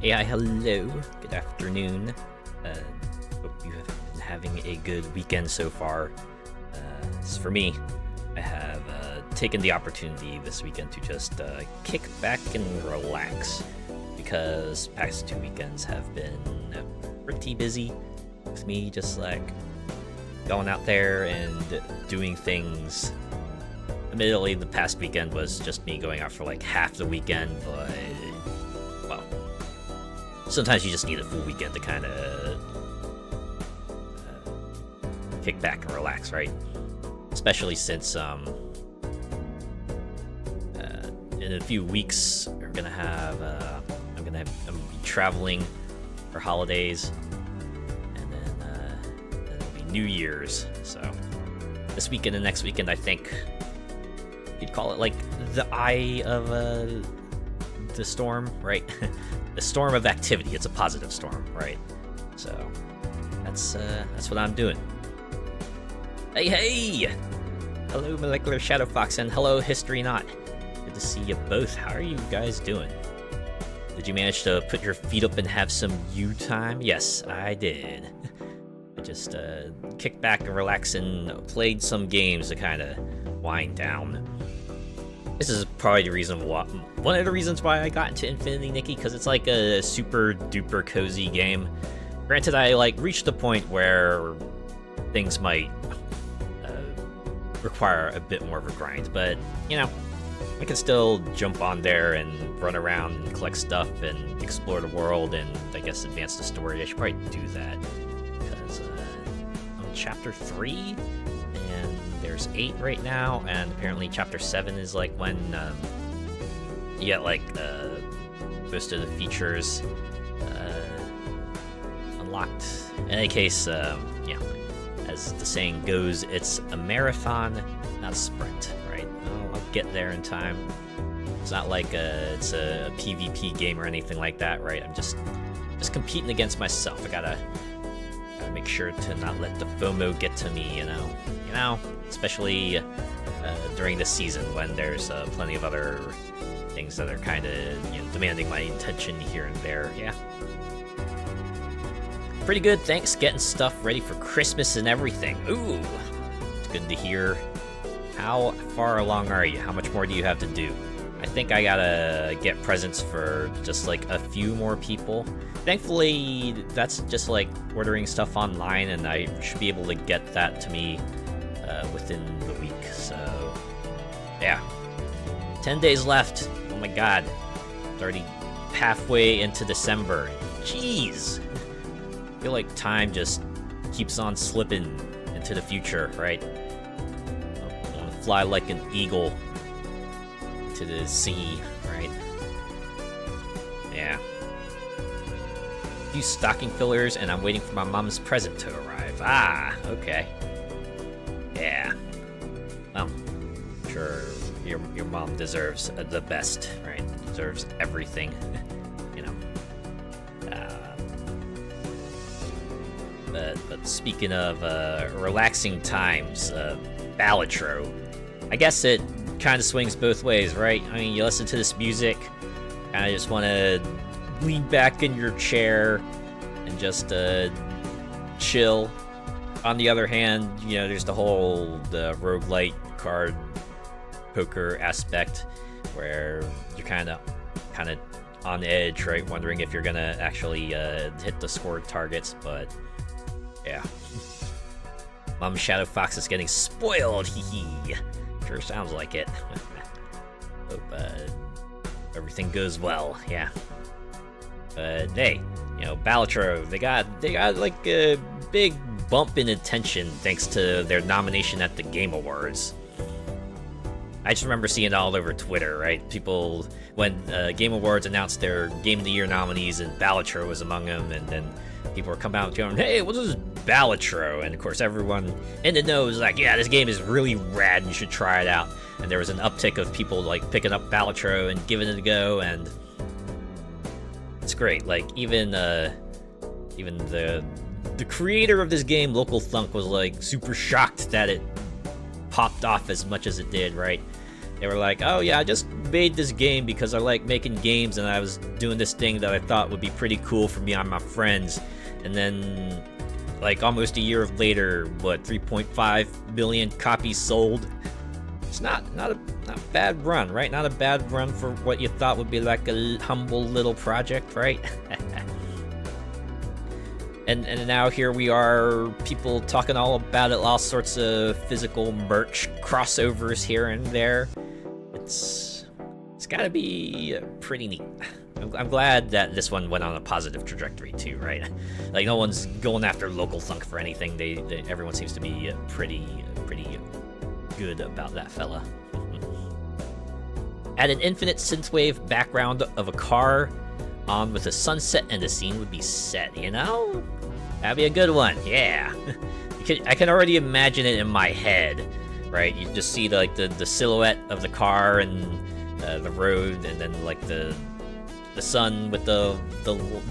Yeah, hello. Good afternoon. Hope you have been having a good weekend so far. As for me, I have taken the opportunity this weekend to just kick back and relax because past 2 weekends have been pretty busy with me just like going out there and doing things. Admittedly, the past weekend was just me going out for like half the weekend, but well, sometimes you just need a full weekend to kind of kick back and relax, right? Especially since in a few weeks we're gonna have I'm gonna be traveling for holidays, and then it'll be New Year's. So this weekend and next weekend, I think you'd call it like the eye of the storm, right? The storm of activity. It's a positive storm, right? So that's what I'm doing. Hey! Hello, Molecular Shadow Fox, and hello, History Not. Good to see you both. How are you guys doing? Did you manage to put your feet up and have some you time? Yes, I did. I just kicked back and relaxed and played some games to kind of wind down. This is probably the reason why, one of the reasons why I got into Infinity Nikki, because it's like a super duper cozy game. Granted, I like reached a point where things might require a bit more of a grind, but you know, I can still jump on there and run around and collect stuff and explore the world and I guess advance the story. I should probably do that because I'm on chapter 3 and there's 8 right now, and apparently chapter 7 is like when you get like most of the features unlocked. In any case, yeah, as the saying goes, it's a marathon, not a sprint, right? I'll get there in time. It's not like it's a PvP game or anything like that, right? I'm just competing against myself. I gotta make sure to not let the FOMO get to me, you know, especially during this season when there's plenty of other things that are kind of, you know, demanding my attention here and there. Yeah. Pretty good, thanks. Getting stuff ready for Christmas and everything. Ooh, it's good to hear. How far along are you? How much more do you have to do? I think I gotta get presents for just like a few more people. Thankfully, that's just like ordering stuff online, and I should be able to get that to me within the week. So, yeah. 10 days left. Oh my god. It's already halfway into December. Jeez. I feel like time just keeps on slipping into the future, right? I want to fly like an eagle to the sea, right? Yeah. A few stocking fillers, and I'm waiting for my mom's present to arrive. Ah, okay. Yeah. Well, I'm sure your mom deserves the best, right? Deserves everything, you know. But speaking of relaxing times, Balatro, I guess it kind of swings both ways, right? I mean, you listen to this music, kind of just want to lean back in your chair and just chill. On the other hand, you know, there's the whole roguelite card poker aspect where you're kind of on edge, right? Wondering if you're gonna actually hit the scored targets, but yeah. Mom Shadow Fox is getting spoiled, hee hee. Sure sounds like it. Hope everything goes well, yeah. But hey, you know, Balatro, they got like a big bump in attention thanks to their nomination at the Game Awards. I just remember seeing it all over Twitter, right? People, when Game Awards announced their Game of the Year nominees and Balatro was among them, and then people were coming out going, hey, what is Balatro? And of course, everyone in the know is like, yeah, this game is really rad and you should try it out. And there was an uptick of people like picking up Balatro and giving it a go, and it's great. Like even the creator of this game, Local Thunk, was like super shocked that it popped off as much as it did, right? They were like, oh yeah, I just made this game because I like making games and I was doing this thing that I thought would be pretty cool for me and my friends. And then, like, almost a year later, what, 3.5 million copies sold? It's not a bad run, right? Not a bad run for what you thought would be like a humble little project, right? And now here we are, people talking all about it, all sorts of physical merch crossovers here and there. It's gotta be pretty neat. I'm glad that this one went on a positive trajectory too, right? Like, no one's going after Local Thunk for anything. Everyone seems to be pretty good about that fella. Add an infinite synthwave background of a car on with a sunset and the scene would be set, you know? That'd be a good one, yeah. I can already imagine it in my head, right? You just see the silhouette of the car and the road, and then like the sun with the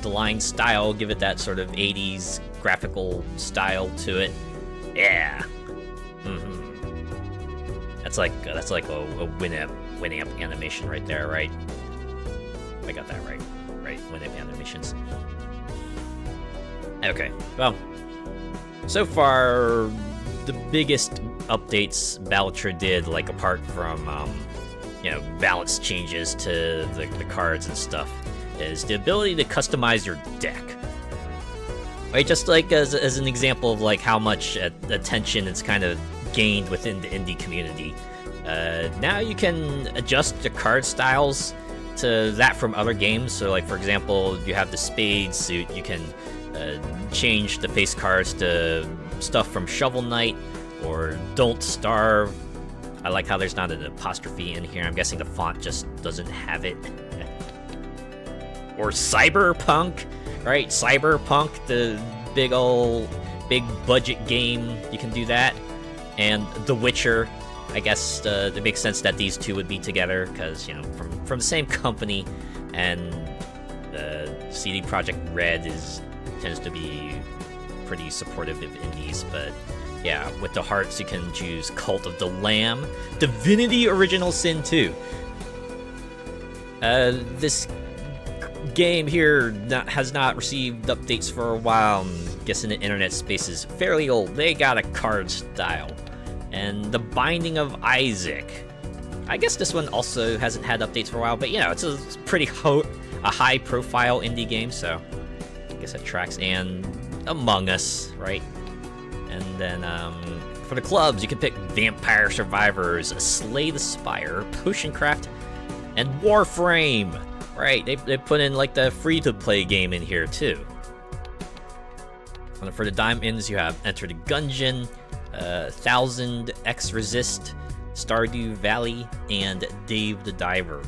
line style, give it that sort of 80s graphical style to it. Yeah. That's like a Winamp animation right there, right? I got that right. Right, Winamp animations. Okay, well, so far the biggest updates Balatro did, like apart from balance changes to the cards and stuff, is the ability to customize your deck. Right, just like as an example of like how much attention it's kind of gained within the indie community. Now you can adjust the card styles to that from other games. So like, for example, you have the Spade suit, you can change the face cards to stuff from Shovel Knight or Don't Starve. I like how there's not an apostrophe in here. I'm guessing the font just doesn't have it. Or Cyberpunk, right? Cyberpunk, the big budget game, you can do that. And The Witcher, I guess it makes sense that these two would be together because, from the same company, and CD Projekt Red tends to be pretty supportive of indies, but yeah, with the hearts you can choose Cult of the Lamb, Divinity Original Sin 2. This game here has not received updates for a while. I'm guessing the internet space is fairly old. They got a card style. And The Binding of Isaac. I guess this one also hasn't had updates for a while, but it's a pretty a high-profile indie game, so I guess that tracks. And Among Us, right? And then for the clubs, you can pick Vampire Survivors, Slay the Spire, Potioncraft, and Warframe. Right? They put in like the free-to-play game in here too. And for the diamonds, you have Enter the Gungeon, 1000 X Resist, Stardew Valley, and Dave the Diver.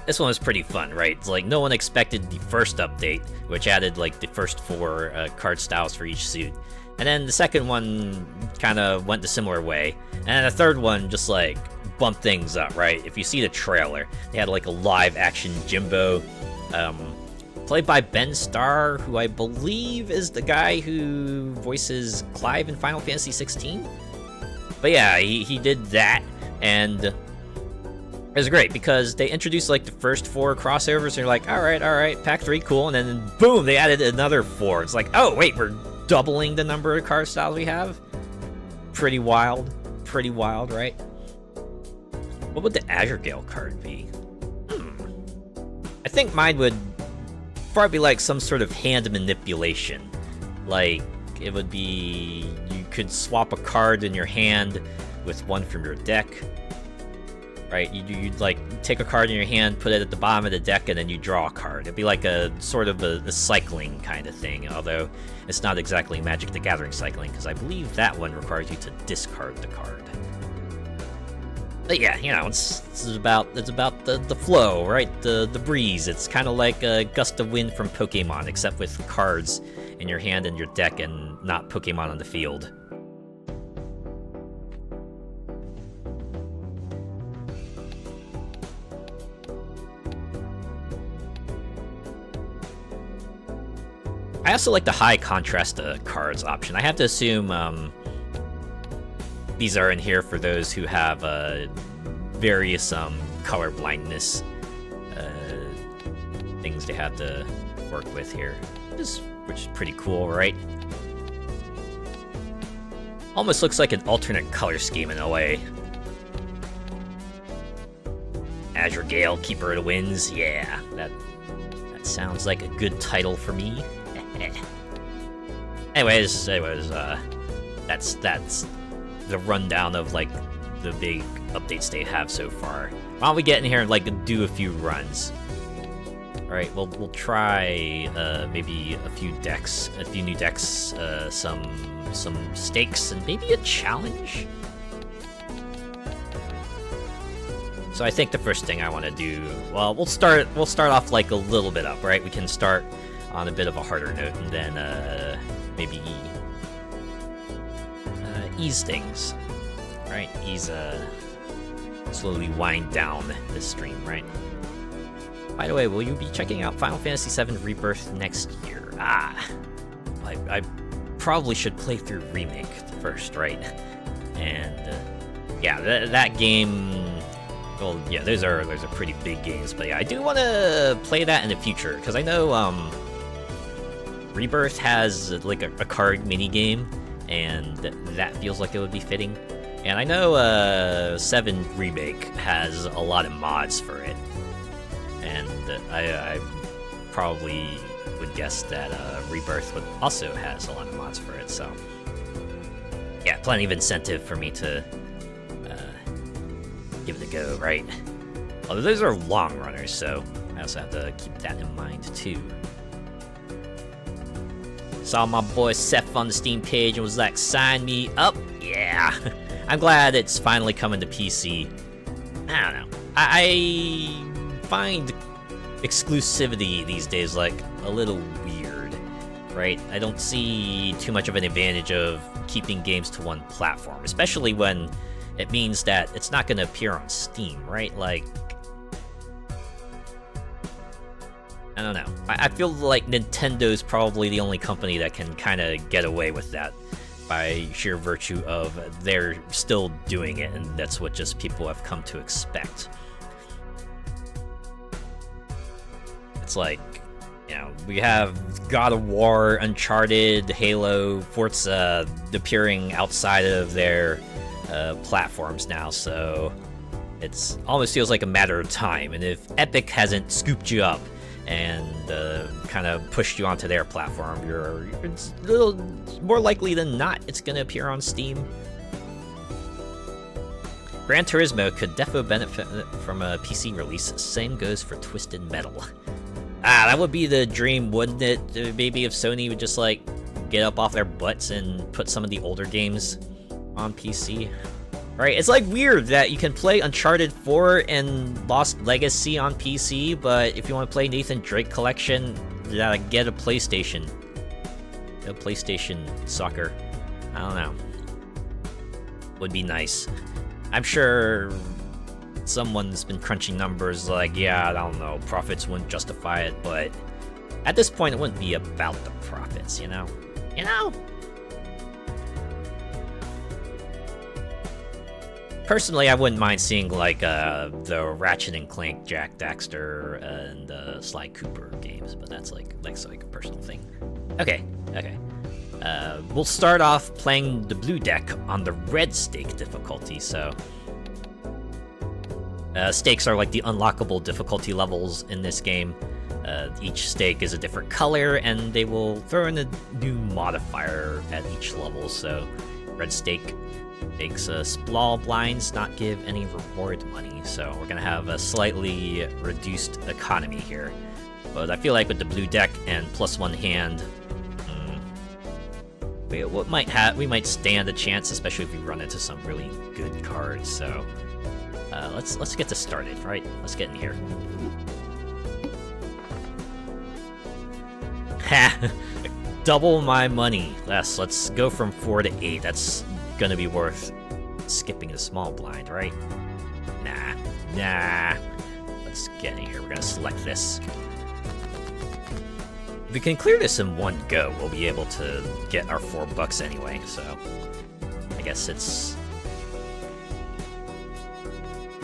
This one was pretty fun, right? It's like no one expected the first update, which added like the first 4 card styles for each suit. And then the second one kind of went the similar way. And then the third one just like bumped things up, right? If you see the trailer, they had like a live action Jimbo, played by Ben Starr, who I believe is the guy who voices Clive in Final Fantasy 16. But yeah, he did that, and it was great because they introduced like the first 4 crossovers, and you're like, all right, pack 3, cool, and then boom, they added another 4. It's like, oh wait, we're doubling the number of card styles we have? Pretty wild, right? What would the Azure Gale card be? I think mine would probably like some sort of hand manipulation. Like, it would be, you could swap a card in your hand with one from your deck, right? You'd like take a card in your hand, put it at the bottom of the deck, and then you draw a card. It'd be like a sort of a cycling kind of thing, although it's not exactly Magic the Gathering cycling, because I believe that one requires you to discard the card. But yeah, it's about the flow, right? The breeze. It's kind of like a gust of wind from Pokemon, except with cards in your hand and your deck, and not Pokemon on the field. I also like the high contrast cards option. I have to assume these are in here for those who have various color blindness things they have to work with here, which is pretty cool, right? Almost looks like an alternate color scheme in a way. Azure Gale, Keeper of the Winds, yeah, that sounds like a good title for me. anyways, that's the rundown of like the big updates they have so far. Why don't we get in here and like do a few runs? All right, we'll try maybe a few new decks, some stakes, and maybe a challenge. So I think the first thing I want to do, well, we'll start off like a little bit up, right? We can start on a bit of a harder note, and then maybe ease things, right? Slowly wind down this stream, right? By the way, will you be checking out Final Fantasy VII Rebirth next year? I probably should play through Remake first, right? And yeah, that game. Well, yeah, those are pretty big games, but yeah, I do want to play that in the future because I know Rebirth has like a card mini game, and that feels like it would be fitting. And I know 7 Remake has a lot of mods for it, and I probably would guess that Rebirth also has a lot of mods for it. So yeah, plenty of incentive for me to give it a go, right? Although those are long runners, so I also have to keep that in mind too. Saw my boy Seth on the Steam page and was like, sign me up. Yeah. I'm glad it's finally coming to PC. I don't know. I find exclusivity these days like a little weird, right? I don't see too much of an advantage of keeping games to one platform, especially when it means that it's not going to appear on Steam, right? Like, I don't know. I feel like Nintendo's probably the only company that can kind of get away with that by sheer virtue of they're still doing it, and that's what just people have come to expect. It's like, you know, we have God of War, Uncharted, Halo, Forza appearing outside of their platforms now, so it's almost feels like a matter of time. And if Epic hasn't scooped you up and kind of pushed you onto their platform, it's a little more likely than not it's going to appear on Steam. Gran Turismo could defo benefit from a PC release. Same goes for Twisted Metal. That would be the dream, wouldn't it? Maybe if Sony would just like get up off their butts and put some of the older games on PC. Right, it's like weird that you can play Uncharted 4 and Lost Legacy on PC, but if you want to play Nathan Drake Collection, you gotta get a PlayStation. A PlayStation Soccer. I don't know. Would be nice. I'm sure someone's been crunching numbers like, yeah, I don't know, profits wouldn't justify it, but at this point it wouldn't be about the profits, you know? You know? Personally, I wouldn't mind seeing like the Ratchet and Clank, Jack Daxter, and Sly Cooper games, but that's like a personal thing. Okay. We'll start off playing the blue deck on the red stake difficulty. So stakes are like the unlockable difficulty levels in this game. Each stake is a different color, and they will throw in a new modifier at each level. So red stake makes splawl blinds not give any reward money, so we're gonna have a slightly reduced economy here. But I feel like with the blue deck and +1 hand, we might stand a chance, especially if we run into some really good cards. So let's get this started, right? Let's get in here. Ha! Double my money. Let's go from 4 to 8. That's gonna be worth skipping a small blind, right? Nah. Let's get in here. We're gonna select this. If we can clear this in one go, we'll be able to get our $4 anyway, so I guess it's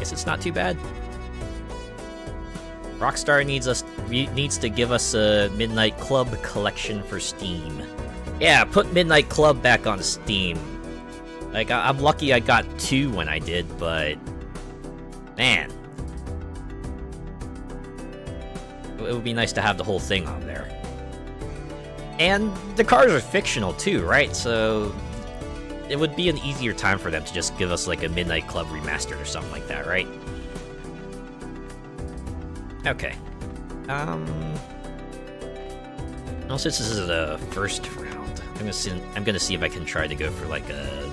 Guess it's not too bad. Rockstar needs to give us a Midnight Club collection for Steam. Yeah, put Midnight Club back on Steam. Like, I'm lucky I got 2 when I did, but... Man. It would be nice to have the whole thing on there. And the cards are fictional too, right? So... It would be an easier time for them to just give us, like, a Midnight Club remastered or something like that, right? Okay. Well, since this is the first round, I'm gonna see if I can try to go for like a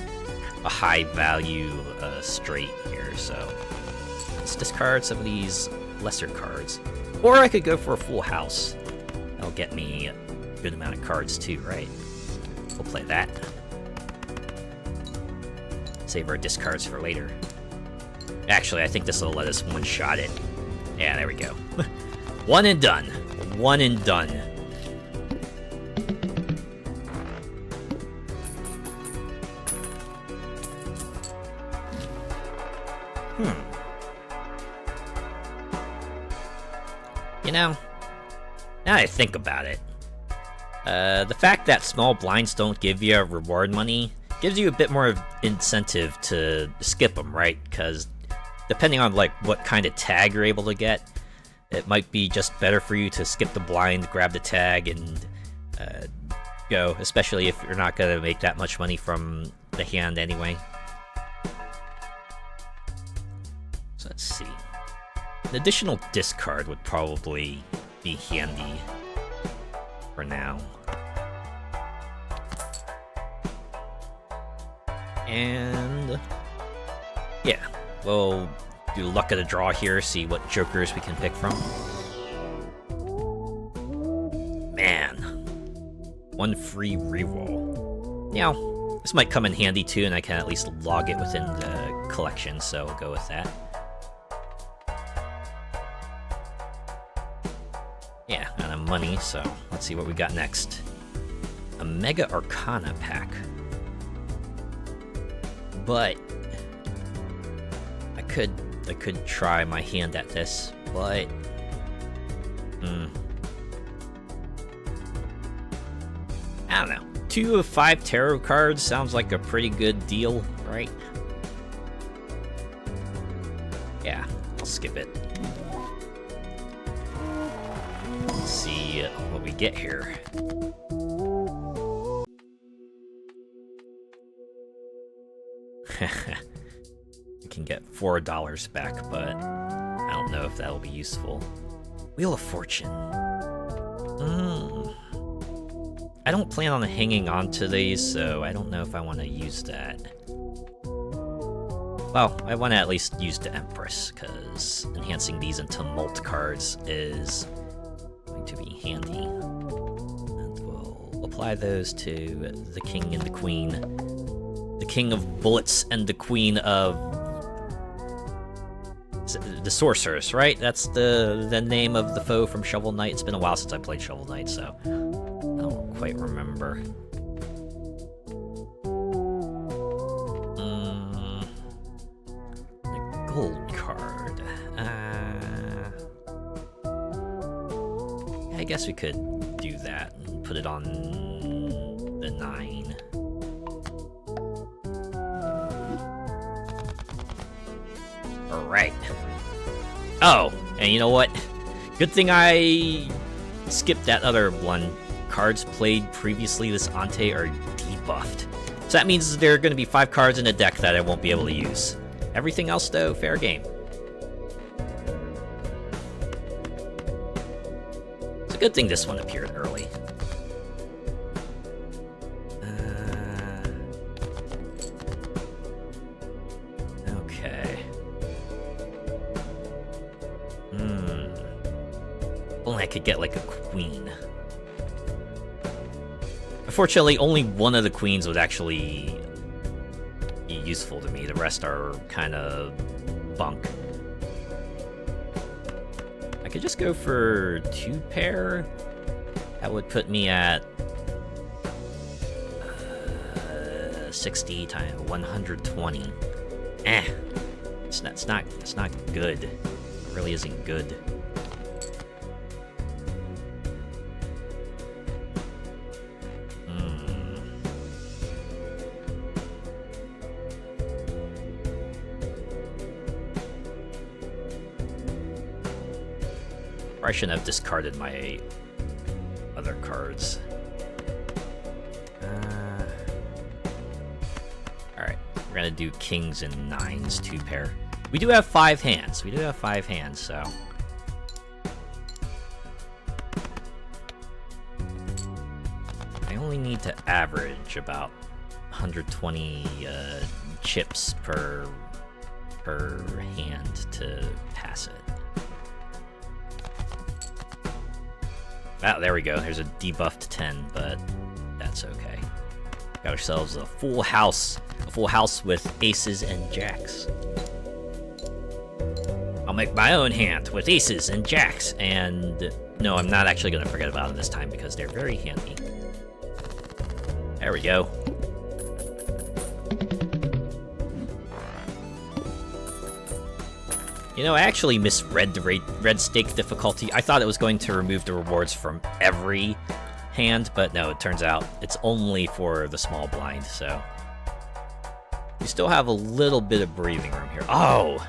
high value straight here. So let's discard some of these lesser cards, or I could go for a full house. That'll get me a good amount of cards too, right? We'll play that. Save our discards for later. Actually, I think this will let us one-shot it. Yeah, there we go. One and done. One and done. You know, now I think about it, the fact that small blinds don't give you reward money gives you a bit more of incentive to skip them, right? Because depending on like what kind of tag you're able to get, it might be just better for you to skip the blind, grab the tag, and go, especially if you're not going to make that much money from the hand anyway. So let's see. An additional discard would probably be handy for now. And yeah, we'll do luck of the draw here, see what jokers we can pick from. Man, one free reroll. You know, this might come in handy too, and I can at least log it within the collection, so we'll go with that. Yeah, and a money, so let's see what we got next. A Mega Arcana pack. But I could try my hand at this, but I don't know. 2 of 5 tarot cards sounds like a pretty good deal, right? Yeah, I'll skip it. Let's see what we get here. You can get $4 back, but I don't know if that'll be useful. Wheel of Fortune. I don't plan on hanging on to these, so I don't know if I want to use that. Well, I want to at least use the Empress, because enhancing these into mult cards is going to be handy. And we'll apply those to the King and the Queen. The King of Bullets and the Queen of... the Sorceress, right? That's the name of the foe from Shovel Knight. It's been a while since I played Shovel Knight, so I don't quite remember. The gold card. I guess we could do that and put it on the 9. Alright. Oh, and you know what? Good thing I skipped that other one. Cards played previously this ante are debuffed. So that means there are going to be 5 cards in the deck that I won't be able to use. Everything else, though, fair game. It's a good thing this one appeared early. Okay. Only I could get, like, a queen. Unfortunately, only one of the queens would actually be useful to me. The rest are kind of bunk. I could just go for 2 pair. That would put me at 60 times 120. It's not good. It really isn't good. I shouldn't have discarded my other cards. Alright, we're gonna do kings and nines, 2-pair. We do have 5 hands. So. I only need to average about 120 chips per hand to pass it. Ah, there we go. There's a debuffed 10, but that's okay. Got ourselves a full house with aces and jacks. I'll make my own hand with aces and jacks, and no, I'm not actually going to forget about them this time because they're very handy. There we go. You know, I actually misread the red stake difficulty. I thought it was going to remove the rewards from every hand, but no, it turns out it's only for the small blind, so... You still have a little bit of breathing room here. Oh!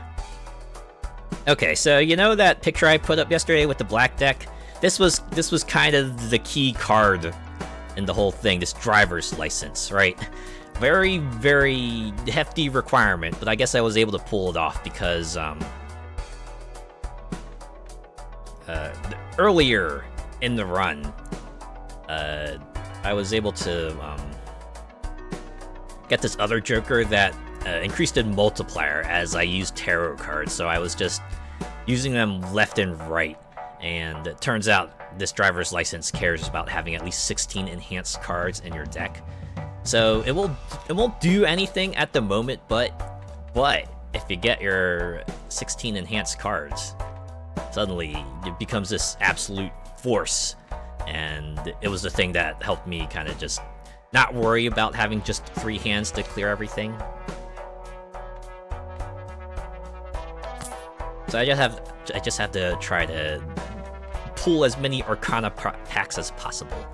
Okay, so you know that picture I put up yesterday with the black deck? This was kind of the key card in the whole thing, this driver's license, right? Very, very hefty requirement, but I guess I was able to pull it off because, earlier in the run, I was able to get this other Joker that increased in multiplier as I used tarot cards, so I was just using them left and right, and it turns out this driver's license cares about having at least 16 enhanced cards in your deck. So it won't do anything at the moment, but if you get your 16 enhanced cards, suddenly it becomes this absolute force, and it was the thing that helped me kind of just not worry about having just 3 hands to clear everything. So I just have to try to pull as many Arcana packs as possible.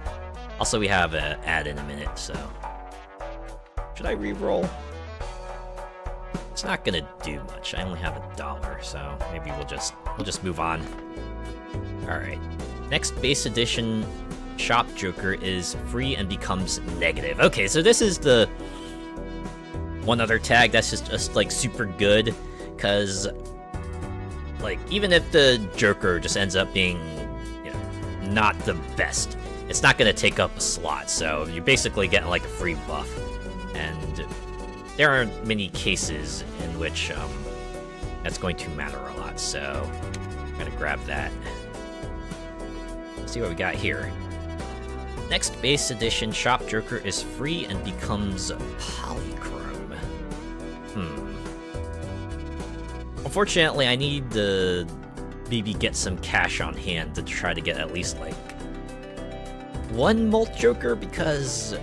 Also, we have an ad in a minute, so should I re-roll? It's not gonna do much. I only have $1, so maybe we'll just move on. All right. Next base edition shop Joker is free and becomes negative. Okay, so this is the one other tag that's just like super good, because like even if the Joker just ends up being, you know, not the best, it's not gonna take up a slot. So you're basically getting like a free buff, and there aren't many cases in which that's going to matter a lot. So I'm gonna grab that. Let's see what we got here. Next base edition shop Joker is free and becomes polychrome. Unfortunately, I need to maybe get some cash on hand to try to get at least like 1 Molt Joker, because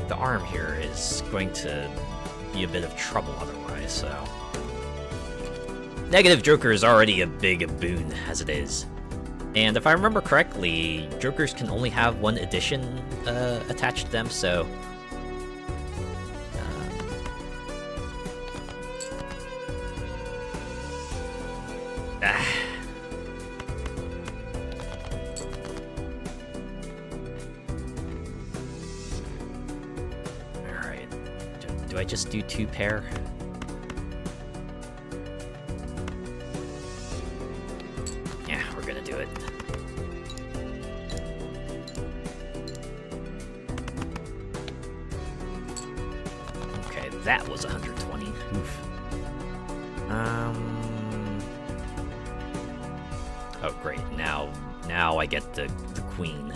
the arm here is going to be a bit of trouble otherwise, so... Negative Joker is already a big boon as it is. And if I remember correctly, Jokers can only have 1 edition attached to them, so... Alright. Do I just do 2-pair? Yeah, we're gonna do it. Okay, that was 120. Oof. Oh, great. Now I get the queen.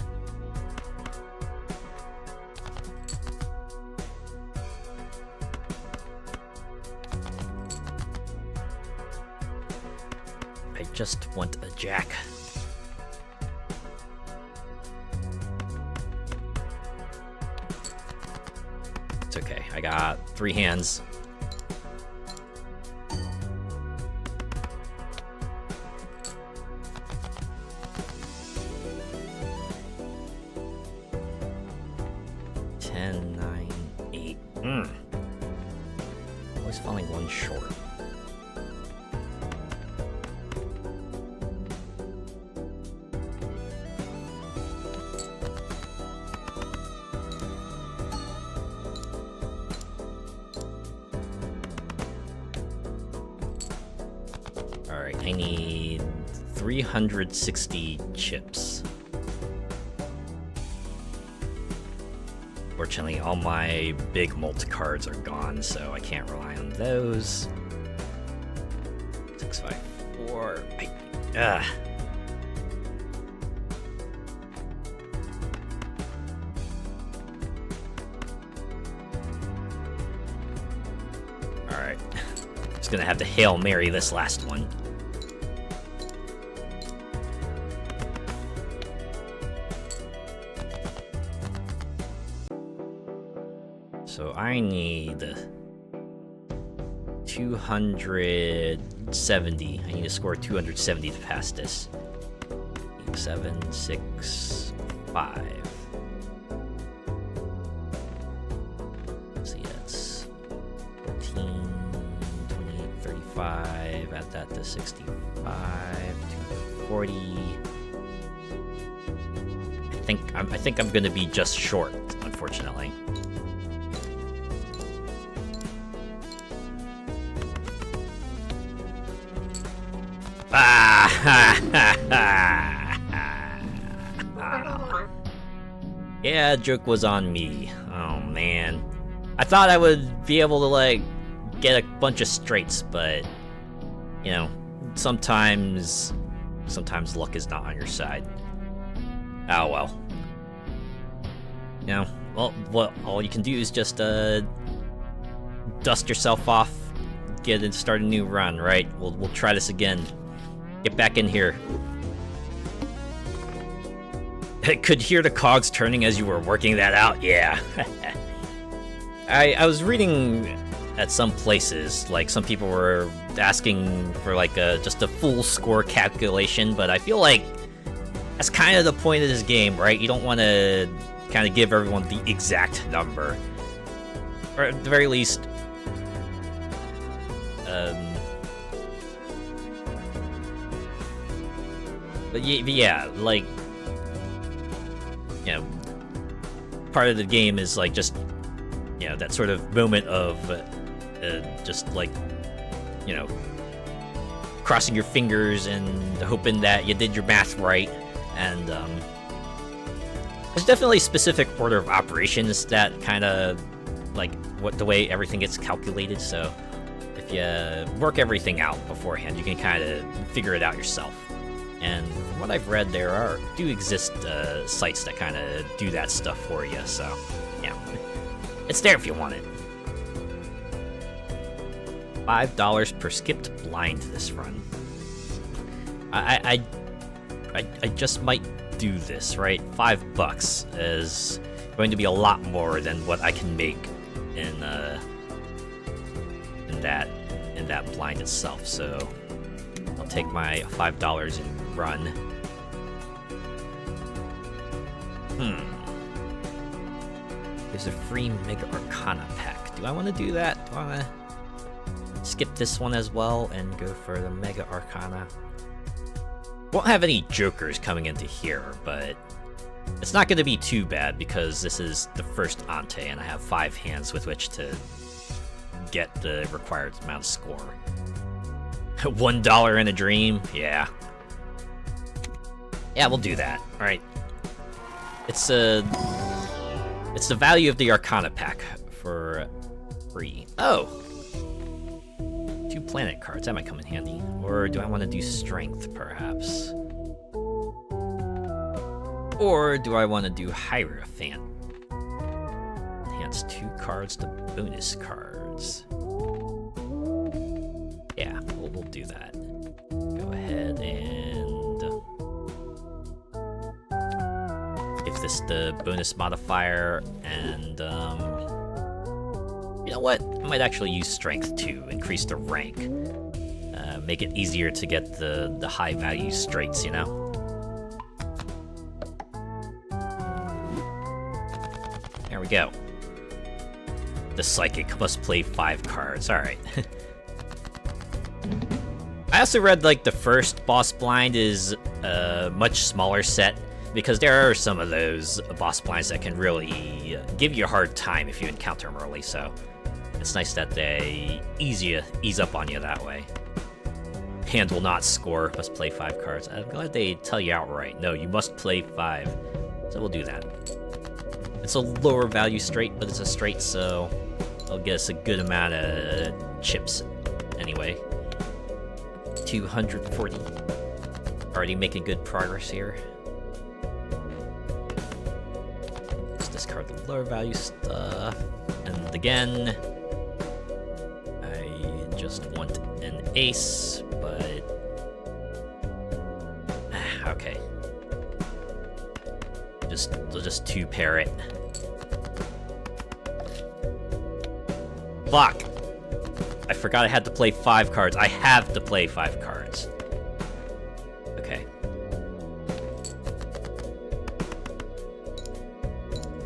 I just want a jack. It's okay. I got 3 hands. Always falling one short. Alright, I need 360 chips. Fortunately, all my big multi cards are gone, so I can't rely on those. 654. Alright. Just gonna have to Hail Mary this last one. So I need 270. I need to score 270 to pass this. 8, 7, 6, 5. Let's see, that's 14, 28, 35. Add that to 65, 240. I think I'm gonna be just short, unfortunately. Yeah, joke was on me. Oh man. I thought I would be able to, like, get a bunch of straights, but, you know, sometimes luck is not on your side. Oh well. You know, well, all you can do is just, dust yourself off, start a new run, right? We'll try this again. Get back in here. I could hear the cogs turning as you were working that out, yeah. I was reading at some places, like, some people were asking for, like, just a full score calculation, but I feel like that's kind of the point of this game, right? You don't want to kind of give everyone the exact number. Or at the very least, but yeah, like, you know, part of the game is, like, just, you know, that sort of moment of just, like, you know, crossing your fingers and hoping that you did your math right. And there's definitely a specific order of operations that kind of, like, the way everything gets calculated. So if you work everything out beforehand, you can kind of figure it out yourself. And from what I've read, there do exist sites that kind of do that stuff for you, so yeah. It's there if you want it. $5 per skipped blind this run. I just might do this, right? $5 is going to be a lot more than what I can make in that blind itself, so I'll take my $5 and run. There's a free Mega Arcana pack. Do I want to do that? Do I want to skip this one as well and go for the Mega Arcana? Won't have any jokers coming into here, but it's not going to be too bad because this is the first ante and I have 5 hands with which to get the required amount of score. $1 in a dream? Yeah. Yeah, we'll do that. Alright. It's the value of the Arcana pack for free. Oh! 2 planet cards, that might come in handy. Or do I want to do strength, perhaps? Or do I want to do Hierophant? Enhance 2 cards to bonus cards. Yeah, we'll do that. Go ahead and give this the bonus modifier, and you know what? I might actually use strength to increase the rank. Make it easier to get the high value straights, you know? There we go. The Psychic must play 5 cards. Alright. I also read, like, the first boss blind is a much smaller set, because there are some of those boss blinds that can really give you a hard time if you encounter them early, so it's nice that they ease up on you that way. Hand will not score, must play 5 cards. I'm glad they tell you outright, no, you must play 5. So we'll do that. It's a lower value straight, but it's a straight, so I'll get us a good amount of chips anyway. 240. Already making good progress here. Let's discard the lower value stuff. And again, I just want an ace, but... okay. We'll just 2-pair it. Fuck! I forgot I had to play 5 cards. I have to play 5 cards. Okay.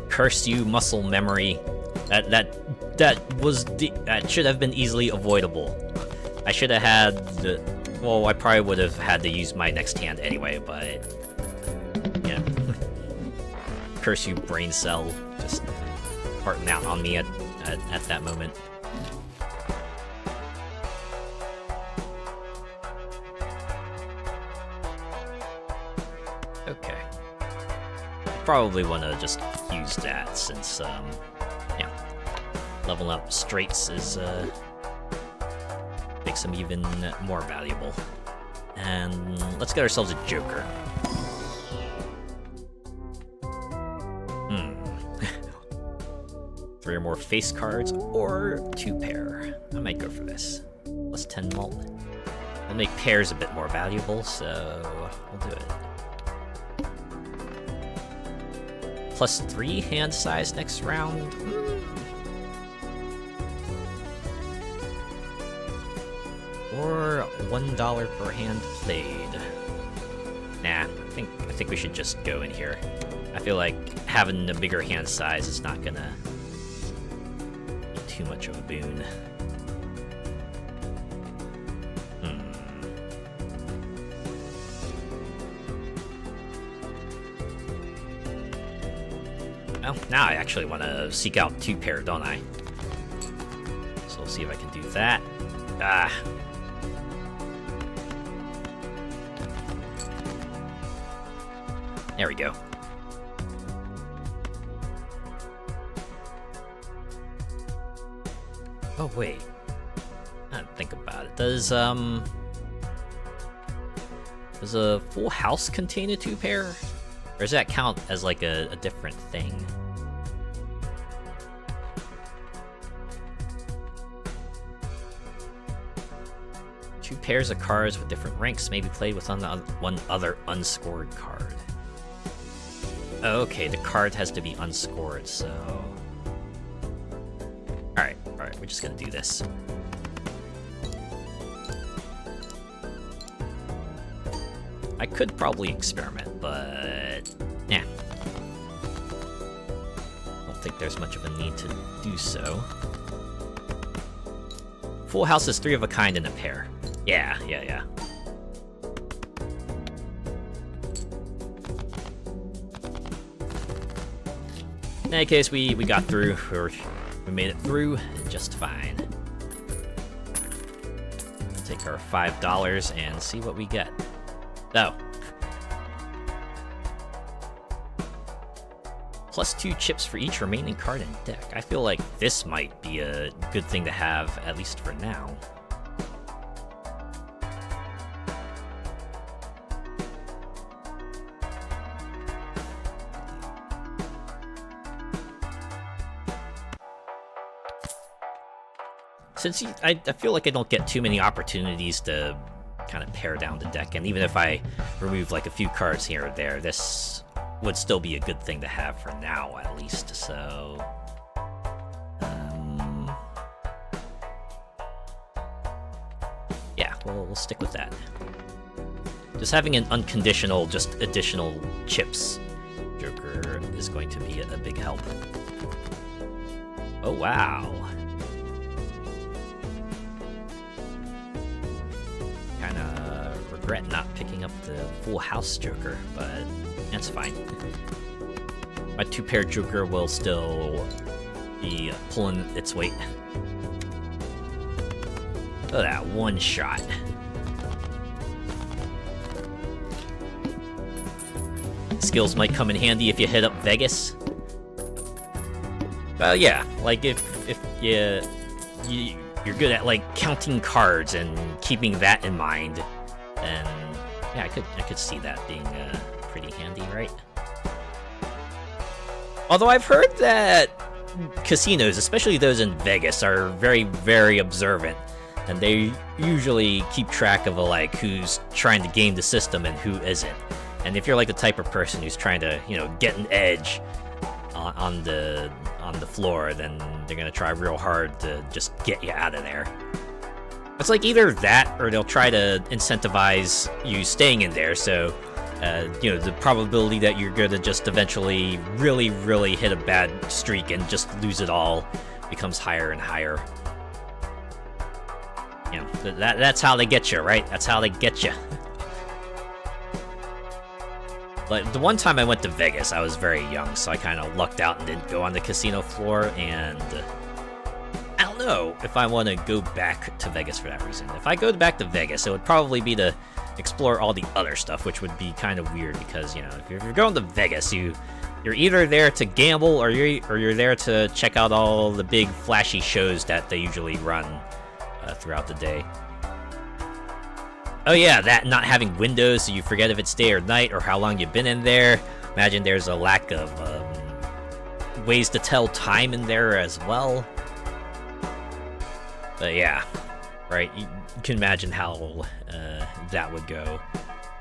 Curse you, muscle memory. That should have been easily avoidable. I should have had the... well, I probably would have had to use my next hand anyway, but... yeah. Curse you, brain cell. Just farting out on me at that moment. Okay. Probably want to just use that since, yeah. Leveling up straights is, makes them even more valuable. And let's get ourselves a Joker. 3 or more face cards, or 2-pair. I might go for this. Plus 10 mult. It'll make pairs a bit more valuable, so we'll do it. Plus 3 hand size next round. Or $1 per hand played. Nah, I think we should just go in here. I feel like having a bigger hand size is not gonna be too much of a boon. Well, now I actually want to seek out 2-pair, don't I? So we'll see if I can do that. Ah. There we go. Oh, wait. I didn't think about it. Does a full house contain a 2-pair? Or does that count as like a different thing? Two pairs of cards with different ranks may be played with one other unscored card. Okay, the card has to be unscored, so... Alright, we're just gonna do this. I could probably experiment, but... yeah. I don't think there's much of a need to do so. Full house is 3 of a kind in a pair. Yeah. In any case, we got through. We made it through just fine. Take our $5 and see what we get. Oh. Plus 2 chips for each remaining card in deck. I feel like this might be a good thing to have, at least for now. Since I feel like I don't get too many opportunities to kind of pare down the deck, and even if I remove like a few cards here or there, this would still be a good thing to have for now, at least, so... yeah, we'll stick with that. Just having an unconditional, just additional chips Joker is going to be a big help. Oh, wow. Kinda regret not picking up the Full House Joker, but that's fine. My 2-pair Joker will still be pulling its weight. Look at that one shot. Skills might come in handy if you hit up Vegas. Yeah, like if you're good at like counting cards and keeping that in mind, then yeah, I could see that being pretty handy, right? Although I've heard that casinos, especially those in Vegas, are very, very observant, and they usually keep track of like who's trying to game the system and who isn't. And if you're like the type of person who's trying to, you know, get an edge on the floor, then they're gonna try real hard to just get you out of there. It's like either that, or they'll try to incentivize you staying in there, so you know, the probability that you're gonna just eventually really, really hit a bad streak and just lose it all becomes higher and higher. You know, that's how they get you, right? That's how they get you. But the one time I went to Vegas, I was very young, so I kind of lucked out and didn't go on the casino floor, and I don't know if I want to go back to Vegas for that reason. If I go back to Vegas, it would probably be to explore all the other stuff, which would be kind of weird because, you know, if you're going to Vegas, you're either there to gamble or you're there to check out all the big flashy shows that they usually run throughout the day. Oh yeah, that not having windows so you forget if it's day or night or how long you've been in there. Imagine there's a lack of ways to tell time in there as well. But yeah, right, you can imagine how that would go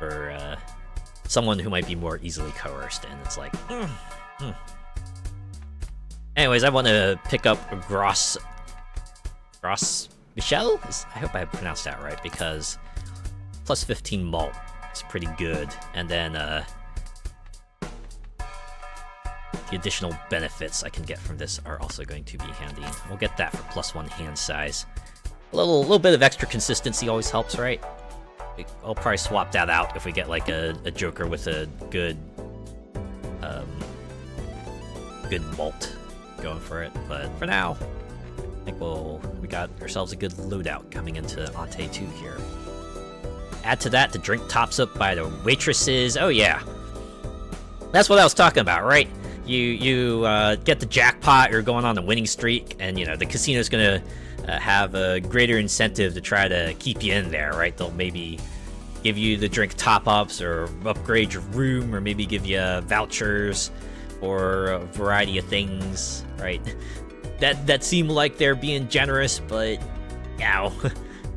for someone who might be more easily coerced, and it's like, Anyways, I want to pick up Gros Michel? I hope I pronounced that right, because plus 15 malt is pretty good, and then the additional benefits I can get from this are also going to be handy. We'll get that for +1 hand size. A little bit of extra consistency always helps, right? I'll probably swap that out if we get like a Joker with a good good malt going for it. But for now, I think we got ourselves a good loadout coming into Ante 2 here. Add to that the drink tops up by the waitresses. Oh yeah, that's what I was talking about, right? You get the jackpot, you're going on a winning streak, and you know the casino's gonna have a greater incentive to try to keep you in there, right? They'll maybe give you the drink top-ups or upgrade your room, or maybe give you vouchers for a variety of things, right? That seem like they're being generous, but yeah,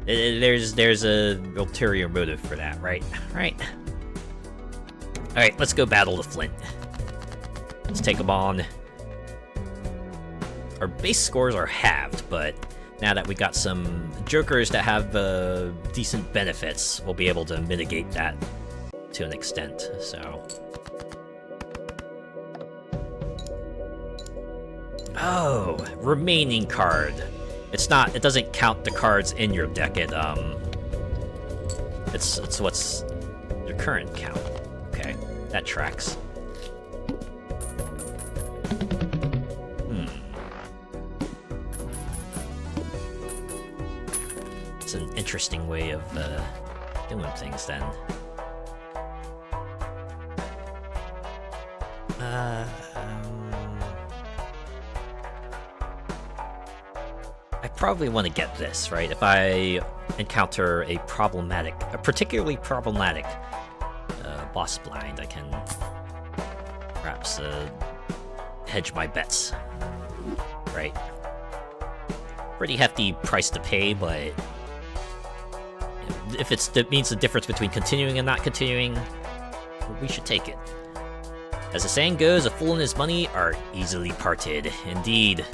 there's a ulterior motive for that, right? Alright, let's go battle the Flint. Let's take them on. Our base scores are halved, but now that we got some Jokers that have decent benefits, we'll be able to mitigate that to an extent, so. Oh, remaining card. It doesn't count the cards in your deck, it's what's your current count. Okay, that tracks. It's an interesting way of doing things then. I probably want to get this, right? If I encounter a particularly problematic boss blind, I can perhaps hedge my bets, right? Pretty hefty price to pay, but if it means the difference between continuing and not continuing, we should take it. As the saying goes, a fool and his money are easily parted. Indeed.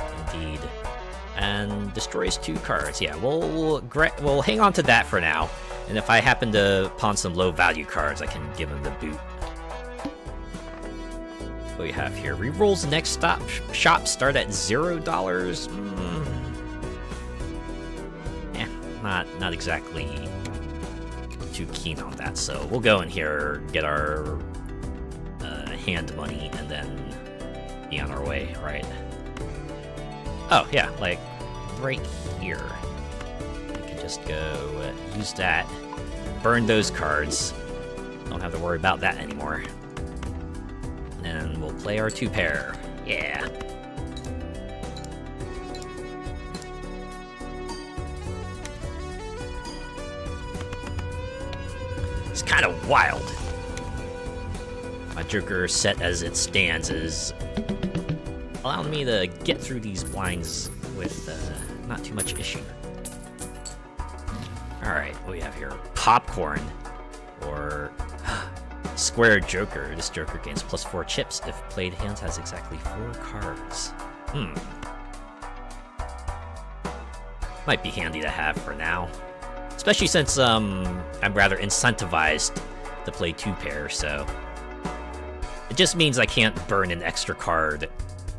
And destroys 2 cards. Yeah, we'll hang on to that for now. And if I happen to pawn some low value cards, I can give him the boot. What do we have here? Rerolls next shop start at $0. Not exactly too keen on that. So we'll go in here, get our hand money, and then be on our way, right? Oh yeah, like right here. We can just go use that, burn those cards. Don't have to worry about that anymore. And we'll play our 2-pair. Yeah. It's kind of wild. My Joker set as it stands is allowing me to get through these blinds with not too much issue. Alright, what do we have here? Popcorn. Or Square Joker. This Joker gains +4 chips if played hand has exactly 4 cards. Might be handy to have for now. Especially since I'm rather incentivized to play 2-pair, so it just means I can't burn an extra card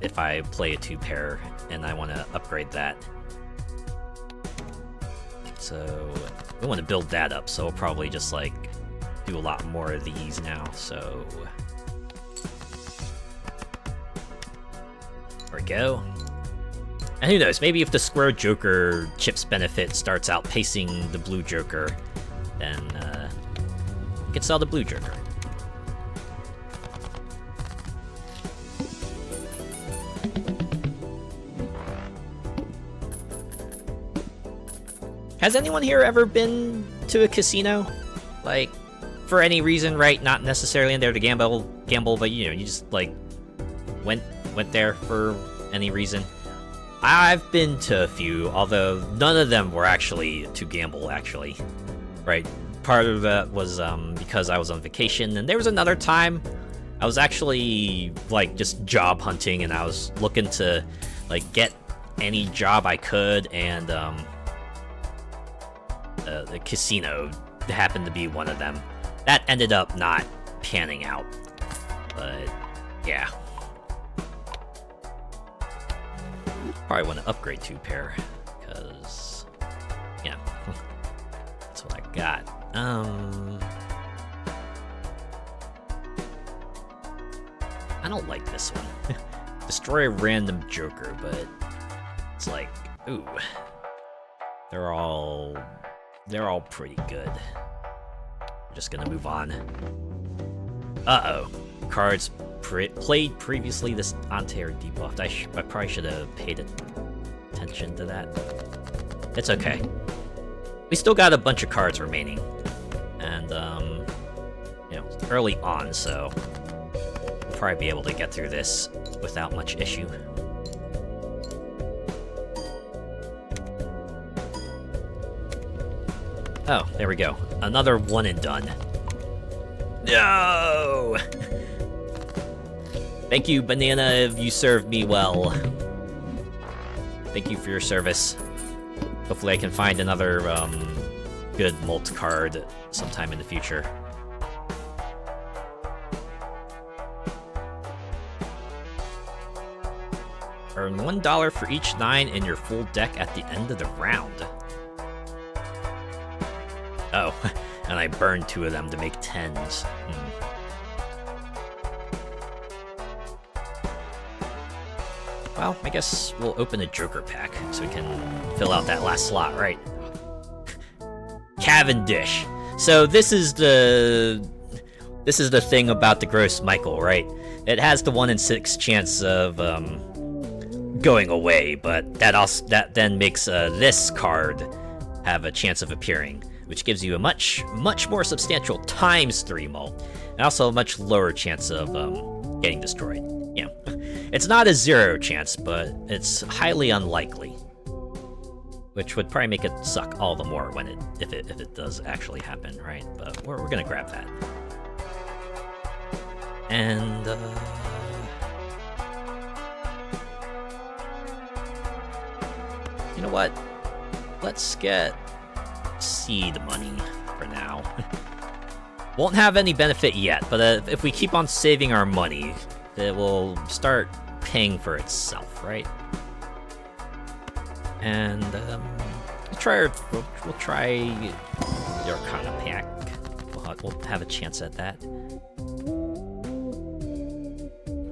if I play a 2-pair and I want to upgrade that. So we want to build that up, so we'll probably just like do a lot more of these now, so there we go. And who knows, maybe if the Square Joker chips benefit starts outpacing the Blue Joker, then we can sell the Blue Joker. Has anyone here ever been to a casino? Like, for any reason, right? Not necessarily in there to gamble, but you know, you just like went there for any reason. I've been to a few, although none of them were actually to gamble, actually. Right? Part of that was because I was on vacation, and there was another time I was actually like just job hunting, and I was looking to like get any job I could, and the casino happened to be one of them. That ended up not panning out, but yeah. Probably want to upgrade 2-pair, because, yeah, that's what I got. I don't like this one. Destroy a random Joker, but it's like, ooh, they're all pretty good. I'm just gonna move on. Uh-oh. Cards played previously this Ontario debuffed. I probably should have paid attention to that. It's okay. We still got a bunch of cards remaining. And, you know, early on, so we'll probably be able to get through this without much issue. Oh, there we go. Another one and done. No! Thank you, Banana, you served me well. Thank you for your service. Hopefully I can find another, good mult card sometime in the future. Earn $1 for each 9 in your full deck at the end of the round. Oh, and I burned 2 of them to make 10s. Well, I guess we'll open a Joker pack so we can fill out that last slot, right? Cavendish. So this is the thing about the Gross Michael, right? It has the 1 in 6 chance of going away, but that then makes this card have a chance of appearing, which gives you a much more substantial ×3 mult, and also a much lower chance of getting destroyed. Yeah, it's not a 0 chance, but it's highly unlikely, which would probably make it suck all the more when if it does actually happen, right? But we're gonna grab that, and you know what? Let's get seed money for now. Won't have any benefit yet, but if we keep on saving our money, it will start paying for itself, right? And we'll try the Arcana pack. We'll have a chance at that.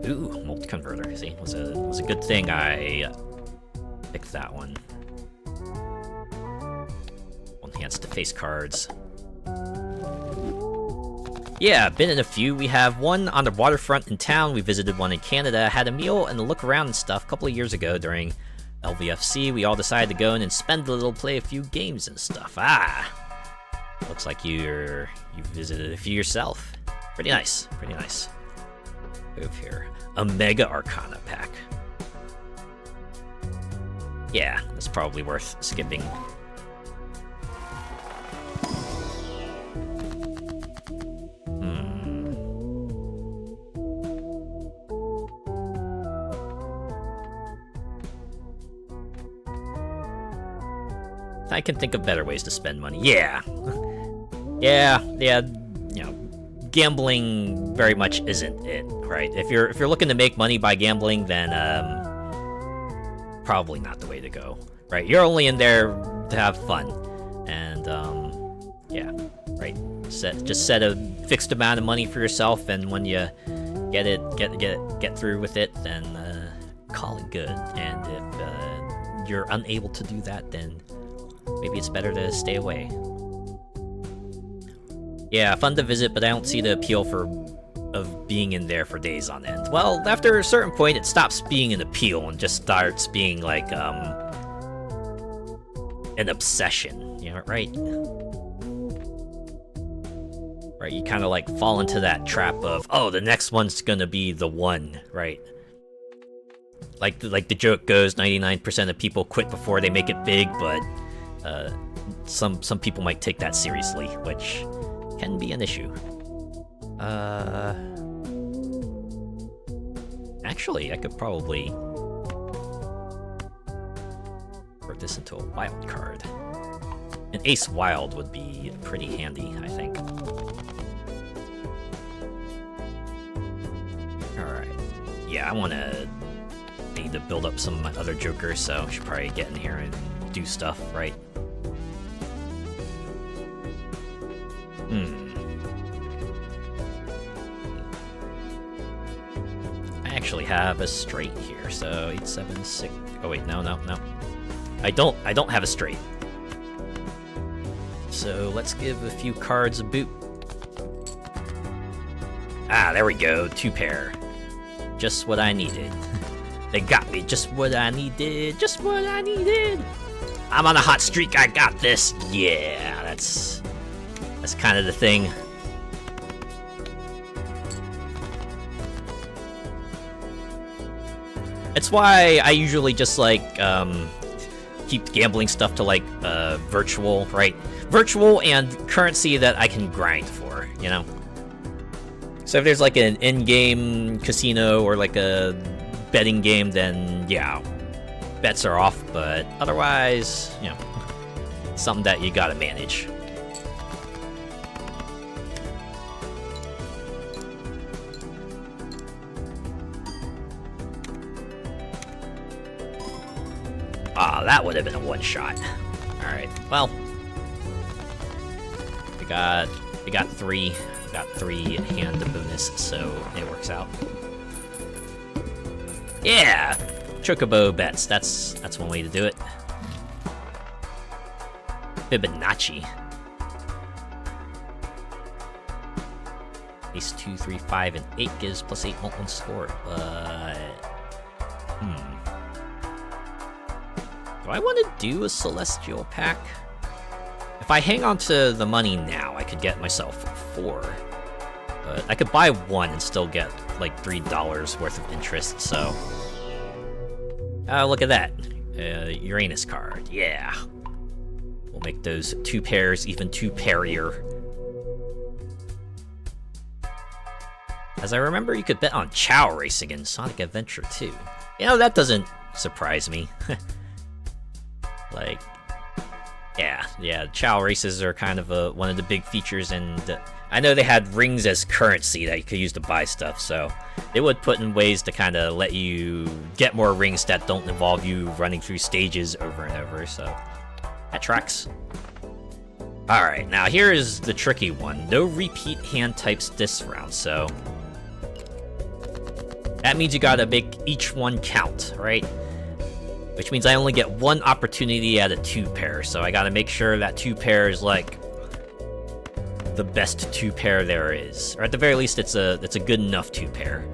Ooh, multi-converter. See, was a good thing I picked that one. Enhance the face cards. Yeah, been in a few. We have one on the waterfront in town. We visited one in Canada. Had a meal and a look around and stuff a couple of years ago during LVFC. We all decided to go in and spend a little, play a few games and stuff. Ah, looks like you visited a few yourself. Pretty nice, pretty nice. Move here. A Mega Arcana pack. Yeah, that's probably worth skipping. I can think of better ways to spend money. Yeah. yeah, you know, gambling very much isn't it, right? If you're looking to make money by gambling, then probably not the way to go, right? You're only in there to have fun, and yeah, right. Just set a fixed amount of money for yourself, and when you get through with it, then call it good. And if you're unable to do that, then maybe it's better to stay away. Yeah, fun to visit, but I don't see the appeal of being in there for days on end. Well, after a certain point, it stops being an appeal and just starts being like an obsession. You know, right? Right, you kind of like fall into that trap of, oh, the next one's gonna be the one, right? Like the joke goes, 99% of people quit before they make it big, but some people might take that seriously, which can be an issue. Actually, I could probably work this into a wild card. An ace wild would be pretty handy, I think. Alright. Yeah, I need to build up some of my other jokers, so I should probably get in here and do stuff, right? I actually have a straight here, so 8, 7, 6. Oh wait, no. I don't have a straight. So let's give a few cards a boot. Ah, there we go, 2 pair. Just what I needed. They got me just what I needed. Just what I needed. I'm on a hot streak. I got this. Yeah, that's kind of the thing. It's why I usually just like keep gambling stuff to like virtual, right? Virtual and currency that I can grind for, you know? So if there's like an in-game casino or like a betting game, then yeah, bets are off, but otherwise, you know, something that you gotta manage. Ah, that would have been a one-shot. Alright, well, we got 3. We got 3 hand bonus, so it works out. Yeah! Chocobo bets, that's one way to do it. Fibonacci. Ace 2, 3, 5, and 8 gives +8 multiple score, but... Do I want to do a Celestial pack? If I hang on to the money now, I could get myself 4. But I could buy 1 and still get like $3 worth of interest, so... look at that. Uranus card, yeah. We'll make those 2 pairs even 2 pairier. As I remember, you could bet on Chow Racing in Sonic Adventure 2. You know, that doesn't surprise me. Like, Yeah. Chow races are kind of one of the big features, and I know they had rings as currency that you could use to buy stuff, so they would put in ways to kind of let you get more rings that don't involve you running through stages over and over, so that tracks. Alright, now here is the tricky one. No repeat hand types this round, so that means you gotta make each one count, right? Which means I only get one opportunity at a 2-pair, so I gotta make sure that 2-pair is like the best 2-pair there is. Or at the very least, it's a good enough 2-pair.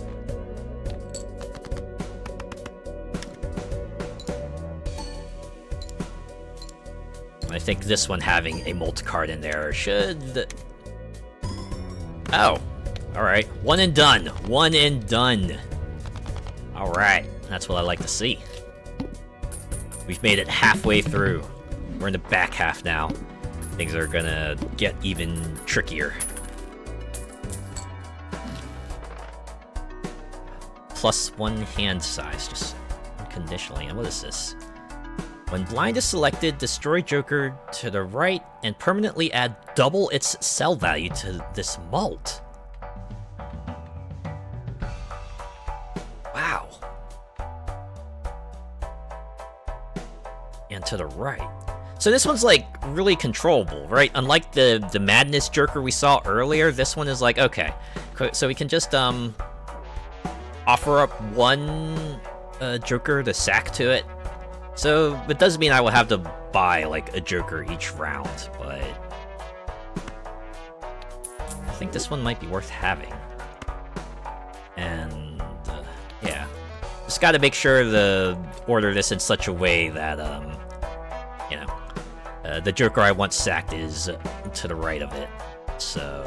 I think this one having a multi-card in there should... Oh, alright. One and done. One and done. Alright, that's what I like to see. We've made it halfway through. We're in the back half now. Things are gonna get even trickier. +1 hand size, just unconditionally. And what is this? When blind is selected, destroy Joker to the right and permanently add double its sell value to this mult. Wow. And to the right. So this one's like really controllable, right? Unlike the Madness Joker we saw earlier, this one is like, okay, so we can just offer up one Joker to sack to it. So it does mean I will have to buy like a Joker each round, but I think this one might be worth having. And yeah, just got to make sure to order this in such a way that you know, the Joker I want sacked is to the right of it. So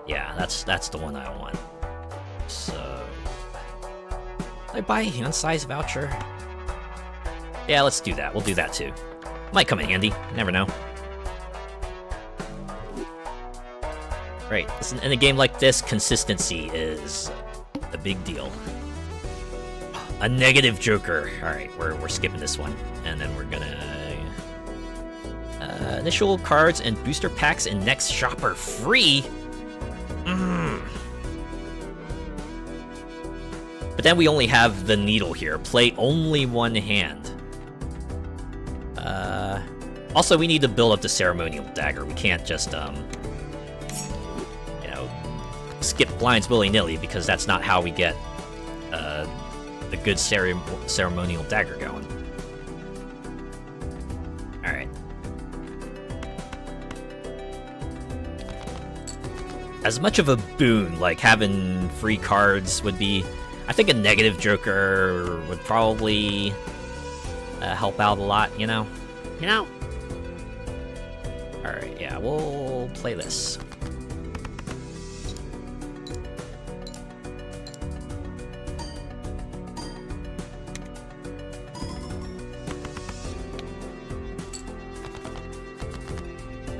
yeah, that's the one I want. So did I buy a hand size voucher? Yeah, let's do that. We'll do that too. Might come in handy. Never know. Right. Listen, in a game like this, consistency is a big deal. A negative Joker. Alright, we're skipping this one. And then we're gonna... initial cards and booster packs in next shopper free? But then we only have the needle here. Play only one hand. Also, we need to build up the ceremonial dagger. We can't just, you know, skip blinds willy-nilly, because that's not how we get the good ceremonial dagger going. Alright. As much of a boon, like having free cards would be, I think a negative Joker would probably help out a lot, you know? You know? Alright, yeah, we'll play this.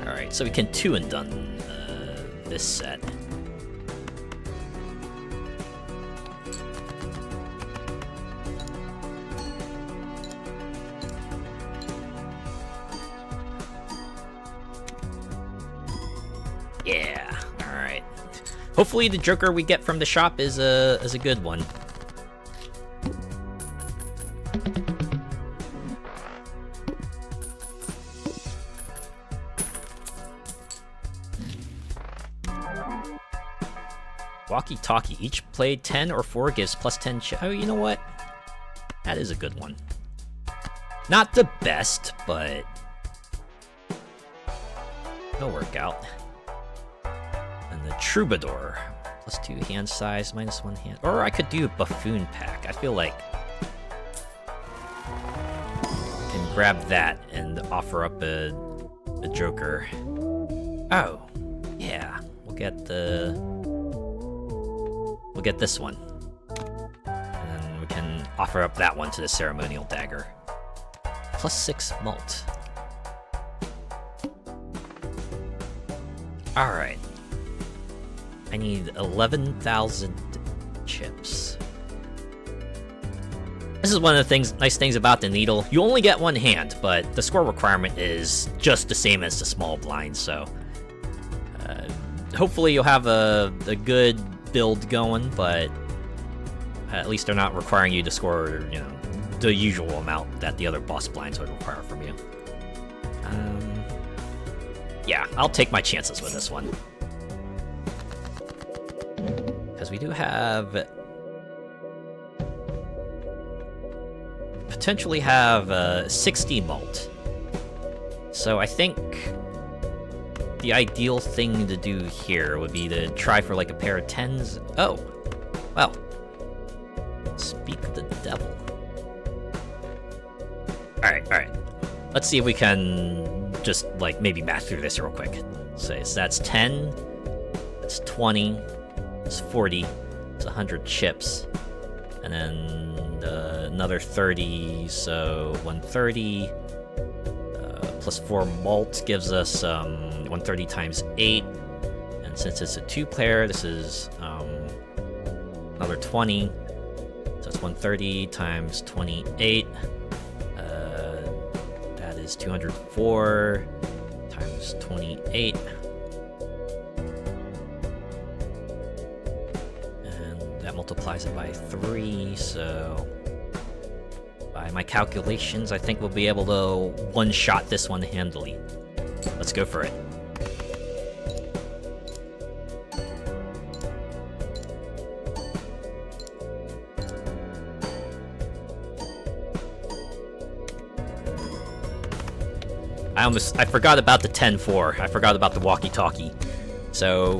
Alright, so we can 2 and done this set. Yeah, alright. Hopefully the Joker we get from the shop is a good one. Walkie-talkie. Each played 10 or 4 gives +10 oh, you know what? That is a good one. Not the best, but it'll work out. And the Troubadour. +2 hand size, -1 hand. Or I could do a Buffoon pack. I feel like I can grab that and offer up a Joker. Oh, yeah. We'll get this one. And then we can offer up that one to the ceremonial dagger. +6 mult. Alright. I need 11,000 chips. This is one of the nice things about the needle. You only get one hand, but the score requirement is just the same as the small blind, so... hopefully you'll have a good build going, but at least they're not requiring you to score, you know, the usual amount that the other boss blinds would require from you. Yeah, I'll take my chances with this one. Because we do have... potentially have 60 mult. So I think the ideal thing to do here would be to try for like a pair of 10s. Oh, well. Speak of the devil. Alright. Let's see if we can just, like, maybe math through this real quick. So that's 10, that's 20, that's 40, it's 100 chips, and then another 30, so 130, plus 4 malt gives us 130 times 8, and since it's a 2-player, this is another 20, so it's 130 times 28, that is 204 times 28, and that multiplies it by 3, so by my calculations, I think we'll be able to one-shot this one handily. Let's go for it. I forgot about the 10-4. I forgot about the walkie-talkie. So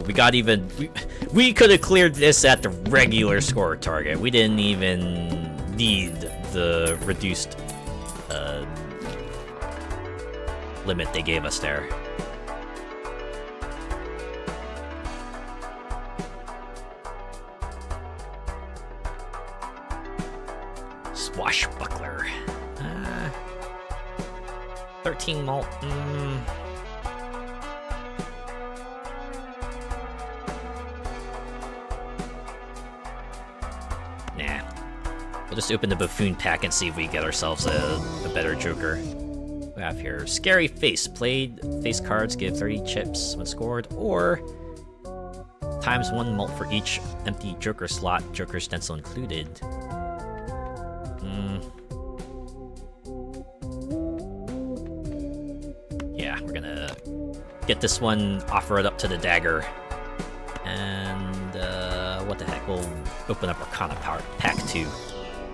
we could have cleared this at the regular score target. We didn't even need the reduced limit they gave us there. Swashbuckler. 13 malt. Nah. We'll just open the buffoon pack and see if we get ourselves a better Joker. We have here Scary Face. Played face cards give 30 chips when scored, or times 1 mult for each empty Joker slot, Joker stencil included. Yeah, we're gonna get this one, offer it up to the dagger, and what the heck, we'll open up Arcana Power Pack 2.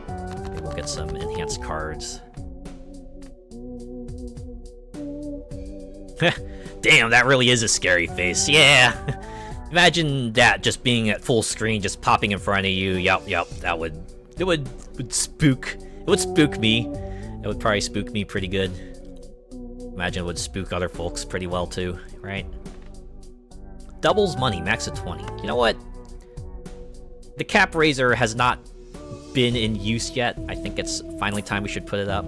Maybe we'll get some enhanced cards. Damn, that really is a scary face. Yeah. Imagine that just being at full screen, just popping in front of you. Yup, that would spook. It would spook me. It would probably spook me pretty good. Imagine it would spook other folks pretty well too, right? Doubles money, max of 20. You know what? The cap raiser has not been in use yet. I think it's finally time we should put it up.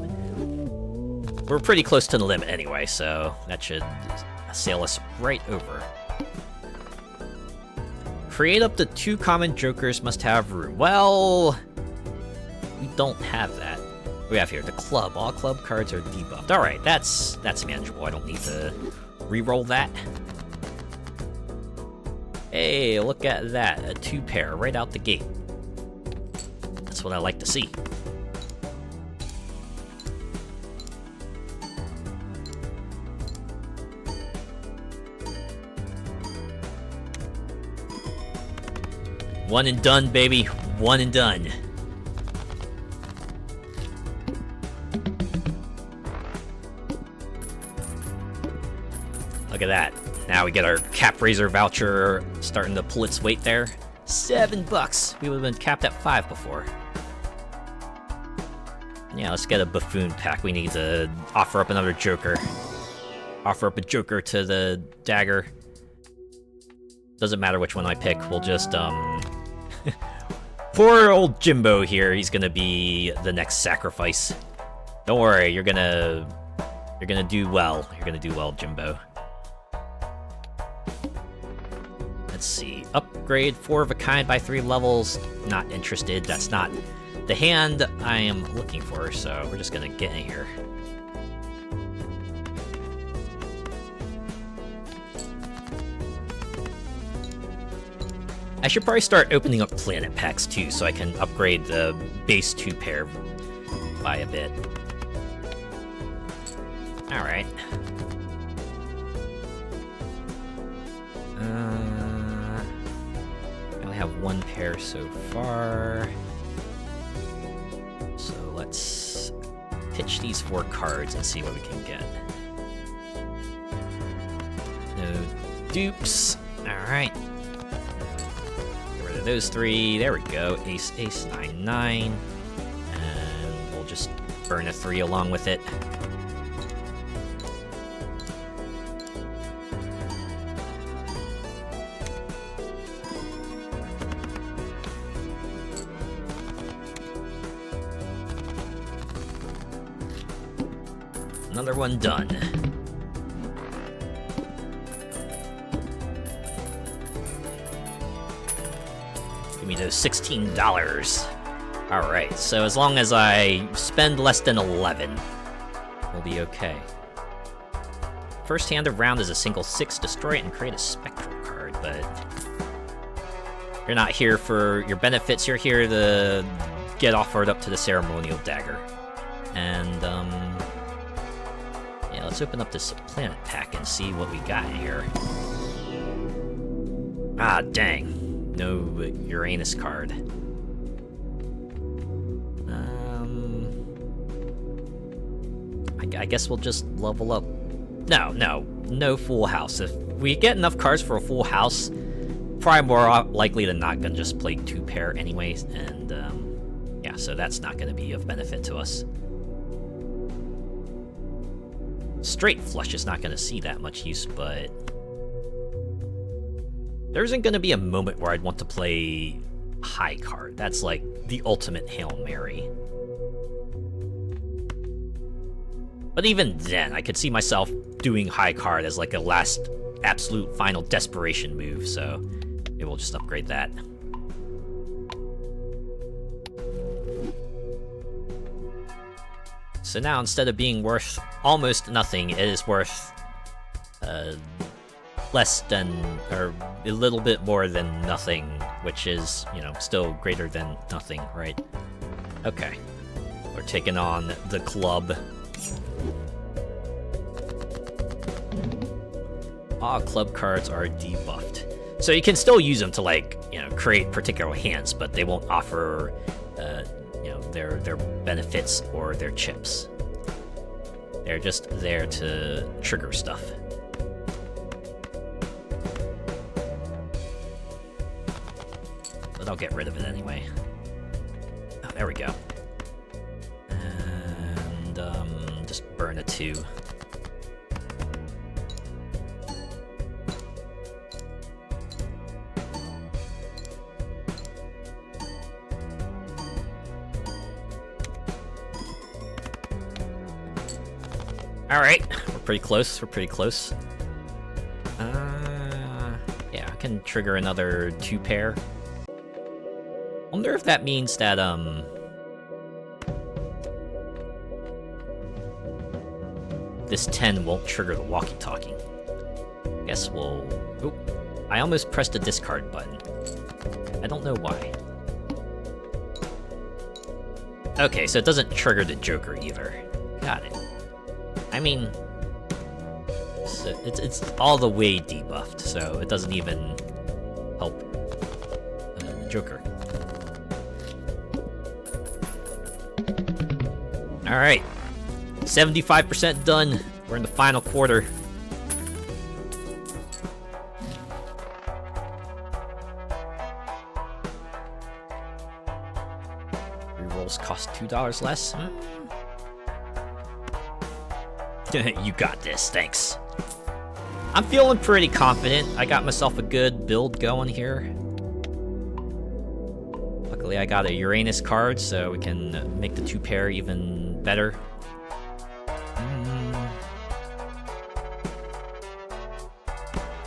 We're pretty close to the limit anyway, so that should sail us right over. Create up to 2 common Jokers, must have room. Well, we don't have that. What do we have here? The club. All club cards are debuffed. Alright, that's manageable. I don't need to re-roll that. Hey, look at that. A 2-pair right out the gate. That's what I like to see. One and done, baby. One and done. Look at that. Now we get our cap raiser voucher starting to pull its weight there. $7. We would have been capped at 5 before. Yeah, let's get a buffoon pack. We need to offer up another Joker. Offer up a Joker to the dagger. Doesn't matter which one I pick. We'll just poor old Jimbo here. He's gonna be the next sacrifice. Don't worry. You're gonna do well. You're gonna do well, Jimbo. Let's see. Upgrade 4 of a kind by 3 levels. Not interested. That's not the hand I am looking for, so we're just gonna get in here. I should probably start opening up planet packs too, so I can upgrade the base 2 pair by a bit. Alright. I only have 1 pair so far. So let's pitch these 4 cards and see what we can get. No dupes. Alright. Get rid of those 3. There we go. Ace, ace, 9, 9. And we'll just burn a 3 along with it. Another one done. Give me those $16. Alright, so as long as I spend less than 11, we'll be okay. First hand of round is a single 6, destroy it and create a spectral card, but you're not here for your benefits, you're here to get offered up to the ceremonial dagger. And, yeah, let's open up this planet pack and see what we got in here. Ah, dang. No Uranus card. I guess we'll just level up. No full house. If we get enough cards for a full house, probably more likely than not gonna just play 2 pair anyways, and yeah, so that's not gonna be of benefit to us. Straight flush is not gonna see that much use, but there isn't gonna be a moment where I'd want to play high card. That's like the ultimate Hail Mary. But even then, I could see myself doing high card as like a last, absolute, final desperation move, so maybe we'll just upgrade that. So now, instead of being worth almost nothing, it is worth less than, or a little bit more than nothing, which is, you know, still greater than nothing, right? Okay. We're taking on the club. All club cards are debuffed. So you can still use them to, like, you know, create particular hands, but they won't offer, you know, their benefits or their chips. They're just there to trigger stuff. But I'll get rid of it anyway. Oh, there we go. And, just burn a 2. Alright, we're pretty close, yeah, I can trigger another 2 pair. Wonder if that means that, this 10 won't trigger the walkie-talkie. Guess we'll... Oop, I almost pressed the discard button. I don't know why. Okay, so it doesn't trigger the Joker either. Got it. I mean, so it's all the way debuffed, so it doesn't even help the Joker. Alright, 75% done. We're in the final quarter. Rerolls cost $2 less. You got this, thanks. I'm feeling pretty confident. I got myself a good build going here. Luckily, I got a Uranus card, so we can make the 2 pair even better.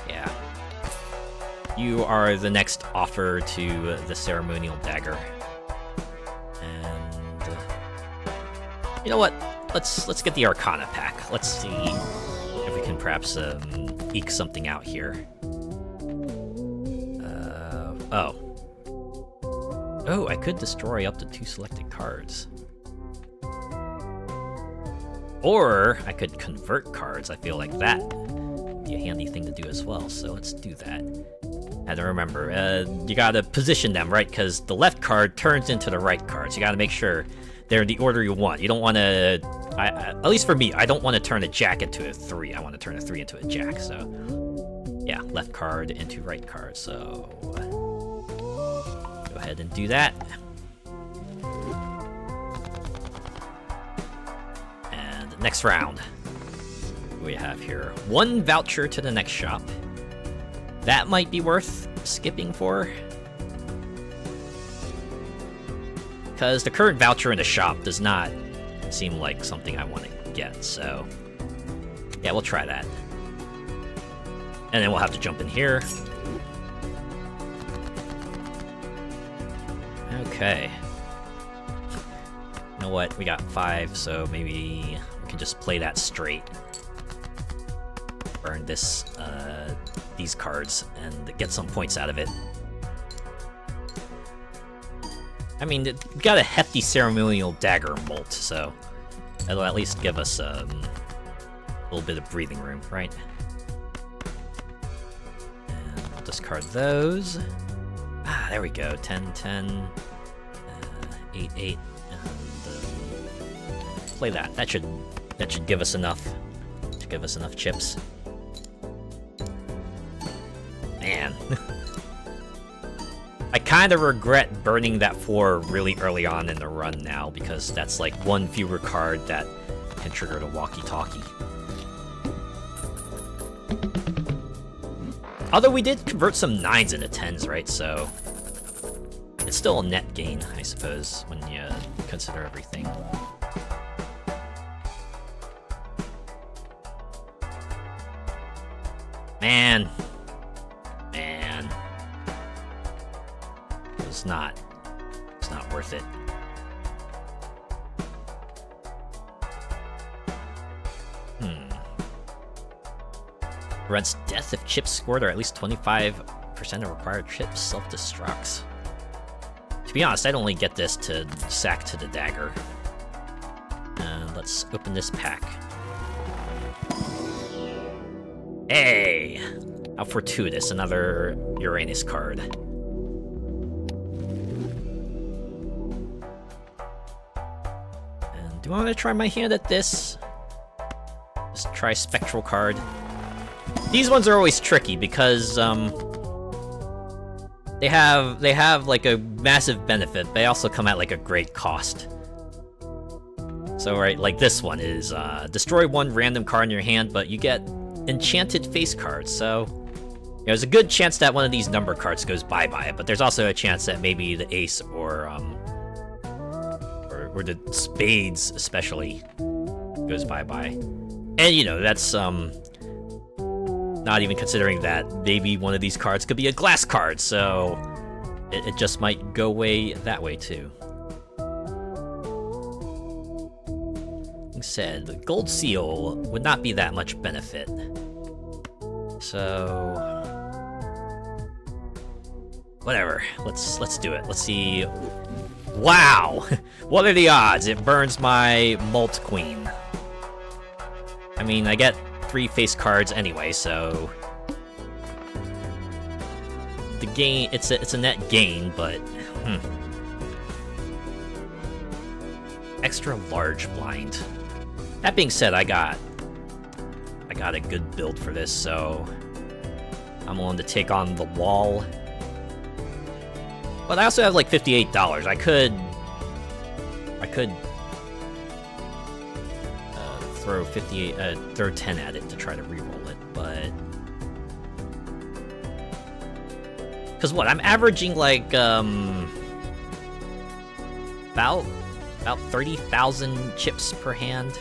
Yeah. You are the next offer to the ceremonial dagger. You know what? Let's get the Arcana pack. Let's see if we can perhaps eke something out here. Oh, I could destroy up to 2 selected cards. Or I could convert cards. I feel like that would be a handy thing to do as well, so let's do that. And remember, you gotta position them, right? Because the left card turns into the right card, so you gotta make sure they're in the order you want. You don't want to... at least for me, I don't want to turn a jack into a 3. I want to turn a 3 into a jack, so... yeah, left card into right card, so... go ahead and do that. And next round. What do we have here? 1 voucher to the next shop. That might be worth skipping for. Because the current voucher in the shop does not seem like something I want to get, so... yeah, we'll try that. And then we'll have to jump in here. Okay. You know what? We got 5, so maybe we can just play that straight. Burn this, these cards and get some points out of it. I mean, we got a hefty ceremonial dagger molt, so that'll at least give us a little bit of breathing room, right? And we'll discard those. Ah, there we go. 10, 10, 8, 8, and play that. That should give us enough. To give us enough chips. Man. I kind of regret burning that 4 really early on in the run now, because that's like 1 fewer card that can trigger the walkie-talkie. Although we did convert some 9s into 10s, right? So it's still a net gain, I suppose, when you consider everything. Man. It's not worth it. Prevents death if chips scored are at least 25% of required chips self-destructs. To be honest, I'd only get this to sack to the dagger. Let's open this pack. Hey! How fortuitous, another Uranus card. Do I want to try my hand at this? Just try Spectral card. These ones are always tricky because they have like a massive benefit. They also come at like a great cost. So right, like this one is destroy 1 random card in your hand, but you get enchanted face cards. So there's a good chance that one of these number cards goes bye-bye, but there's also a chance that maybe the ace or the spades especially goes bye-bye. And you know, that's not even considering that maybe one of these cards could be a glass card, so it just might go away that way too. Like said, the gold seal would not be that much benefit. So whatever, let's do it. Let's see. Wow! What are the odds? It burns my Molt Queen. I mean, I get 3 face cards anyway, so the gain, it's a net gain, but extra large blind. That being said, I got a good build for this, so I'm willing to take on the wall. But I also have like $58. I could throw 10 at it to try to reroll it, but because what I'm averaging like about 30,000 chips per hand.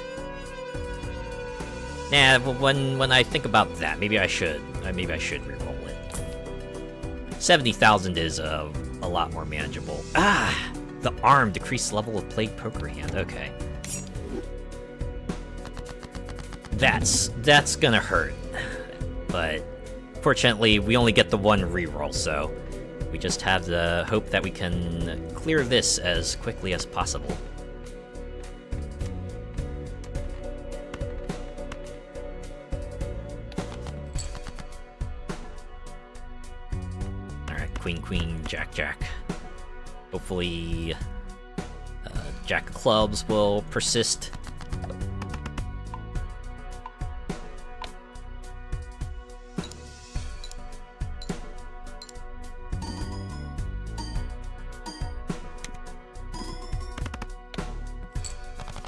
Nah, when I think about that, maybe I should reroll it. 70,000 is a lot more manageable. Ah, the arm decreased level of played poker hand. Okay. That's gonna hurt. But fortunately, we only get the one reroll, so we just have the hope that we can clear this as quickly as possible. Alright, queen, queen, jack, jack. Hopefully, jack of clubs will persist.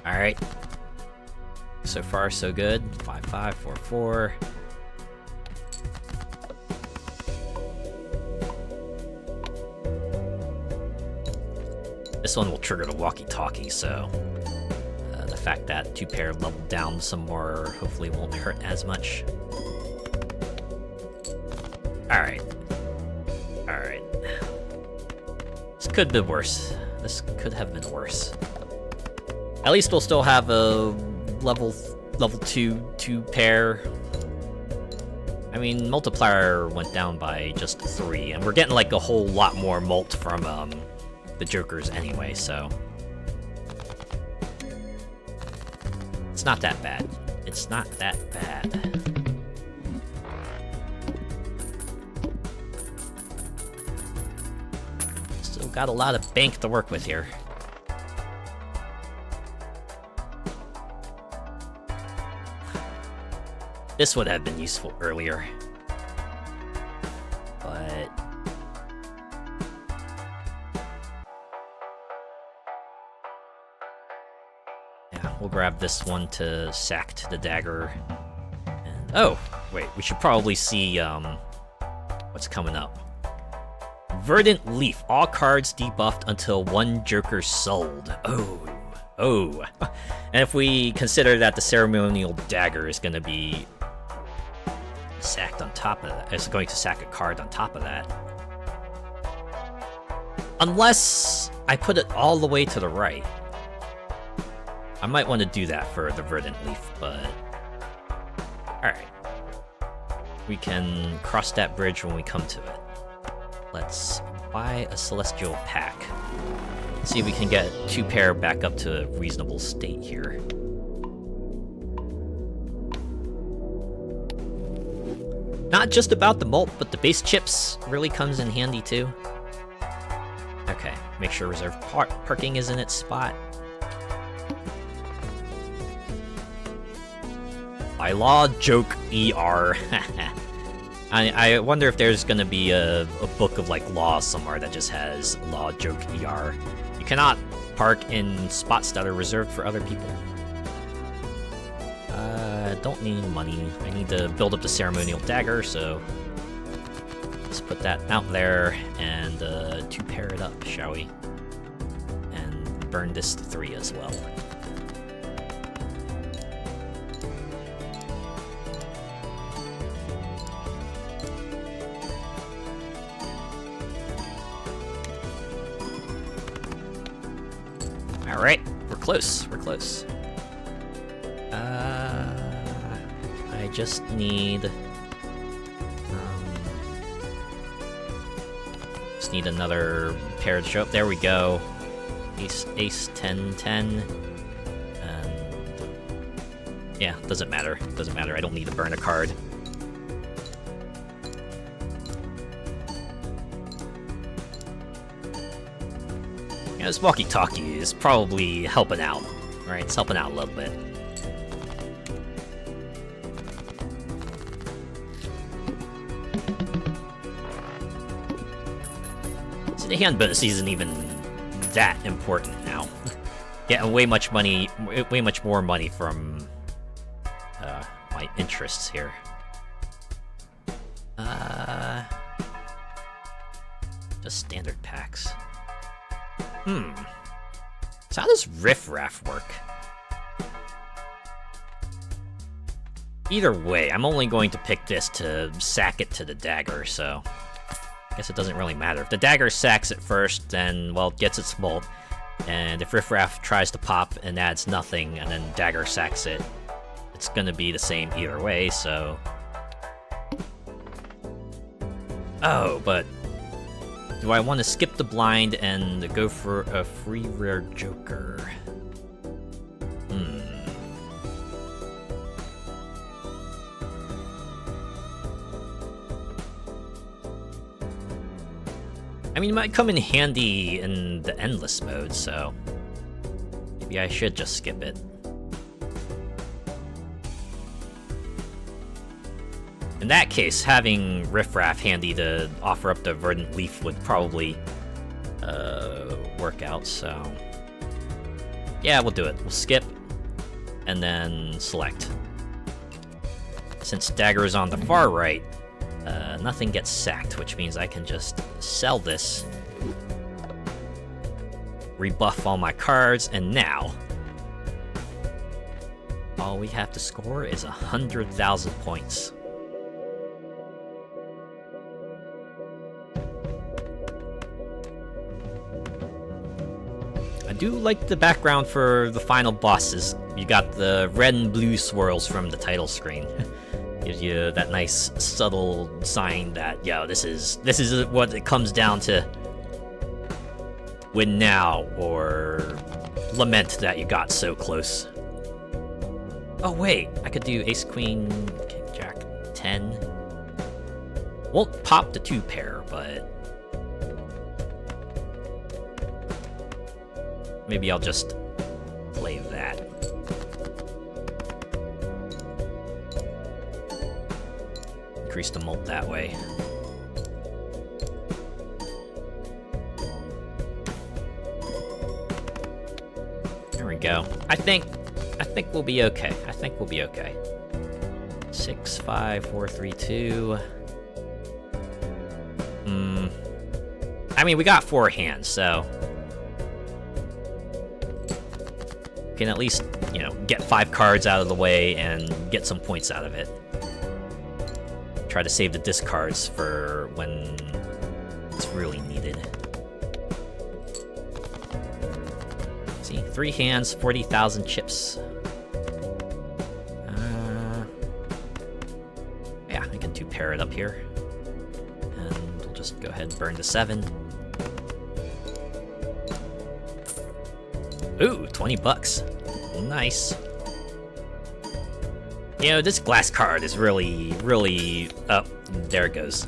Alright. So far, so good. 5-5, 4-4. This one will trigger the walkie-talkie, so the fact that two pair leveled down some more hopefully won't hurt as much. Alright. Alright. This could have been worse. This could have been worse. At least we'll still have a level 2 pair. I mean, multiplier went down by just 3, and we're getting like a whole lot more mult from the jokers anyway, so it's not that bad. It's not that bad. Still got a lot of bank to work with here. This would have been useful earlier. But yeah, we'll grab this one to sack to the dagger. And oh, wait, we should probably see what's coming up. Verdant Leaf. All cards debuffed until one joker sold. Oh. And if we consider that the ceremonial dagger is going to be sacked on top of that, it's going to sack a card on top of that. Unless I put it all the way to the right. I might want to do that for the Verdant Leaf, but alright. We can cross that bridge when we come to it. Let's buy a Celestial Pack. See if we can get two pair back up to a reasonable state here. Not just about the mult, but the base chips really comes in handy too. Okay, make sure reserve parking is in its spot. By law, joke ER. I wonder if there's gonna be a book of like laws somewhere that just has law, joke ER. You cannot park in spots that are reserved for other people. Don't need money. I need to build up the ceremonial dagger, so let's put that out there and two pair it up, shall we? And burn this to 3 as well. Alright, we're close, we're close. I just need... just need another pair to show up. There we go. Ace, 10, 10. And... yeah, doesn't matter. Doesn't matter, I don't need to burn a card. Yeah, this walkie-talkie is probably helping out, right? It's helping out a little bit. So the hand bonus isn't even that important now. Getting way much more money from my interests here. Just standard packs. So how does Riff Raff work? Either way, I'm only going to pick this to sack it to the dagger, so I guess it doesn't really matter. If the dagger sacks it first, then, well, it gets its mult. And if Riff Raff tries to pop and adds nothing, and then dagger sacks it, it's gonna be the same either way, so... Oh, but... do I want to skip the blind and go for a free rare joker? I mean, it might come in handy in the endless mode, so... maybe I should just skip it. In that case, having Riffraff handy to offer up the Verdant Leaf would probably work out, so... yeah, we'll do it. We'll skip, and then select. Since Dagger is on the far right, nothing gets sacked, which means I can just sell this, rebuff all my cards, and now all we have to score is 100,000 points. I do like the background for the final bosses. You got the red and blue swirls from the title screen. Gives you that nice subtle sign that, yo, this is what it comes down to. Win now, or lament that you got so close. Oh wait, I could do ace, queen, king, jack, 10. Won't pop the 2 pair, but... maybe I'll just play that. Increase the mult that way. There we go. I think we'll be okay. I think we'll be okay. 6, 5, 4, 3, 2. I mean, we got 4 hands, so we can at least, you know, get 5 cards out of the way and get some points out of it. Try to save the discards for when it's really needed. See, 3 hands, 40,000 chips. Yeah, I can 2-pair it up here. And we'll just go ahead and burn the 7. Ooh, 20 bucks. Nice. You know, this glass card is really... oh, there it goes.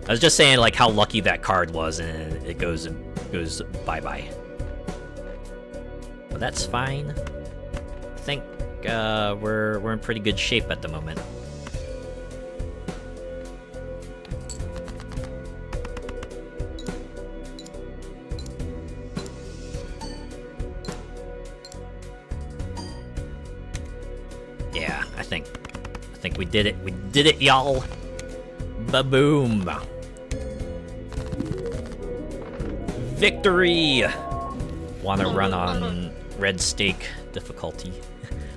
I was just saying, like, how lucky that card was, and it goes bye-bye. But that's fine. I think we're in pretty good shape at the moment. Yeah, I think we did it. We did it, y'all. Ba-boom. Victory! Wanna run on red stake difficulty?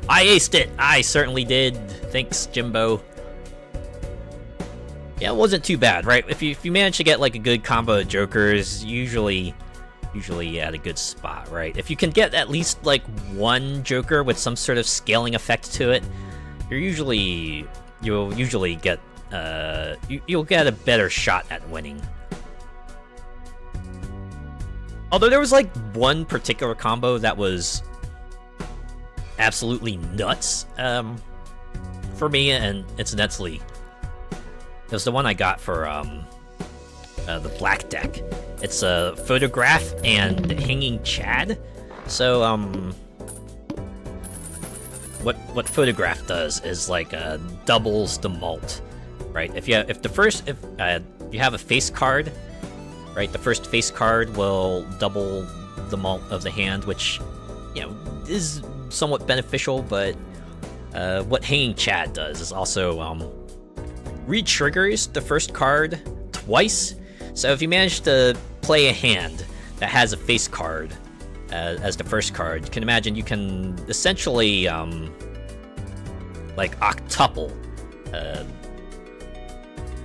I aced it! I certainly did. Thanks, Jimbo. Yeah, it wasn't too bad, right? If you manage to get like a good combo of jokers, usually at a good spot, right? If you can get at least like one joker with some sort of scaling effect to it, you'll usually get you'll get a better shot at winning. Although there was like one particular combo that was absolutely nuts for me, and incidentally, it was the one I got for the black deck. It's a photograph and hanging Chad. So what photograph does is like doubles the mult, right? If you have a face card, right? The first face card will double the mult of the hand, which, you know, is somewhat beneficial. But what hanging Chad does is also re-triggers the first card twice. So if you manage to play a hand that has a face card as the first card, you can imagine you can essentially like octuple,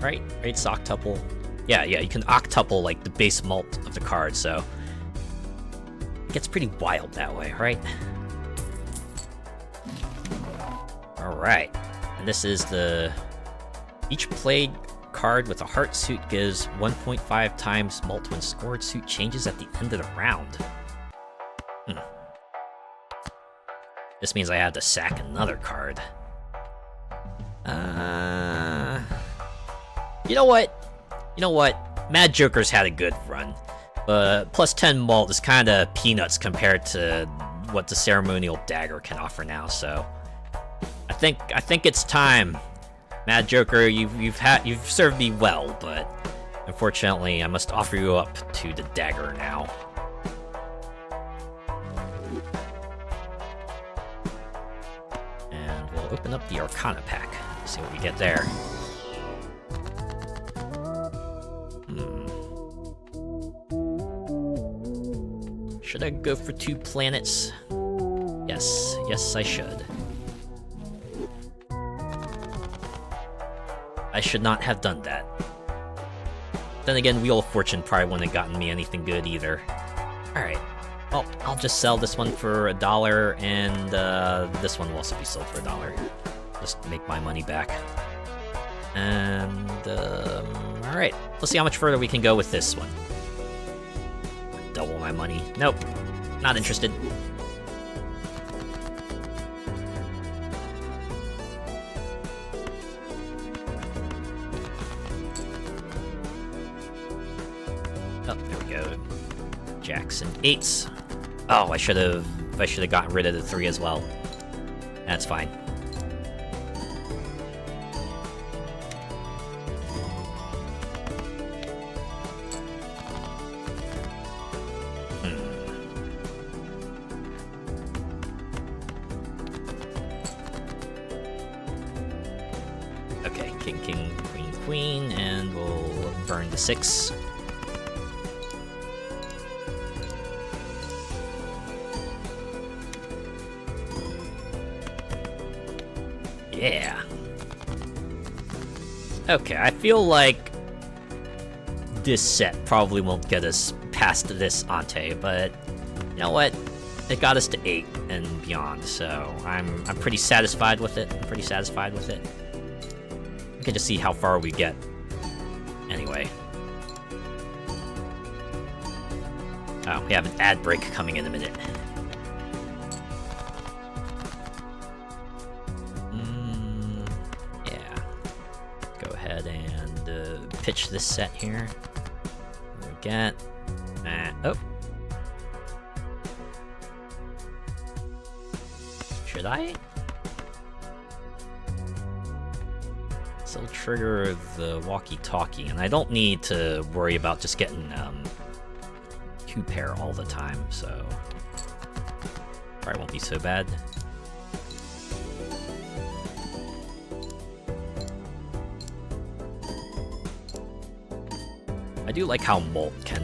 right? It's octuple. Yeah, you can octuple like the base mult of the card, so it gets pretty wild that way, right? Alright. And this is the... Each played card with a heart suit gives 1.5 times mult when scored suit changes at the end of the round. This means I have to sack another card. You know what? Mad Joker's had a good run, but plus 10 malt is kind of peanuts compared to what the ceremonial dagger can offer now. So, I think it's time, Mad Joker. You've served me well, but unfortunately, I must offer you up to the dagger now. And we'll open up the Arcana pack. See what we get there. Should I go for 2 planets? Yes, I should. I should not have done that. Then again, Wheel of Fortune probably wouldn't have gotten me anything good either. Alright, well, I'll just sell this one for $1, and this one will also be sold for $1. Just make my money back. And, alright, let's see how much further we can go with this one. Double my money. Nope, not interested. Oh, there we go. Jacks and 8s. Oh, I should have gotten rid of the 3 as well. That's fine. Okay, king, king, queen, queen, and we'll burn the 6. Yeah. Okay, I feel like this set probably won't get us past this ante, but you know what? It got us to 8 and beyond, so I'm pretty satisfied with it. We can just see how far we get. Anyway. Oh, we have an ad break coming in a minute. Yeah. Go ahead and pitch this set here. What do we get? Oh. Should I? Still trigger the walkie-talkie, and I don't need to worry about just getting 2 pair all the time, so probably won't be so bad. I do like how mult can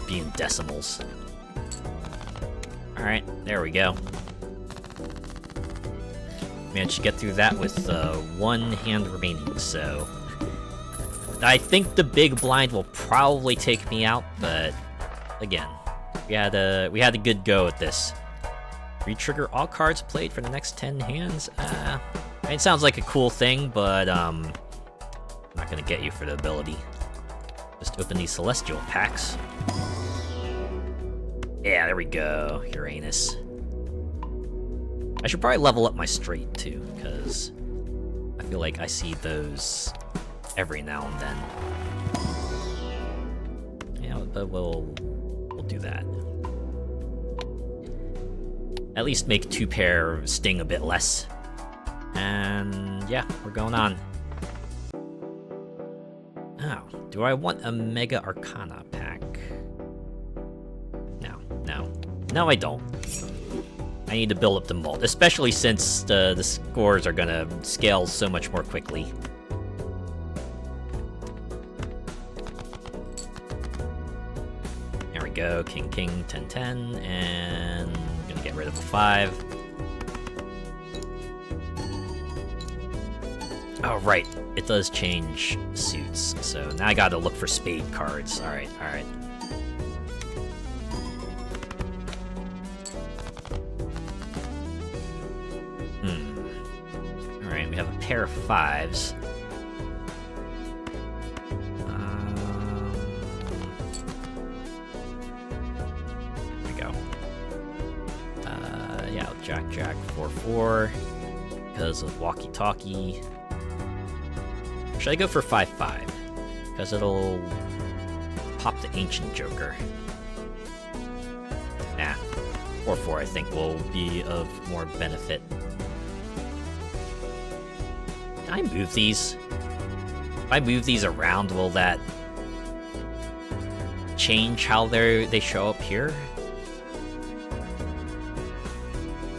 be in decimals. Alright, there we go. Managed to get through that with 1 hand remaining, so I think the big blind will probably take me out, but again, we had a good go at this. Re-trigger all cards played for the next 10 hands. It sounds like a cool thing, but I'm not gonna get you for the ability. Just open these celestial packs. Yeah, there we go, Uranus. I should probably level up my straight too, because I feel like I see those every now and then. Yeah, but we'll do that. At least make 2 pair sting a bit less. And yeah, we're going on. Oh, do I want a Mega Arcana pack? No, I don't. I need to build up the mult, especially since the scores are gonna scale so much more quickly. There we go, king, king, 10, 10, and I'm gonna get rid of a 5. Oh, right, it does change suits, so now I gotta look for spade cards. Alright. And we have a pair of 5s. There we go. Yeah, Jack, Jack, 4-4. Because of walkie-talkie. Should I go for 5-5? Because it'll pop the Ancient Joker. Nah. 4-4, I think, will be of more benefit. Can I move these? If I move these around, will that change how they show up here?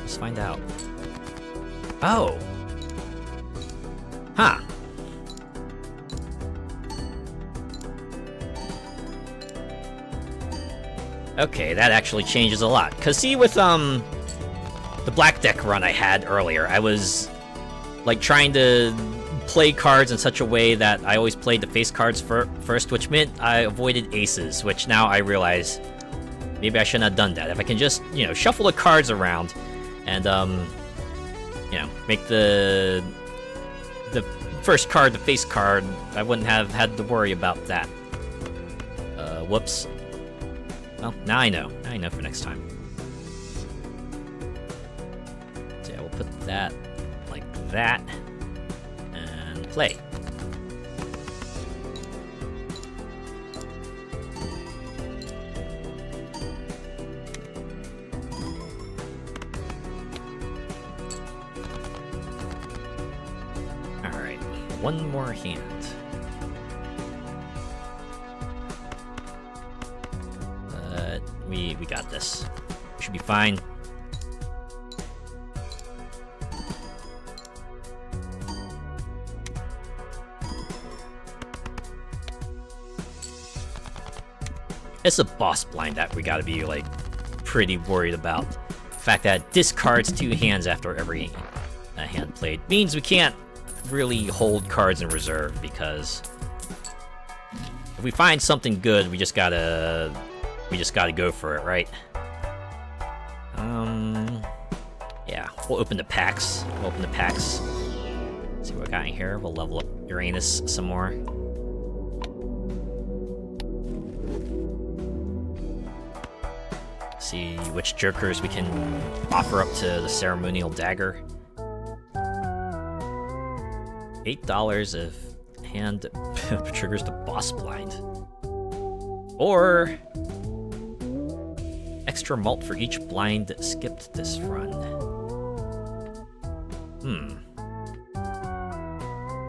Let's find out. Oh! Huh. Okay, that actually changes a lot. Cause see, with the black deck run I had earlier, I was like trying to play cards in such a way that I always played the face cards first, which meant I avoided aces, which now I realize maybe I shouldn't have done that. If I can just, you know, shuffle the cards around and, you know, make the first card the face card, I wouldn't have had to worry about that. Whoops. Well, now I know. Now I know for next time. So yeah, we'll put that like that. And play. Alright, one more hand. We got this. We should be fine. It's a boss blind that we gotta be, like, pretty worried about. The fact that it discards 2 hands after every hand played means we can't really hold cards in reserve, because if we find something good, we just gotta go for it, right? Yeah, we'll open the packs. See what we got in here. We'll level up Uranus some more. See which jokers we can offer up to the ceremonial dagger. $8 if hand triggers the boss blind. Or extra malt for each blind skipped this run.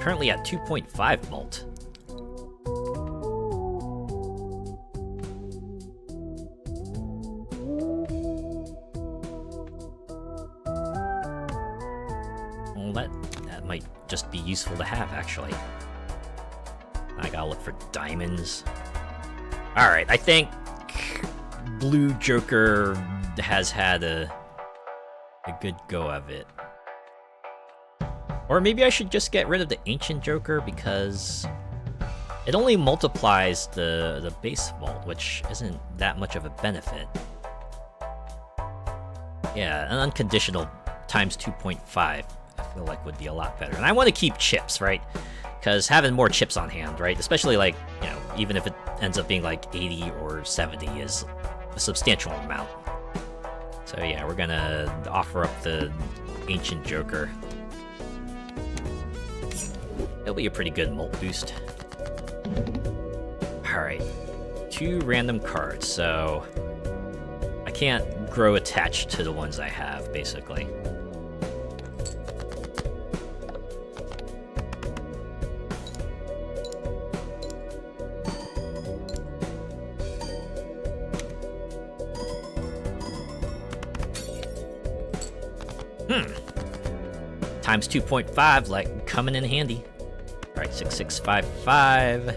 Currently at 2.5 malt. Well, that might just be useful to have, actually. I gotta look for diamonds. Alright, I think Blue Joker has had a good go of it. Or maybe I should just get rid of the Ancient Joker, because it only multiplies the base vault, which isn't that much of a benefit. Yeah, an unconditional times 2.5, I feel like would be a lot better. And I want to keep chips, right? Because having more chips on hand, right? Especially, like, you know, even if it ends up being like 80 or 70 is a substantial amount. So yeah, we're gonna offer up the Ancient Joker. It'll be a pretty good mult boost. Alright, 2 random cards, so I can't grow attached to the ones I have, basically. Times 2.5, like, coming in handy. Alright, 6655.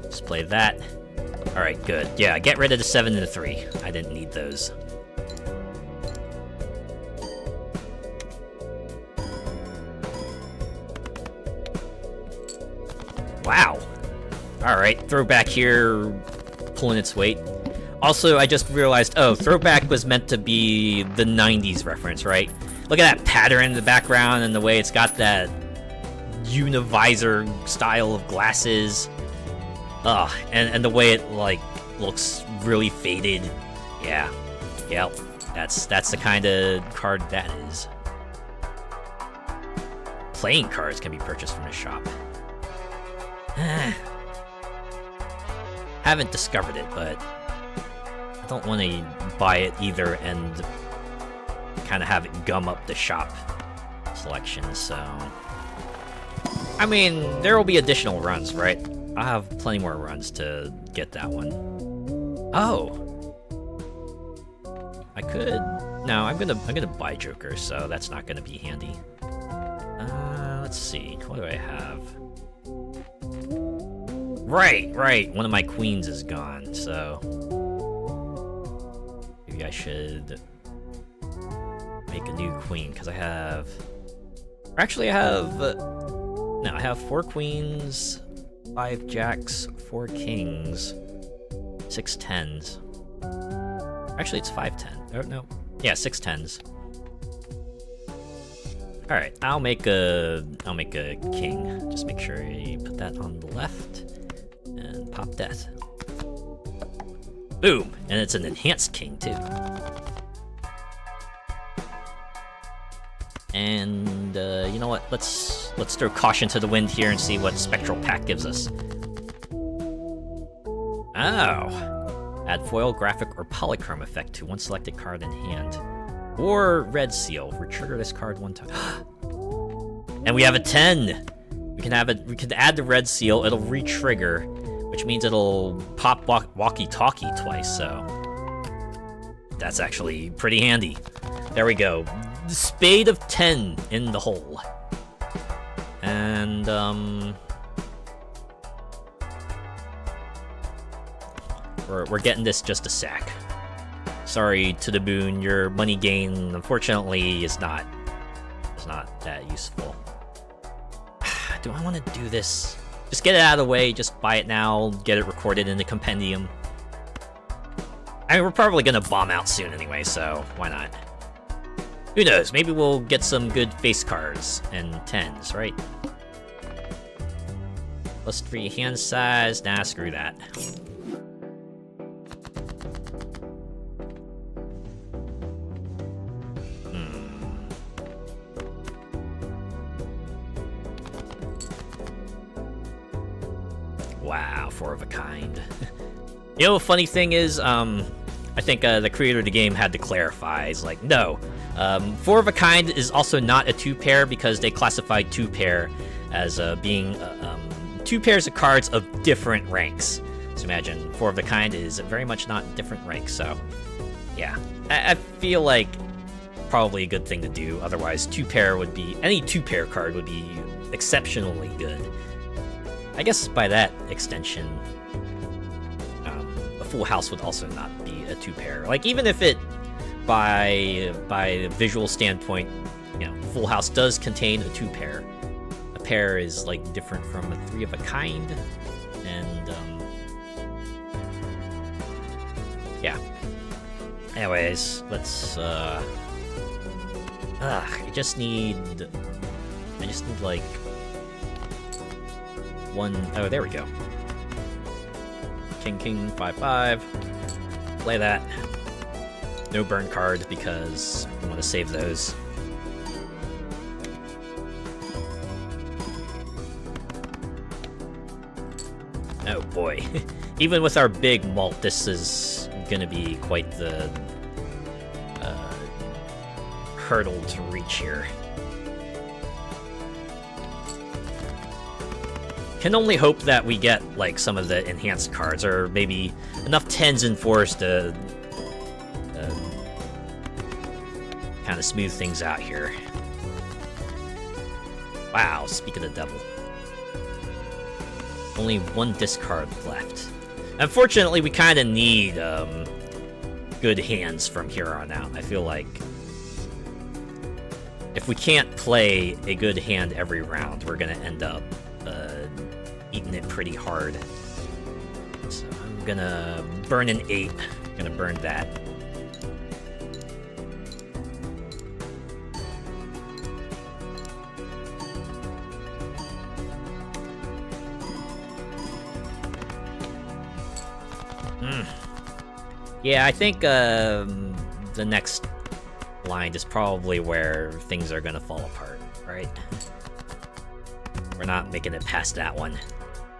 Let's play that. Alright, good. Yeah, get rid of the 7 and the 3. I didn't need those. Wow. Alright, throwback here, pulling its weight. Also, I just realized, oh, throwback was meant to be the 90s reference, right? Look at that pattern in the background and the way it's got that univisor style of glasses. Ugh, and the way it, like, looks really faded. Yeah. Yep. That's the kind of card that is. Playing cards can be purchased from his shop. Haven't discovered it, but I don't want to buy it either and kind of have it gum up the shop selection, so... I mean, there will be additional runs, right? I have plenty more runs to get that one. Oh! I could... No, I'm gonna buy Joker, so that's not gonna be handy. Let's see. What do I have? Right. One of my queens is gone, so... Maybe I should... make a new queen, because I have... Actually, I have... No, I have 4 queens, 5 jacks, 4 kings, 6 tens. Actually, it's 5 10. Oh, no. Yeah, 6 tens. Alright, I'll make a king. Just make sure you put that on the left. And pop death. Boom! And it's an enhanced king, too. And, you know what? Let's throw caution to the wind here and see what Spectral Pack gives us. Oh! Add foil, graphic, or polychrome effect to one selected card in hand. Or red seal. Retrigger this card one time. And we have a 10! We can add the red seal, it'll re-trigger, which means it'll pop walkie-talkie twice, so... That's actually pretty handy. There we go. The spade of 10 in the hole. And, We're getting this just a sec. Sorry to the Boon, your money gain, unfortunately, is not that useful. Do I want to do this? Just get it out of the way, just buy it now, get it recorded in the compendium. I mean, we're probably gonna bomb out soon anyway, so why not? Who knows, maybe we'll get some good face cards and 10s, right? +3 hand size, nah, screw that. Wow, 4 of a kind. You know, the funny thing is, I think the creator of the game had to clarify. He's like, no, 4 of a kind is also not a 2-pair because they classified 2-pair as being 2 pairs of cards of different ranks. So imagine 4 of a kind is very much not different ranks. So yeah, I feel like probably a good thing to do. Otherwise, 2-pair would be any 2-pair card would be exceptionally good. I guess by that extension, a full house would also not be a 2-pair. Like, even if it, by visual standpoint, you know, full house does contain a 2-pair. A pair is, like, different from a 3 of a kind, and, yeah. Anyways, let's, I just need, like, one, oh, there we go. King, 5/5. Play that. No burn card because we want to save those. Oh boy. Even with our big mult, this is gonna be quite the hurdle to reach here. Can only hope that we get, like, some of the enhanced cards, or maybe enough 10s in force to kind of smooth things out here. Wow, speak of the devil. Only 1 discard left. Unfortunately, we kind of need good hands from here on out. I feel like if we can't play a good hand every round, we're going to end up eating it pretty hard. So I'm gonna burn an 8. I'm gonna burn that. Yeah, I think the next line is probably where things are gonna fall apart, right? We're not making it past that one.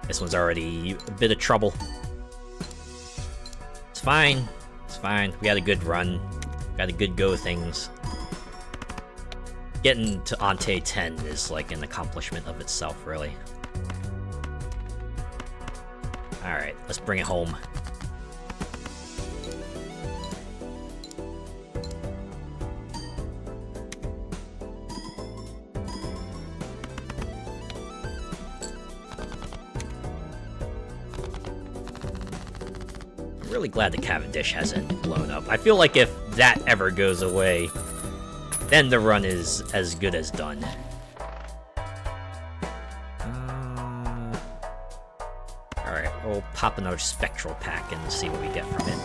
This one's already a bit of trouble. It's fine. It's fine. We had a good run. Got a good go of things. Getting to Ante 10 is like an accomplishment of itself, really. Alright, let's bring it home. Really glad the Cavendish hasn't blown up. I feel like if that ever goes away, then the run is as good as done. Alright, we'll pop another Spectral Pack and see what we get from it.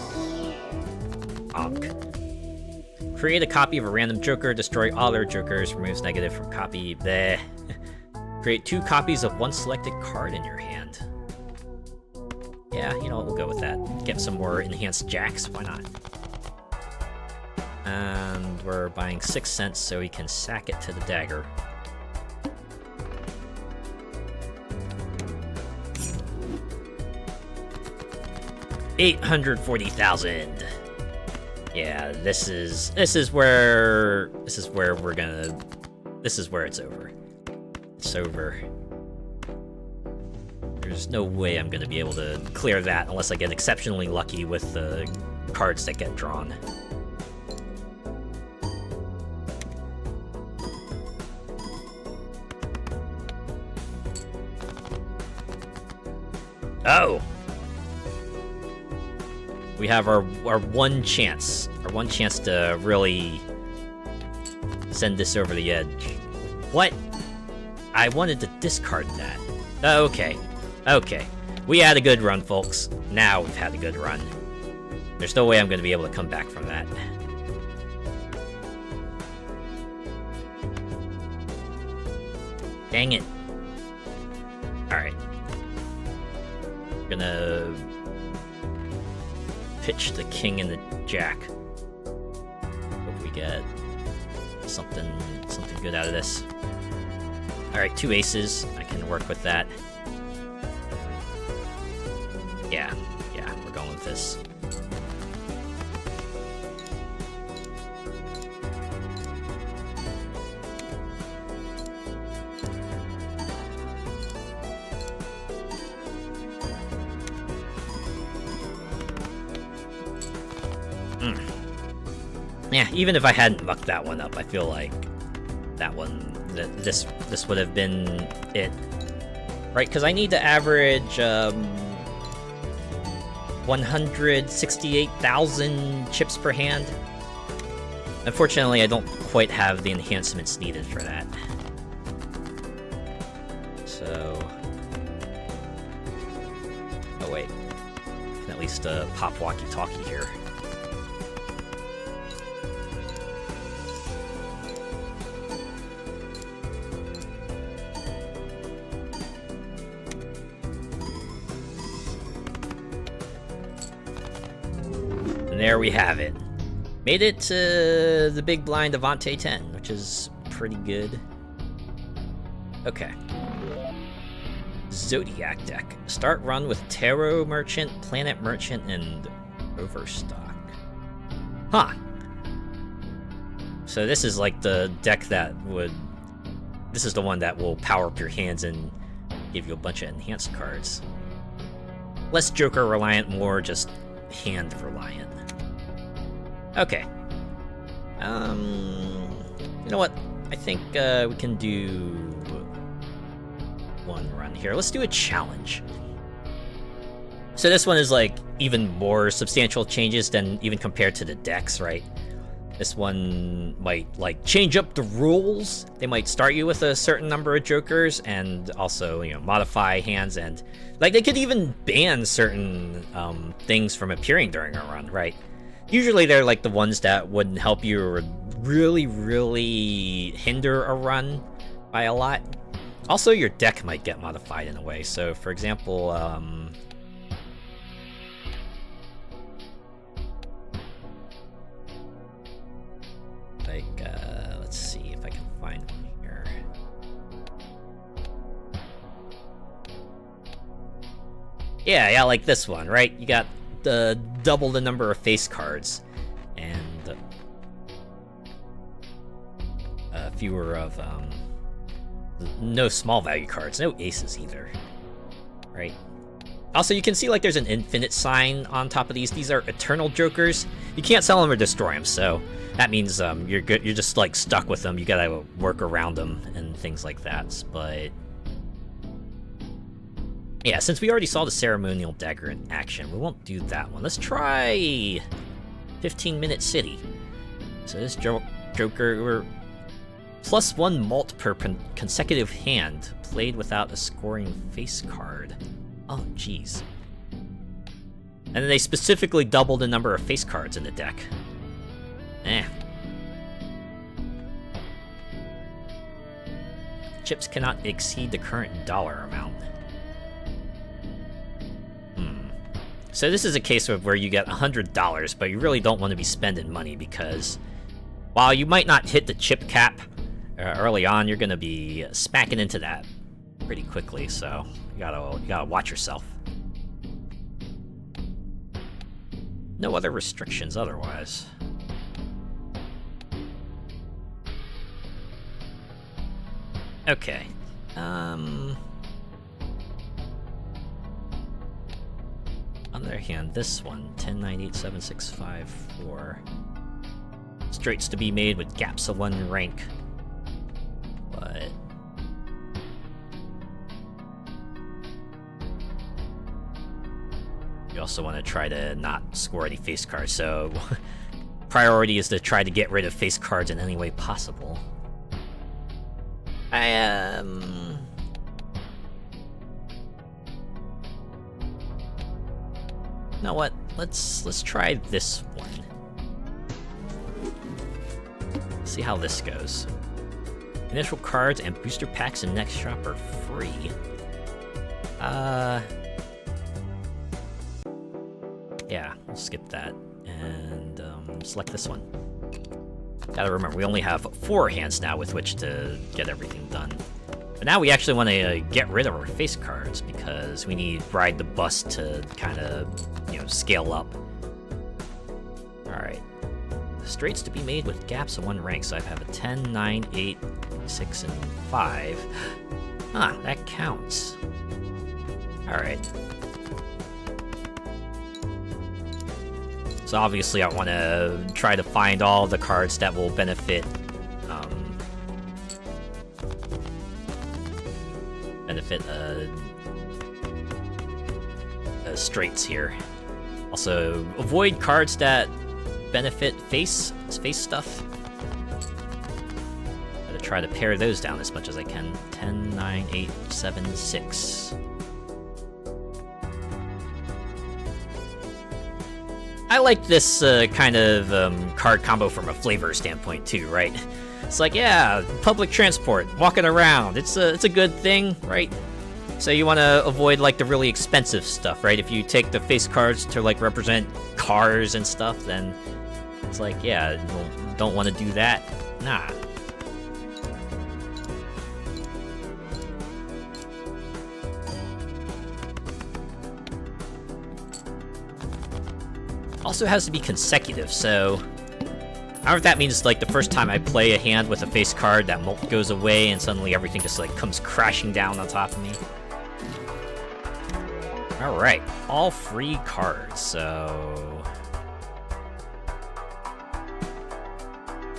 Onk. Create a copy of a random Joker, destroy all their Jokers, removes negative from copy. Bleh. Create 2 copies of one selected card in your hand. Yeah, you know what, we'll go with that. Get some more enhanced jacks, why not? And we're buying 6 cents so we can sack it to the dagger. $840,000. Yeah, this is where we're gonna. This is where it's over. It's over. There's no way I'm gonna be able to clear that unless I get exceptionally lucky with the cards that get drawn. Oh! We have our one chance. Our one chance to really send this over the edge. What? I wanted to discard that. Okay. Okay. We had a good run, folks. Now we've had a good run. There's no way I'm going to be able to come back from that. Dang it. Alright. Gonna pitch the king and the jack. Hope we get something good out of this. Alright, 2 aces. I can work with that. Yeah, we're going with this. Yeah, even if I hadn't mucked that one up, I feel like that one, this would have been it. Right, because I need to average 168,000 chips per hand. Unfortunately, I don't quite have the enhancements needed for that. So... oh wait, I can at least pop walkie-talkie here. And there we have it. Made it to the big blind of Ante 10, which is pretty good. Okay. Zodiac deck. Start run with Tarot Merchant, Planet Merchant, and Overstock. Huh. So this is like the deck that would... this is the one that will power up your hands and give you a bunch of enhanced cards. Less Joker reliant, more just hand reliant. Okay. You know what? I think we can do one run here. Let's do a challenge. So this one is like even more substantial changes than even compared to the decks, right? This one might like change up the rules. They might start you with a certain number of Jokers and also, you know, modify hands, and like they could even ban certain things from appearing during a run, right? Usually they're like the ones that wouldn't help you or really hinder a run by a lot. Also, your deck might get modified in a way. So, for example, Yeah, like this one, right? You got double the number of face cards, and fewer of no small value cards, no aces either, right? Also, you can see like there's an infinite sign on top of these. These are eternal jokers. You can't sell them or destroy them, so that means you're good. You're just like stuck with them. You gotta work around them and things like that. But yeah, since we already saw the ceremonial dagger in action, we won't do that one. Let's try 15-minute city. So this joker, we're +1 malt per consecutive hand, played without a scoring face card. Oh, jeez. And then they specifically double the number of face cards in the deck. Chips cannot exceed the current dollar amount. So this is a case of where you get $100, but you really don't want to be spending money because while you might not hit the chip cap early on, you're going to be smacking into that pretty quickly, so you gotta watch yourself. No other restrictions otherwise. Okay. On the other hand, this one, 10, 9, 8, 7, 6, 5, 4. Straights to be made with gaps of 1 rank. But you also want to try to not score any face cards, so priority is to try to get rid of face cards in any way possible. You know what? Let's try this one. See how this goes. Initial cards and booster packs in next shop are free. Yeah, we'll skip that and select this one. Gotta remember, we only have 4 hands now with which to get everything done. But now we actually want to get rid of our face cards because we need Ride the Bus to kind of, scale up. Alright. Straights to be made with gaps of 1 rank, so I have a 10, 9, 8, 6, and 5. Ah, that counts. Alright. So obviously I want to try to find all the cards that will benefit straights here. Also, avoid cards that benefit face stuff. Gotta try to pare those down as much as I can. 10, 9, 8, 7, 6. I like this kind of card combo from a flavor standpoint too, right? It's like, yeah, public transport, walking around, it's a good thing, right? So you want to avoid like the really expensive stuff, right? If you take the face cards to like represent cars and stuff, then it's like, yeah, you don't want to do that. Nah. Also has to be consecutive, so I don't know if that means like the first time I play a hand with a face card, that mult goes away and suddenly everything just like comes crashing down on top of me. Alright, all free cards, so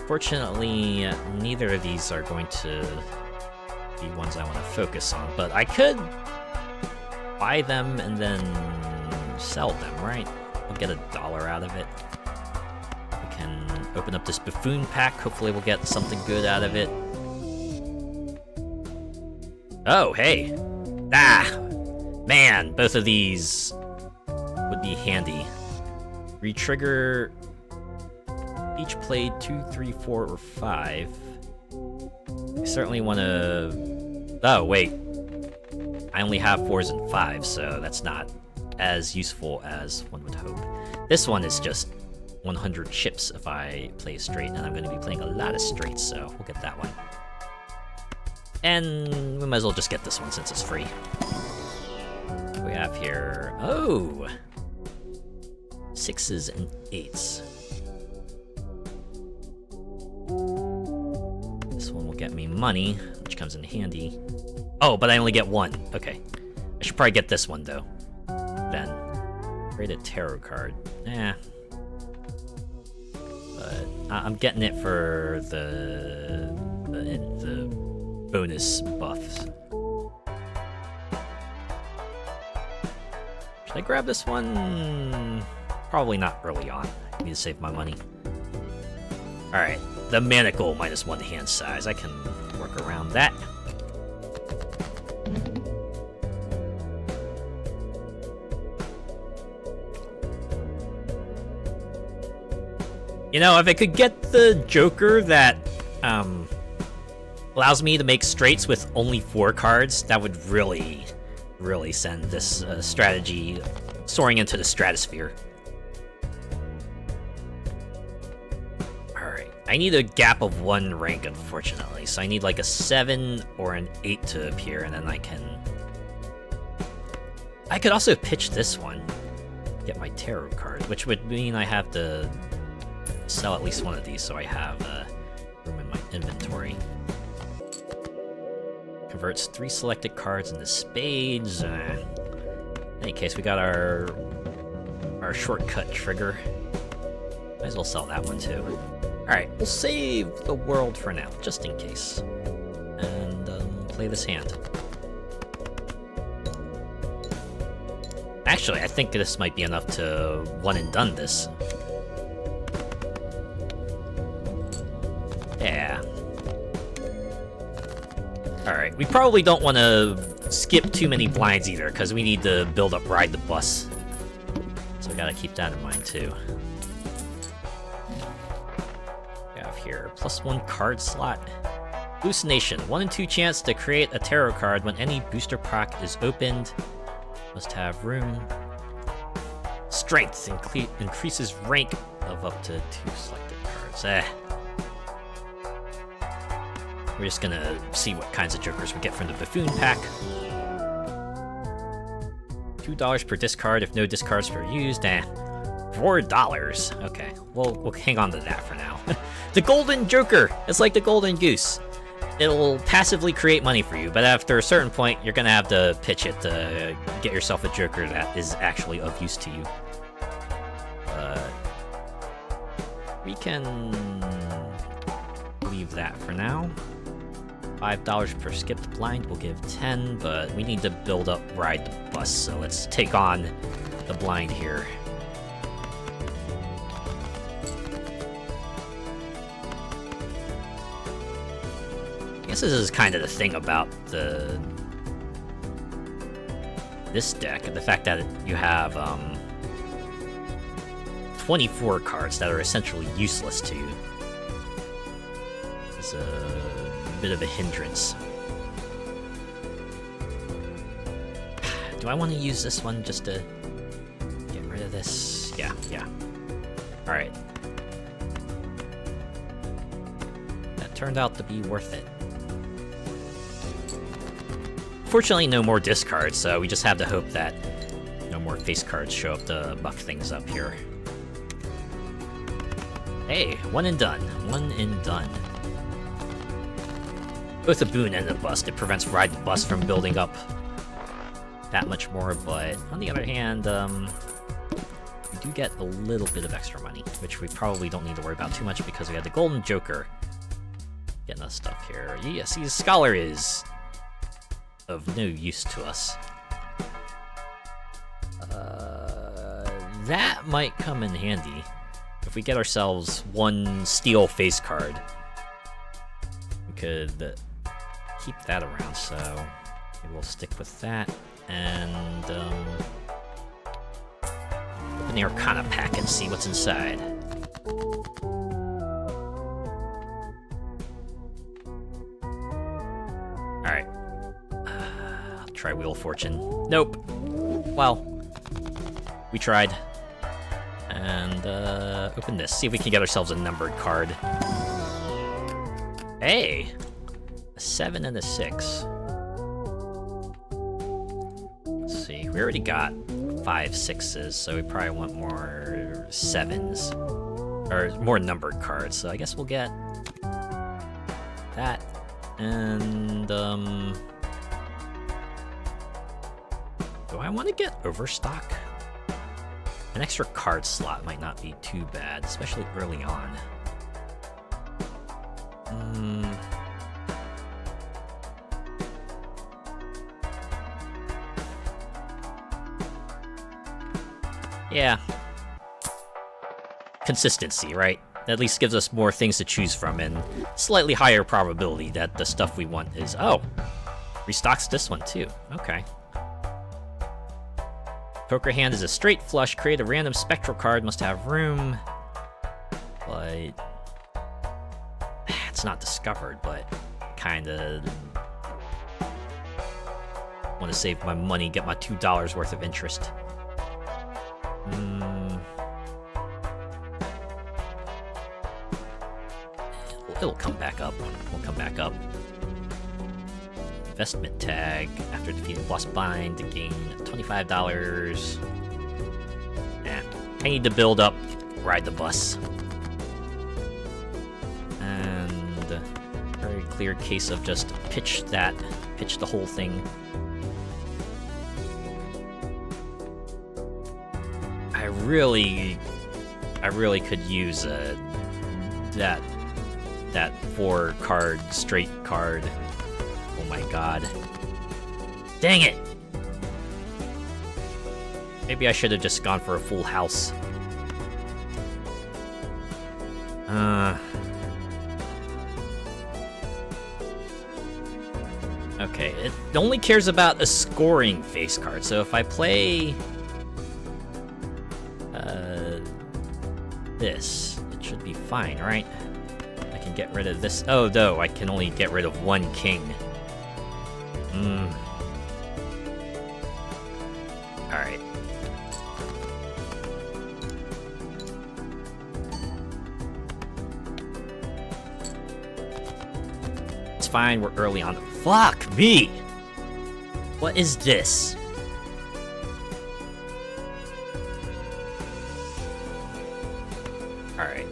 fortunately neither of these are going to be ones I want to focus on, but I could buy them and then sell them, right? We'll get $1 out of it. We can open up this buffoon pack. Hopefully we'll get something good out of it. Oh, hey. Ah! Man, both of these would be handy. Retrigger each played 2, 3, 4, or 5. I certainly want to... Oh, wait. I only have 4s and 5s, so that's not as useful as one would hope. This one is just 100 chips if I play a straight, and I'm going to be playing a lot of straights, so we'll get that one. And we might as well just get this one since it's free. We have here? Oh! 6s and 8s. This one will get me money, which comes in handy. Oh, but I only get 1. Okay. I should probably get this one, though. Then. Create a tarot card. Eh. But I'm getting it for the bonus buffs. Should I grab this one? Probably not early on. I need to save my money. Alright, the manacle -1 hand size. I can work around that. You know, if I could get the Joker that allows me to make straights with only 4 cards, that would really send this strategy soaring into the stratosphere. Alright, I need a gap of 1 rank, unfortunately, so I need like a 7 or an 8 to appear, and then I can... I could also pitch this one, get my tarot card, which would mean I have to sell at least one of these so I have room in my inventory. Converts 3 selected cards into spades. In any case, we got our shortcut trigger. Might as well sell that one too. Alright, we'll save the world for now, just in case. And play this hand. Actually, I think this might be enough to one and done this. Yeah. Alright, we probably don't want to skip too many blinds either, because we need to build up Ride the Bus. So we gotta keep that in mind too. We have here, +1 card slot. Hallucination, 1 in 2 chance to create a tarot card when any booster proc is opened. Must have room. Strength, increases rank of up to 2 selected cards. We're just gonna see what kinds of jokers we get from the Buffoon pack. $2 per discard if no discards are used. $4. Okay, we'll hang on to that for now. The Golden Joker! It's like the Golden Goose. It'll passively create money for you, but after a certain point, you're gonna have to pitch it to get yourself a Joker that is actually of use to you. We can leave that for now. $5 per skipped blind will give 10, but we need to build up Ride the Bus, so let's take on the blind here. I guess this is kind of the thing about this deck, the fact that you have 24 cards that are essentially useless to you. It's a bit of a hindrance. Do I want to use this one just to get rid of this? Yeah. Alright. That turned out to be worth it. Fortunately, no more discards, so we just have to hope that no more face cards show up to buck things up here. Hey, 1 and done. 1 and done. Both a boon and a bust. It prevents Ride the Bus from building up that much more, but on the other hand, we do get a little bit of extra money, which we probably don't need to worry about too much because we have the Golden Joker getting us stuff here. Yeah, see, the Scholar is of no use to us. That might come in handy if we get ourselves 1 steel face card. We could keep that around, so maybe we'll stick with that. And open the Arcana pack and see what's inside. Alright. I'll try Wheel of Fortune. Nope. Well, we tried. And open this. See if we can get ourselves a numbered card. Hey! A 7 and a 6. Let's see. We already got 5 6s, so we probably want more 7s. Or more numbered cards, so I guess we'll get that. And, do I want to get Overstock? An extra card slot might not be too bad, especially early on. Yeah. Consistency, right? At least gives us more things to choose from, and slightly higher probability that the stuff we want is... Oh! Restocks this one, too. Okay. Poker hand is a straight flush. Create a random spectral card. Must have room. But... It's not discovered, but... Kinda... Want to save my money, get my $2 worth of interest. It'll come back up. We'll come back up. Investment tag. After defeating boss bind to gain $25. Nah. I need to build up. Ride the bus. And very clear case of just pitch that. Pitch the whole thing. I really could use that 4-card straight card. Oh my god. Dang it! Maybe I should have just gone for a full house. Okay, it only cares about a scoring face card, so if I play... this, it should be fine, right? I can get rid of this. Oh, no, I can only get rid of 1 king. Alright. It's fine, we're early on. Fuck me! What is this? Alright.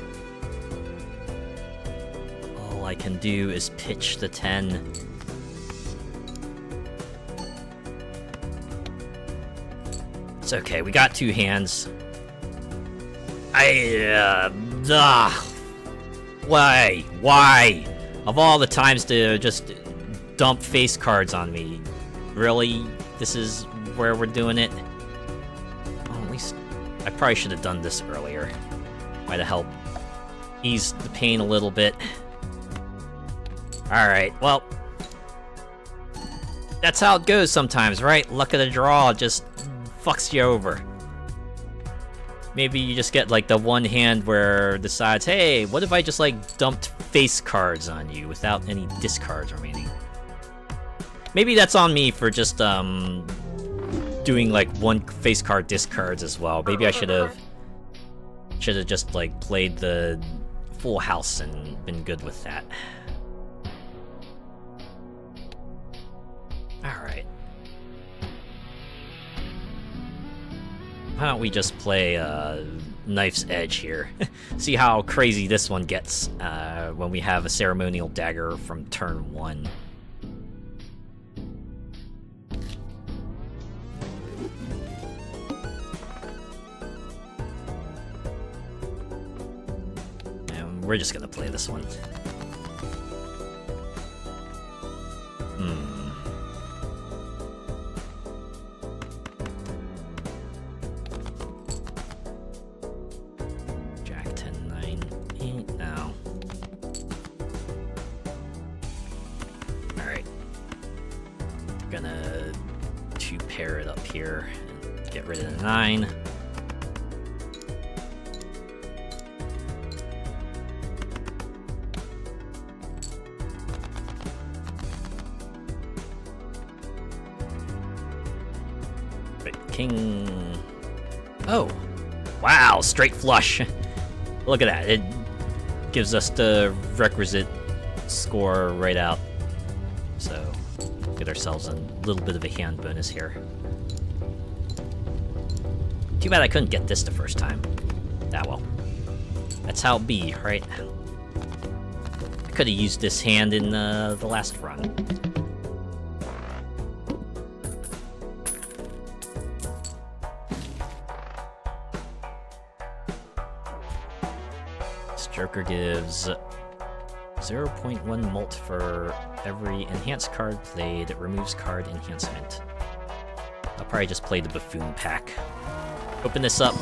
All I can do is pitch the 10. It's okay, we got 2 hands. Why? Why? Of all the times to just dump face cards on me. Really? This is where we're doing it? Well, at least I probably should have done this earlier. Might have helped ease the pain a little bit. Alright, well. That's how it goes sometimes, right? Luck of the draw just fucks you over. Maybe you just get like the one hand where it decides, hey, what if I just like dumped face cards on you without any discards remaining? Maybe that's on me for just doing like 1 face card discards as well. Maybe I should have just like played the full house and been good with that. Alright. Why don't we just play Knife's Edge here? See how crazy this one gets when we have a Ceremonial Dagger from turn 1. And we're just gonna play this one. Gonna 2-pair it up here and get rid of the 9. But king. Oh, wow! Straight flush. Look at that. It gives us the requisite score right out. So. Get ourselves a little bit of a hand bonus here. Too bad I couldn't get this the first time. Ah, well. That's how it be, right? I could have used this hand in the last run. This Joker gives 0.1 mult for every enhanced card played. It removes card enhancement. I'll probably just play the Buffoon pack. Open this up,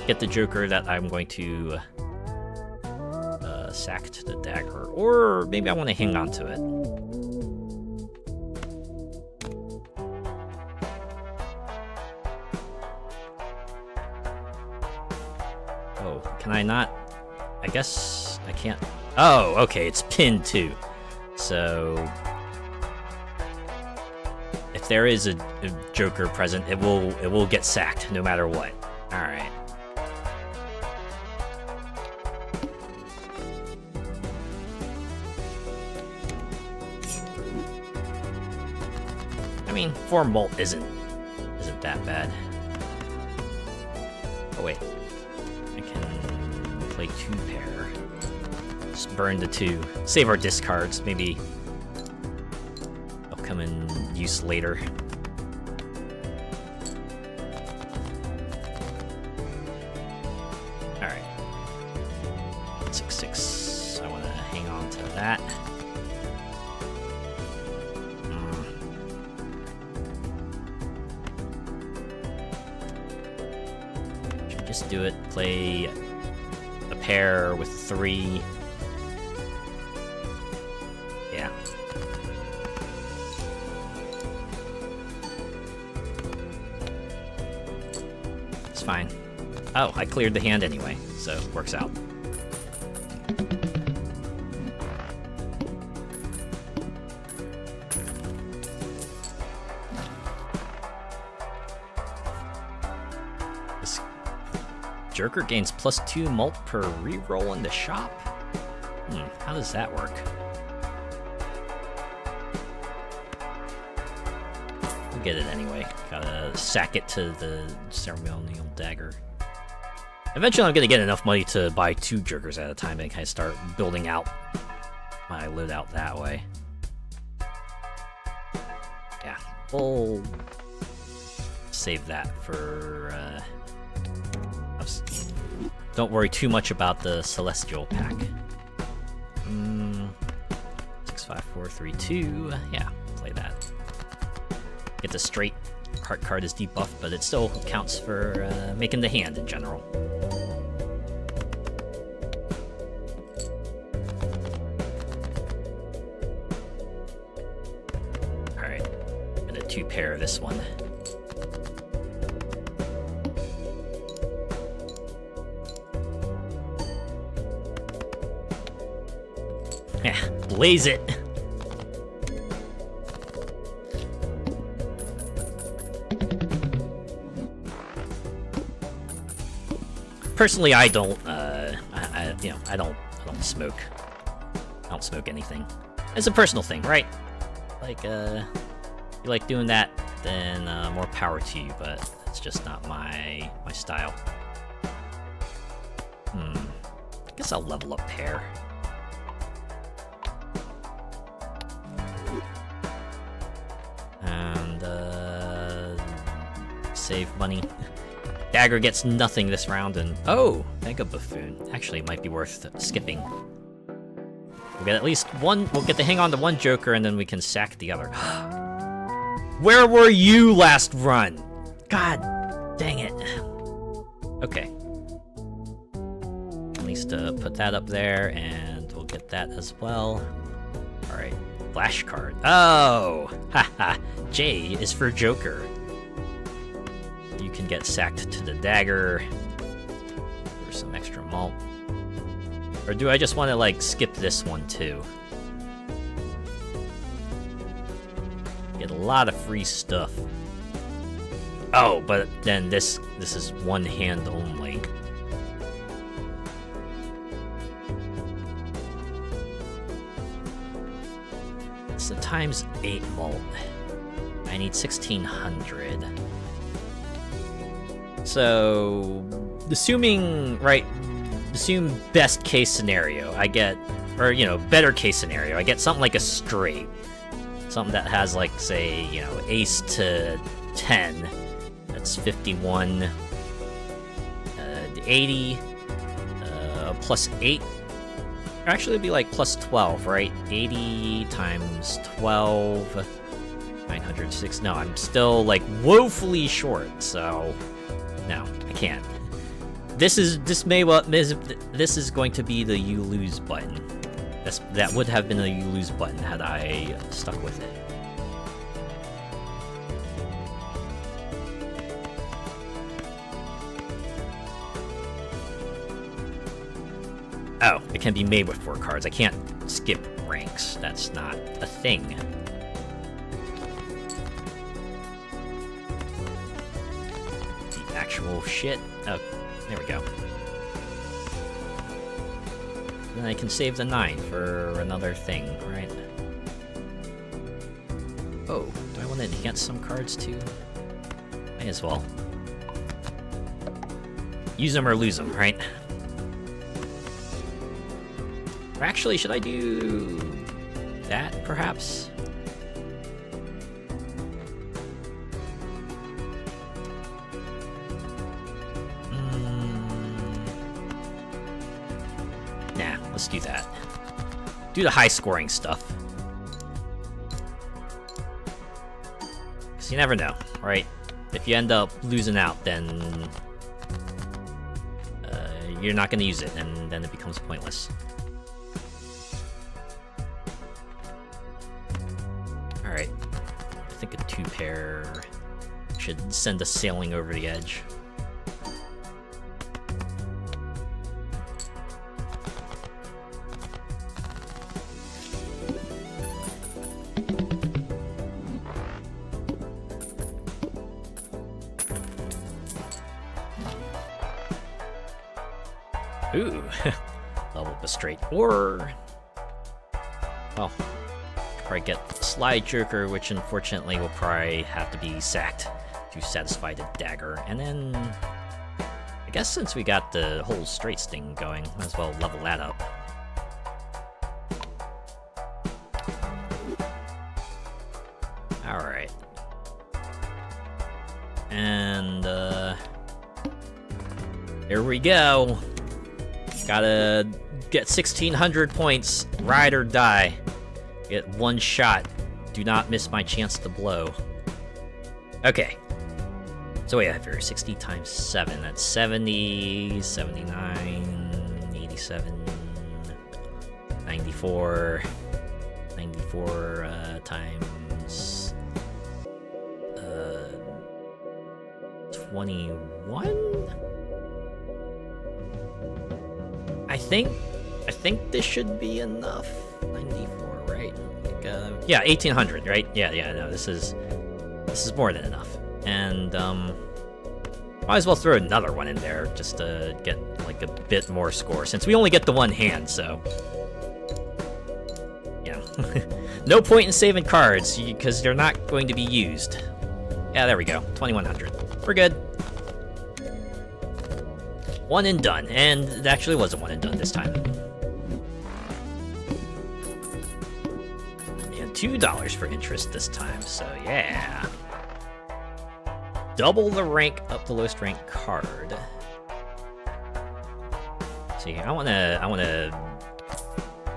get the Joker that I'm going to sack to the dagger. Or maybe I want to hang on to it. Oh, can I not? I guess I can't. Oh, okay, it's pinned too. So if there is a Joker present, it will get sacked no matter what. All right. I mean, 4 mult isn't that bad. Oh wait, I can play 2 pair. Just burn the 2. Save our discards. Maybe they'll come in use later. All right. 6/6. I want to hang on to that. Just do it. Play a pair with 3. Yeah. It's fine. Oh, I cleared the hand anyway, so it works out. Joker gains +2 mult per reroll in the shop? How does that work? We'll get it anyway. Gotta sack it to the ceremonial dagger. Eventually I'm gonna get enough money to buy 2 Jokers at a time and kind of start building out my loadout that way. Yeah, we'll save that for don't worry too much about the Celestial pack. 6, 5, 4, 3, 2. Yeah, play that. Get the straight heart card is debuffed, but it still counts for making the hand in general. Alright, I'm gonna 2 pair this one. Yeah, blaze it! Personally, I don't, I don't smoke. I don't smoke anything. It's a personal thing, right? Like, you like doing that, then more power to you, but it's just not my style. I guess I'll level up pair. And, save money. Dagger gets nothing this round, and oh, Mega Buffoon. Actually, it might be worth skipping. We'll get at least one. We'll get to hang on to 1 Joker, and then we can sack the other. Where were you last run? God dang it. Okay. At least put that up there, and we'll get that as well. All right, flash card. Oh, haha. J is for Joker. You can get sacked to the dagger for some extra mult. Or do I just want to, like, skip this one, too? Get a lot of free stuff. Oh, but then this is 1 hand only. It's the ×8 mult. I need 1,600. So, assuming assume best case scenario, I get, or better case scenario, I get something like a straight, something that has like, say, ace to 10. That's 51, 80, plus 8. Actually, it'd be like plus 12, right? 80 times 12, 906. No, I'm still like woefully short, so no, I can't. This is going to be the you lose button. That would have been a you lose button had I stuck with it. Oh, it can be made with 4 cards. I can't skip ranks. That's not a thing. The actual shit. Oh, there we go. Then I can save the 9 for another thing, right? Oh, do I want to enhance some cards too? Might as well. Use them or lose them, right? Or actually, should I do that, perhaps? Nah, let's do that. Do the high-scoring stuff. Because you never know, right? If you end up losing out, then you're not going to use it, and then it becomes pointless. Alright, I think a 2-pair should send us sailing over the edge. Ooh, level up a straight. Or, well, probably get Slide Joker, which unfortunately will probably have to be sacked to satisfy the dagger. And then, I guess since we got the whole straights thing going, might as well level that up. Alright. And, here we go. Gotta get 1,600 points, ride or die. Get one shot. Do not miss my chance to blow. Okay. So we have here 60 times 7. That's 70, 79, 87, 94. 94 times 21? I think this should be enough. 94, right? Like, yeah, 1,800, right? Yeah, no, this is more than enough. And might as well throw another one in there just to get like a bit more score, since we only get the one hand. So yeah, no point in saving cards because they're not going to be used. Yeah, there we go. 2,100. We're good. One and done, and it actually was a one and done this time. And $2 for interest this time, so yeah. Double the rank up the lowest rank card. See, I wanna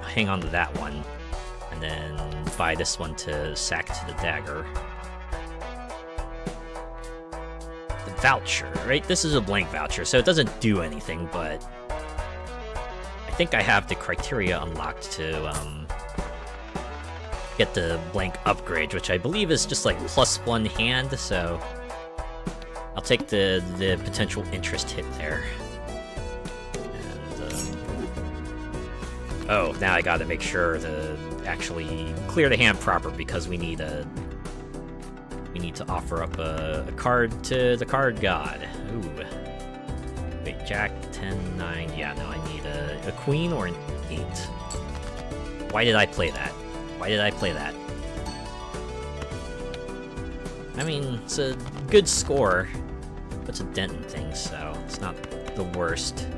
hang on to that one, and then buy this one to sack to the dagger. Voucher, right? This is a blank voucher, so it doesn't do anything, but I think I have the criteria unlocked to get the blank upgrade, which I believe is just like +1 hand, so I'll take the potential interest hit there. And oh, now I gotta make sure to actually clear the hand proper, because we need to offer up a card to the card god. Ooh. Wait, Jack, 10, 9. Yeah, no, I need a queen or an 8. Why did I play that? Why did I play that? I mean, it's a good score. puts a dent in things, so it's not the worst.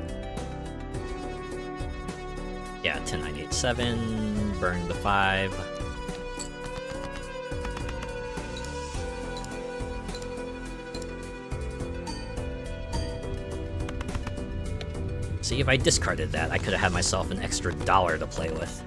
Yeah, 10987, burn the 5. See, if I discarded that, I could have had myself an extra $1 to play with.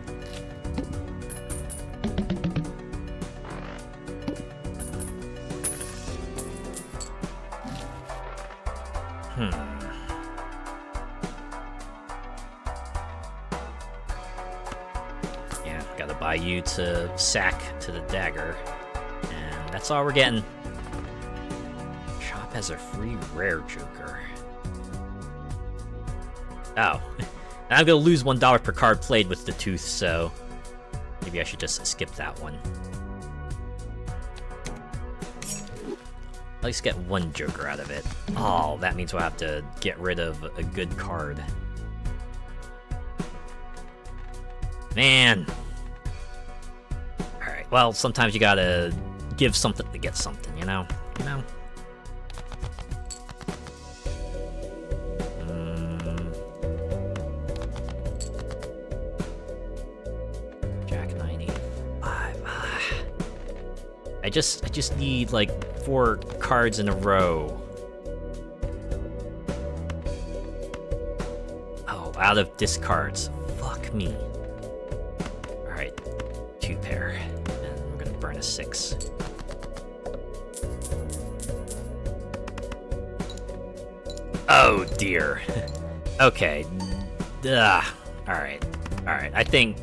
Yeah, gotta buy you to sack to the dagger. And that's all we're getting. Shop has a free rare joker. Oh. I'm gonna lose $1 per card played with the tooth, so maybe I should just skip that one. At least get one joker out of it. Oh, that means we'll have to get rid of a good card. Man. Alright, well, sometimes you gotta give something to get something, you know? You know? Jack 985. I just need, like, 4 cards in a row. Oh, out of discards. Fuck me. Alright, 2 pair. And we're gonna burn a 6. Oh dear. Okay. Alright. Alright. I think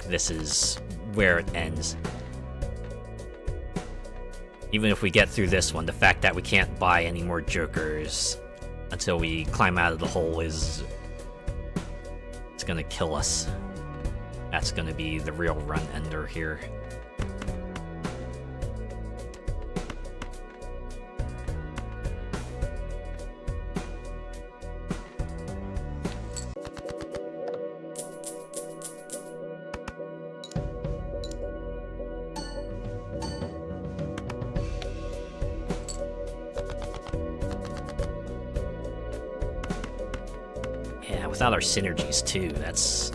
this is where it ends. Even if we get through this one, the fact that we can't buy any more jokers until we climb out of the hole is... it's gonna kill us. That's gonna be the real run ender here. Yeah, without our synergies too, that's...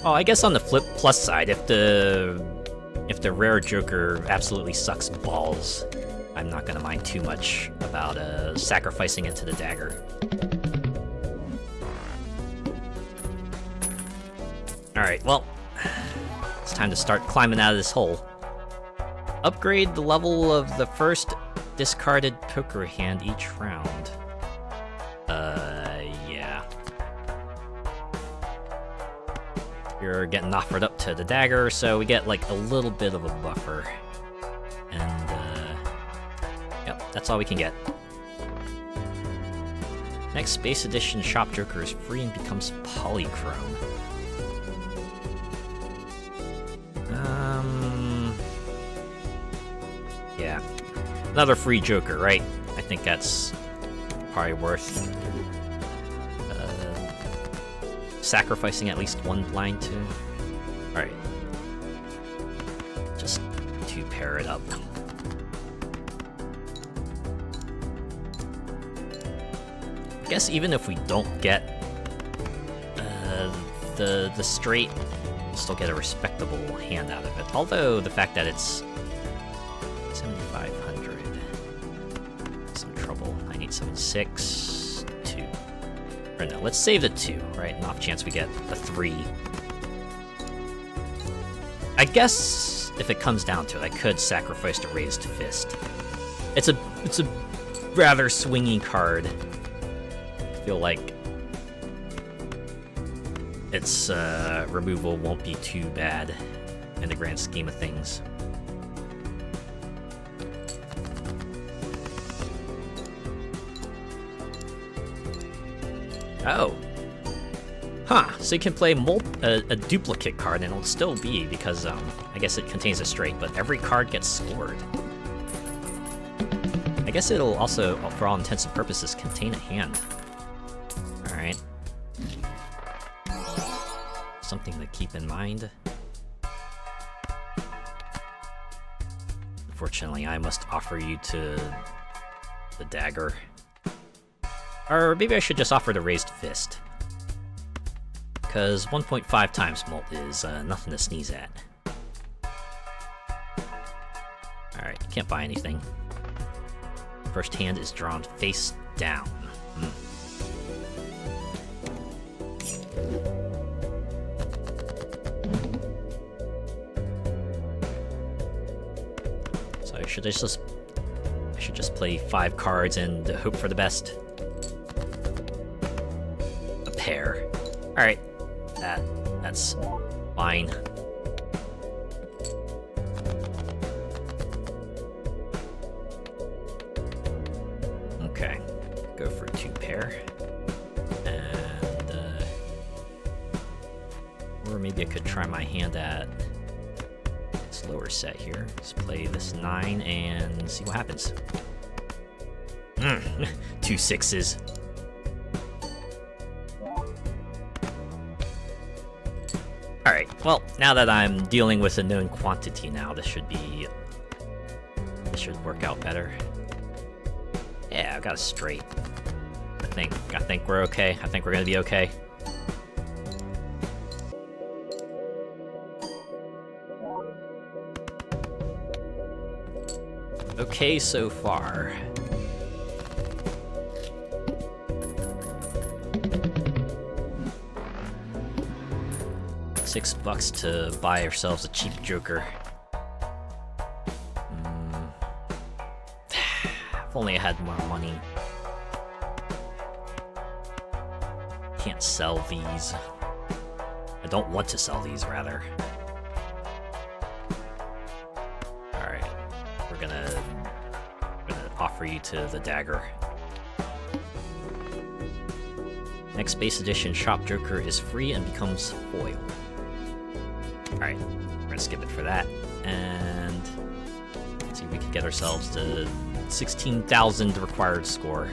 Oh, I guess on the plus side, if the rare joker absolutely sucks balls, I'm not gonna mind too much about sacrificing it to the dagger. Alright, well, it's time to start climbing out of this hole. Upgrade the level of the first discarded poker hand each round. Yeah. You're getting offered up to the dagger, so we get, like, a little bit of a buffer. And, yep, that's all we can get. Next Space Edition Shop Joker is free and becomes polychrome. Yeah. Another free joker, right? I think that's probably worth sacrificing at least one blind to. Alright. Just to pair it up. I guess even if we don't get the straight, we'll still get a respectable hand out of it. Although the fact that it's 7,500. Some trouble. I need 7,6, 2. Or no, let's save the 2, right? An off chance we get a 3. I guess if it comes down to it, I could sacrifice the Raised Fist. It's a rather swingy card. I feel like its removal won't be too bad in the grand scheme of things. Oh. Huh, so you can play a duplicate card and it'll still be, because, I guess it contains a straight, but every card gets scored. I guess it'll also, for all intents and purposes, contain a hand. Alright. Something to keep in mind. unfortunately, I must offer you to the dagger. Or maybe I should just offer the raised fist. Because 1.5 times molt is nothing to sneeze at. Alright, can't buy anything. First hand is drawn face down. So I should just play 5 cards and hope for the best. A pair. Alright. That's fine. Okay, go for 2 pair. And, or maybe I could try my hand at this lower set here. Let's play this 9 and see what happens. 2 6s. Alright, well, now that I'm dealing with a known quantity now, this should work out better. Yeah, I got a straight. I think we're okay. I think we're gonna be okay. Okay so far. $6 to buy ourselves a cheap joker. If only I had more money. Can't sell these. I don't want to sell these, rather. Alright. We're gonna offer you to the dagger. Next base edition shop joker is free and becomes foil. Alright, we're gonna skip it for that, and see if we can get ourselves to 16,000 required score.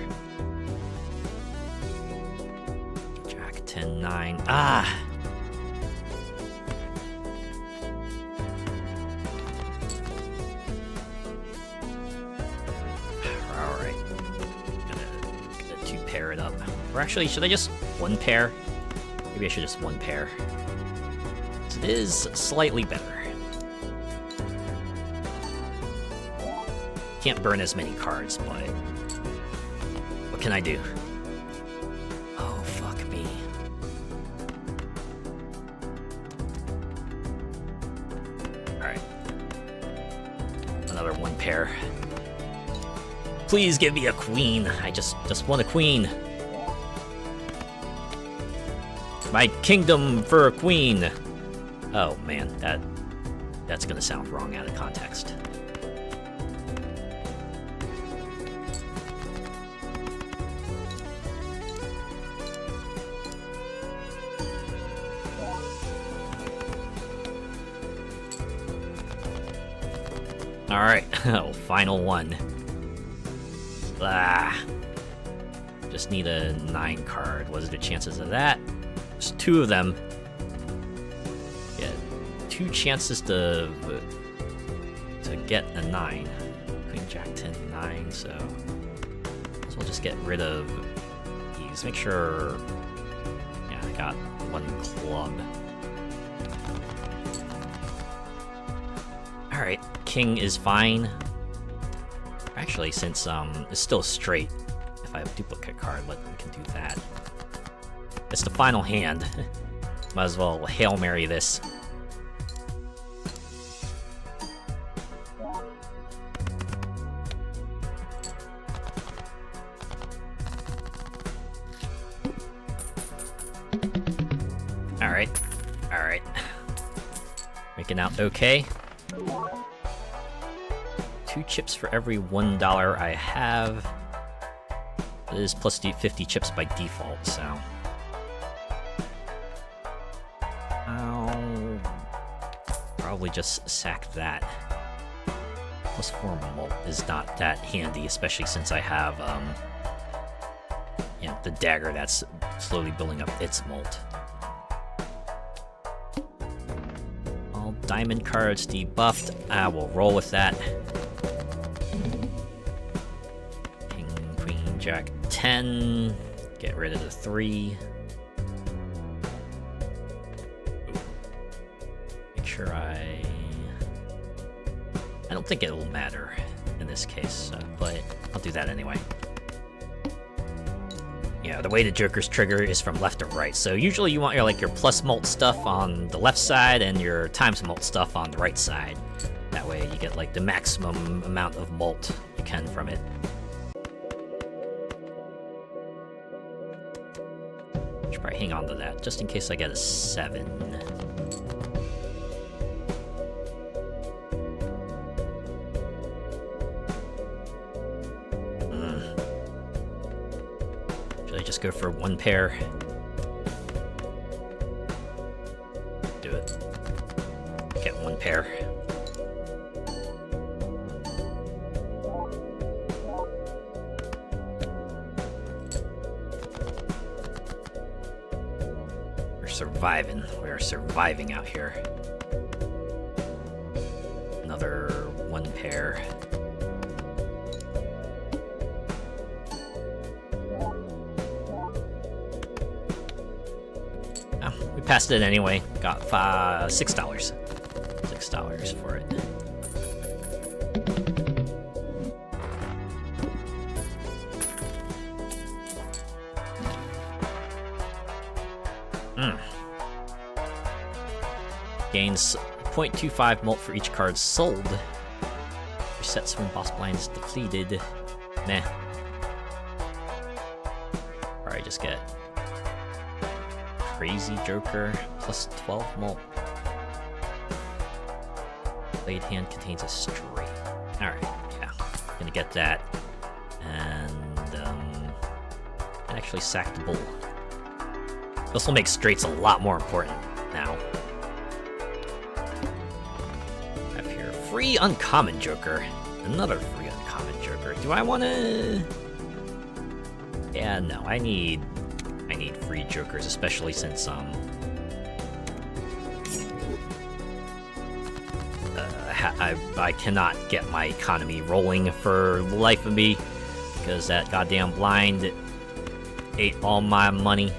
Jack 10 9. Ah! Alright. Gonna 2 pair it up. Or actually, should I just 1 pair? Maybe I should just 1 pair. It is slightly better. Can't burn as many cards, but what can I do? Oh, fuck me. Alright. Another 1 pair. Please give me a queen. I just want a queen. My kingdom for a queen. Oh man, that's gonna sound wrong out of context. Alright, oh, final one. Just need a 9 card. What are the chances of that? There's 2 of them. Yeah, 2 chances to get a 9. Queen, Jack, 10, 9, so we'll just get rid of these. Make sure, yeah, I got 1 club. Alright, king is fine. Actually, since it's still straight, if I have a duplicate card, we can do that. It's the final hand. Might as well Hail Mary this. Alright. Making out okay. 2 chips for every $1 I have. It is plus 50 chips by default, so I'll probably just sack that. Plus 4 molt is not that handy, especially since I have the dagger that's slowly building up its molt. All diamond cards debuffed. We'll roll with that. Jack 10. Get rid of the 3. Make sure I don't think it'll matter in this case, but I'll do that anyway. Yeah, the way the Joker's trigger is from left to right, so usually you want your your plus mult stuff on the left side and your times mult stuff on the right side. That way you get like the maximum amount of mult you can from it. Should probably hang on to that, just in case I get a 7. Should I just go for 1 pair? Do it. Get 1 pair. Surviving. We are surviving out here. Another 1 pair. Oh, we passed it anyway. Got $6. $6 for it. Gains 0.25 mult for each card sold. Resets when boss blind is depleted. Meh. Alright, just get Crazy Joker plus 12 mult. Blade hand contains a straight. Alright, yeah. Gonna get that. And actually sack the bull. This will make straights a lot more important now. Free uncommon Joker. Another free uncommon Joker. Do I want to? Yeah, no. I need free Jokers, especially since I cannot get my economy rolling for the life of me because that goddamn blind ate all my money,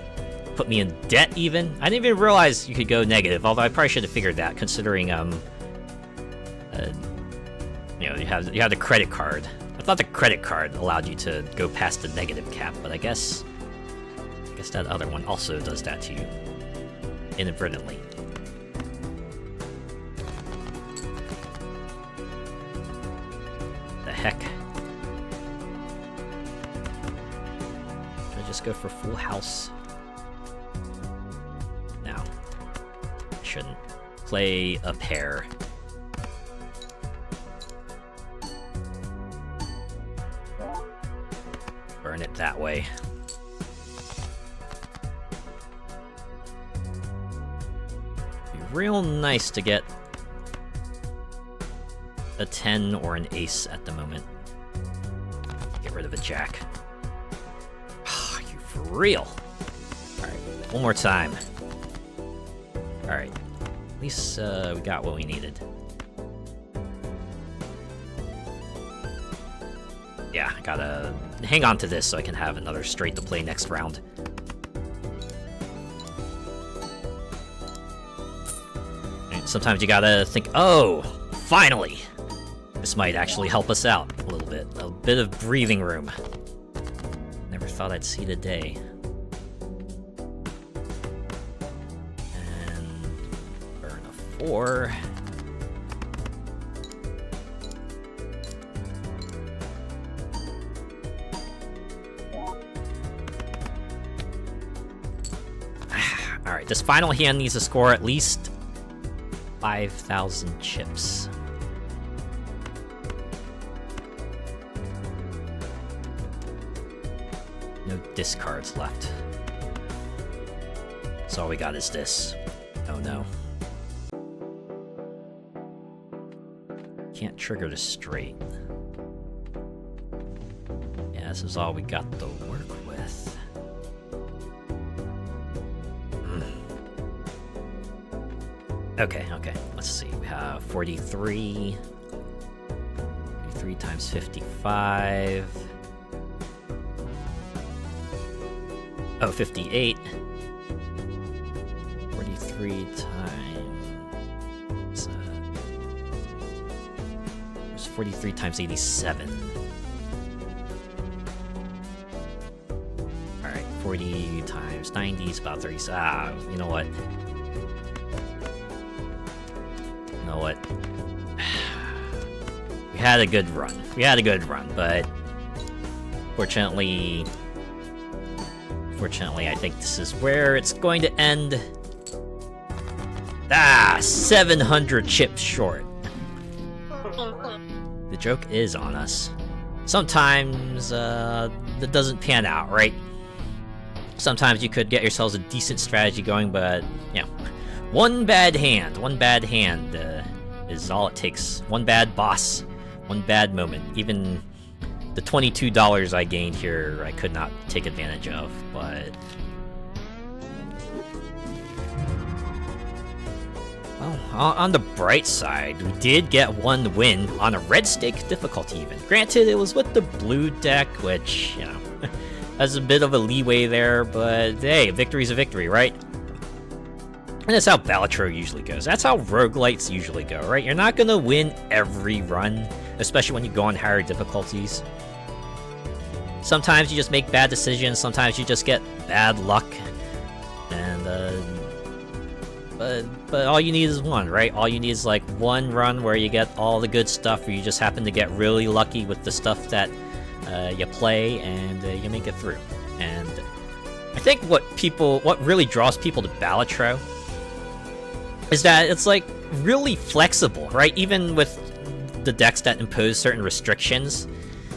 put me in debt. Even I didn't even realize you could go negative. Although I probably should have figured that, considering you know, you have the credit card. I thought the credit card allowed you to go past the negative cap, but I guess that other one also does that to you inadvertently. The heck? Should I just go for full house? No, I shouldn't. Play a pair. Burn it that way. Be real nice to get a 10 or an ace at the moment. Get rid of a jack. Are you for real? Alright, one more time. Alright, at least we got what we needed. Yeah, I gotta hang on to this so I can have another straight to play next round. And sometimes you gotta think, oh, finally! This might actually help us out a little bit. A bit of breathing room. Never thought I'd see the day. And burn a 4. Alright, this final hand needs to score at least 5,000 chips. No discards left. So all we got is this. Oh no. Can't trigger the straight. Yeah, this is all we got to work with. Okay, let's see. We have 43. 43 times 55. Oh, 58. 43 times... There's 43 times 87. Alright, 40 times 90 is about 30. Ah, you know what? You know what? We had a good run. We had a good run, but... Fortunately, I think this is where it's going to end. 700 chips short. The joke is on us. Sometimes, that doesn't pan out, right? Sometimes you could get yourselves a decent strategy going, but, you know, one bad hand is all it takes. One bad boss, one bad moment. Even the $22 I gained here, I could not take advantage of, but... Well, on the bright side, we did get one win on a red stake difficulty even. Granted, it was with the blue deck, which, you know, has a bit of a leeway there, but hey, a victory's a victory, right? And that's how Balatro usually goes. That's how roguelites usually go, right? You're not gonna win every run, especially when you go on higher difficulties. Sometimes you just make bad decisions, sometimes you just get bad luck, and but all you need is one, right? All you need is like one run where you get all the good stuff, or you just happen to get really lucky with the stuff that you play, and you make it through. And I think what really draws people to Balatro is that it's like really flexible, right? Even with the decks that impose certain restrictions,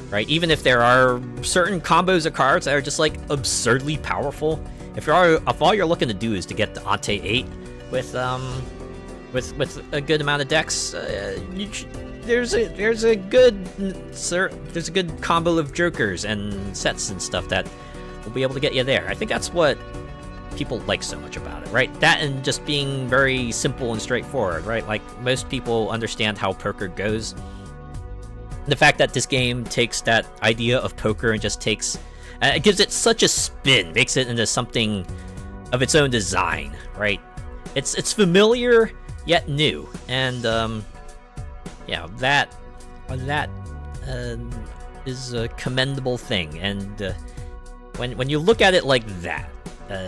right? Even if there are certain combos of cards that are just like absurdly powerful, if all you're looking to do is to get the Ante 8 with a good amount of decks, there's a good combo of jokers and sets and stuff that will be able to get you there. I think that's what people like so much about it, right? That and just being very simple and straightforward, right? Like, most people understand how poker goes. The fact that this game takes that idea of poker and just takes... it gives it such a spin, makes it into something of its own design, right? It's familiar, yet new, and, yeah, that is a commendable thing, and, when you look at it like that,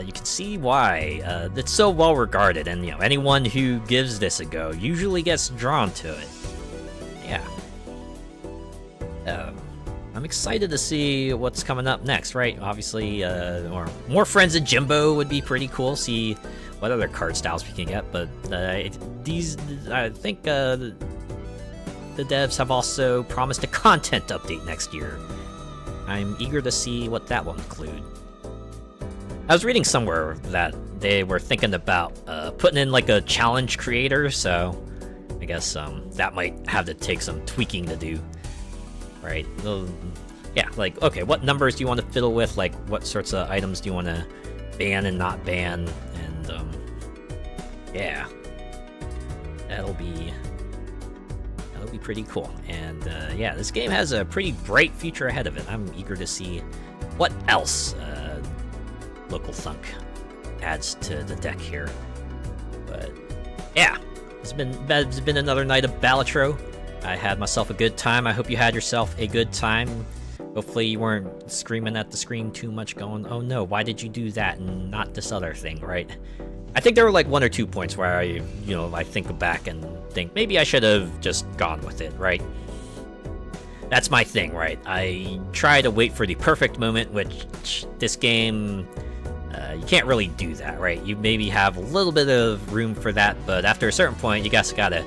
you can see why it's so well regarded, and, you know, anyone who gives this a go usually gets drawn to it. Yeah. I'm excited to see what's coming up next, right? Obviously, more Friends of Jimbo would be pretty cool. See what other card styles we can get, but I think the devs have also promised a content update next year. I'm eager to see what that will include. I was reading somewhere that they were thinking about putting in like a challenge creator, so I guess that might have to take some tweaking to do. Right? Yeah, like, okay, what numbers do you want to fiddle with? Like, what sorts of items do you want to ban and not ban? And, yeah. That'll be pretty cool. And, yeah, this game has a pretty bright future ahead of it. I'm eager to see what else Local Thunk adds to the deck here. But, yeah, it's been another night of Balatro. I had myself a good time. I hope you had yourself a good time. Hopefully you weren't screaming at the screen too much going, oh no, why did you do that and not this other thing, right? I think there were like 1 or 2 points where I think back and think, maybe I should have just gone with it, right? That's my thing, right? I try to wait for the perfect moment, which this game, you can't really do that, right? You maybe have a little bit of room for that, but after a certain point, you guys gotta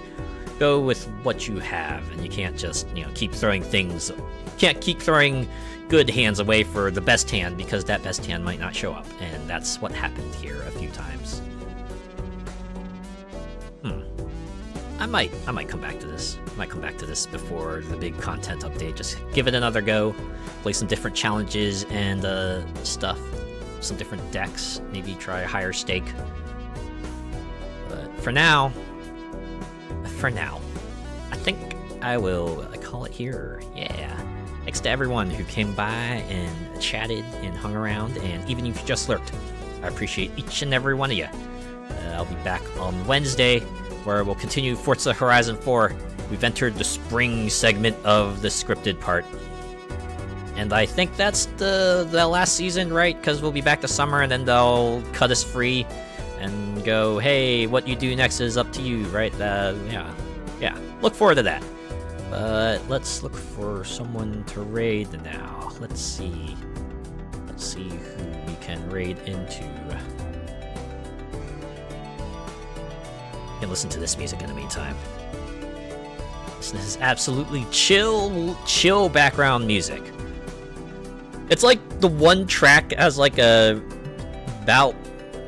go with what you have, and you can't just, keep throwing things. Can't keep throwing good hands away for the best hand, because that best hand might not show up, and that's what happened here a few times. I might come back to this. I might come back to this before the big content update. Just give it another go, play some different challenges and stuff, some different decks, maybe try a higher stake. But for now, I think I will call it here. Yeah. Thanks to everyone who came by and chatted and hung around, and even if you just lurked. I appreciate each and every one of you. I'll be back on Wednesday, where we'll continue Forza Horizon 4. We've entered the spring segment of the scripted part. And I think that's the last season, right? Because we'll be back to summer, and then they'll cut us free and go, hey, what you do next is up to you, right? Yeah. Look forward to that. But let's look for someone to raid now. Let's see who we can raid into. You can listen to this music in the meantime. This is absolutely chill background music. It's like the one track has like about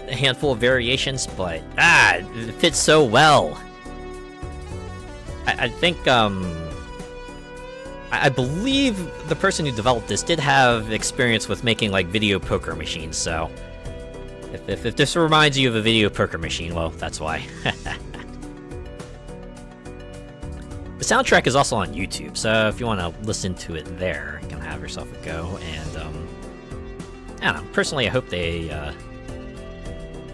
a handful of variations, but it fits so well. I think I believe the person who developed this did have experience with making like video poker machines, so if this reminds you of a video poker machine, well, that's why. The soundtrack is also on YouTube, so if you want to listen to it there, you can have yourself a go. And I don't know. Personally, I hope they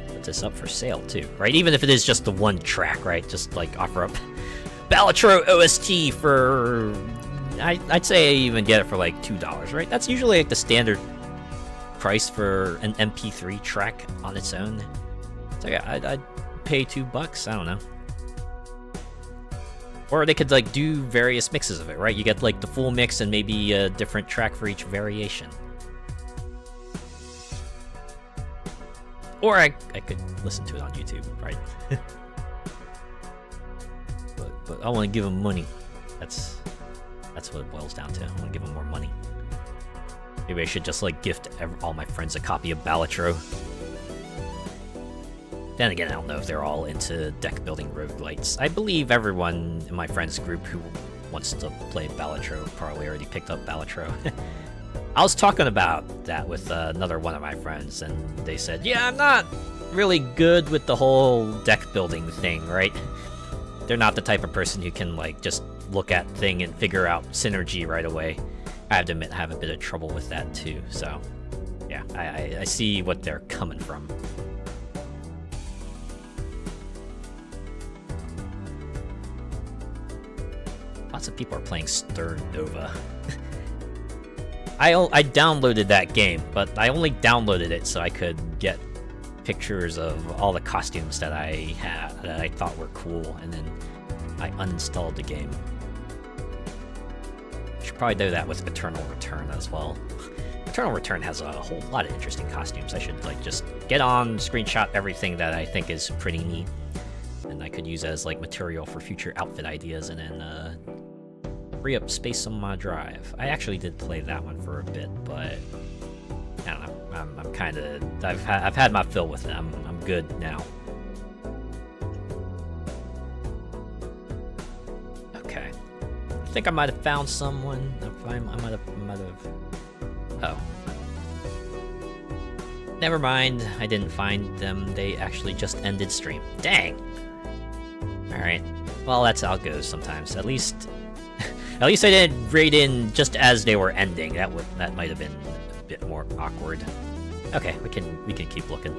put this up for sale too, right? Even if it is just the one track, right? Just like offer up Balatro OST for, I'd say even get it for like $2, right? That's usually like the standard price for an MP3 track on its own. So yeah, I'd pay $2. I don't know. Or they could like do various mixes of it, right? You get like the full mix and maybe a different track for each variation. Or I could listen to it on YouTube, right? but I want to give them money. That's what it boils down to. I want to give them more money. Maybe I should just like gift all my friends a copy of Balatro. Then again, I don't know if they're all into deck building roguelites. I believe everyone in my friends group who wants to play Balatro probably already picked up Balatro. I was talking about that with another one of my friends, and they said, yeah, I'm not really good with the whole deck building thing, right? They're not the type of person who can like just look at thing and figure out synergy right away. I have to admit, I have a bit of trouble with that too, so yeah, I see what they're coming from. Lots of people are playing Stir Nova. I downloaded that game, but I only downloaded it so I could get pictures of all the costumes that I had that I thought were cool, and then I uninstalled the game. Should probably do that with Eternal Return as well. Eternal Return has a whole lot of interesting costumes. I should like just get on, screenshot everything that I think is pretty neat, and I could use as like material for future outfit ideas, and then free up space on my drive. I actually did play that one for a bit, but I don't know. I'm kind of I've had my fill with it. I'm good now. Okay, I think I might have found someone. I might have. Oh, never mind. I didn't find them. They actually just ended stream. Dang. All right. Well, that's how it goes sometimes. At least I didn't raid in just as they were ending. That might have been a bit more awkward. Okay, we can keep looking.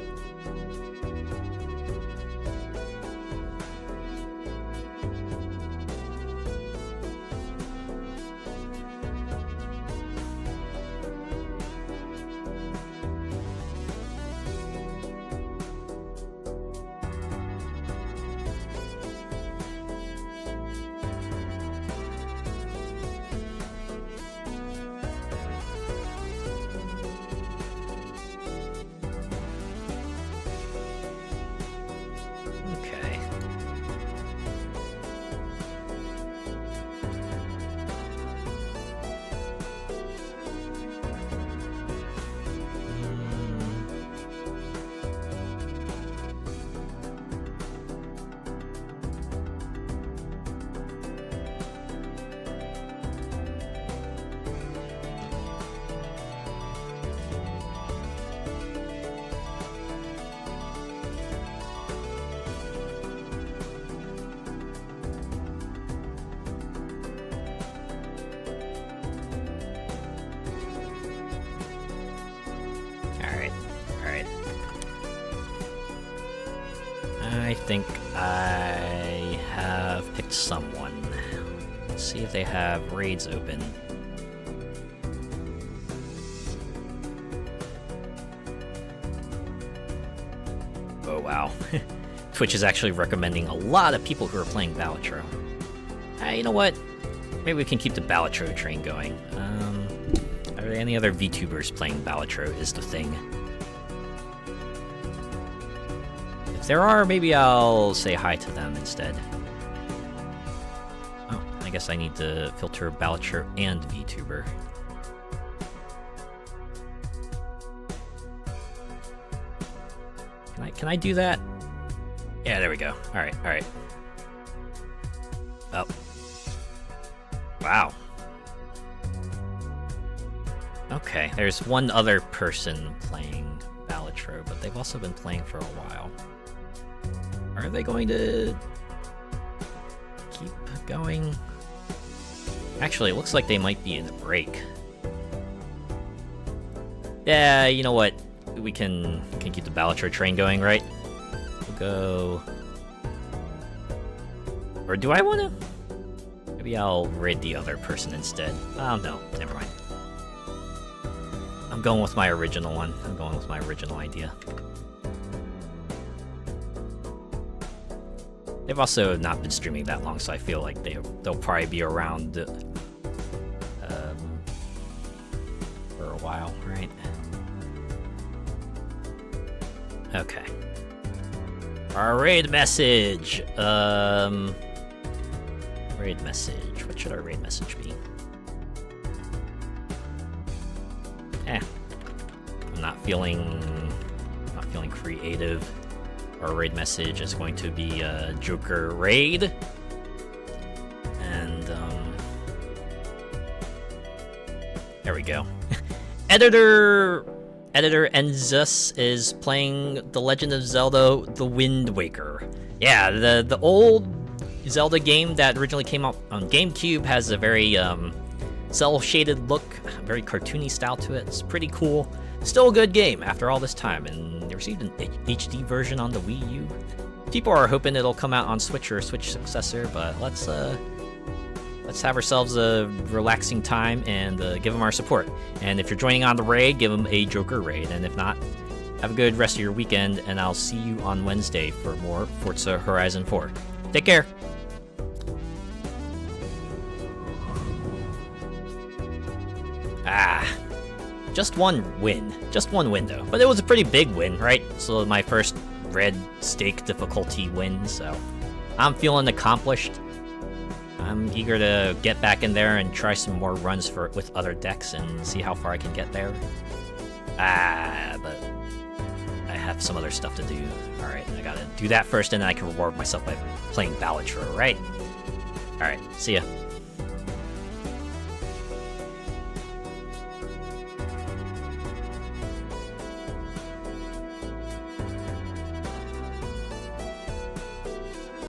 I think I have picked someone. Let's see if they have raids open. Oh wow. Twitch is actually recommending a lot of people who are playing Balatro. You know what? Maybe we can keep the Balatro train going. Are there any other VTubers playing Balatro is the thing. If there are, maybe I'll say hi to them instead. Oh, I guess I need to filter Balatro and VTuber. Can I do that? Yeah, there we go. Alright, alright. Oh. Wow. Okay, there's one other person playing Balatro, but they've also been playing for a while. Are they going to keep going? Actually, it looks like they might be in a break. Yeah, you know what? We can keep the Balatro train going, right? We'll go... Or do I want to? Maybe I'll raid the other person instead. Oh, no. Never mind. I'm going with my original one. I'm going with my original idea. They've also not been streaming that long, so I feel like they'll probably be around for a while, right? Okay. Our raid message! Raid message. What should our raid message be? I'm not feeling creative. Our raid message is going to be a Joker raid. And, there we go. Editor Enzus is playing The Legend of Zelda: The Wind Waker. Yeah, the old Zelda game that originally came out on GameCube has a very cel-shaded look, very cartoony style to it. It's pretty cool. Still a good game after all this time, and they received an HD version on the Wii U. People are hoping it'll come out on Switch or a Switch successor, but let's have ourselves a relaxing time and give them our support. And if you're joining on the raid, give them a Joker raid, and if not, have a good rest of your weekend, and I'll see you on Wednesday for more Forza Horizon 4. Take care! Just one win though. But it was a pretty big win, right? So my first red stake difficulty win, so I'm feeling accomplished. I'm eager to get back in there and try some more runs with other decks and see how far I can get there. But I have some other stuff to do. Alright, I gotta do that first, and then I can reward myself by playing Balatro, right? Alright, see ya.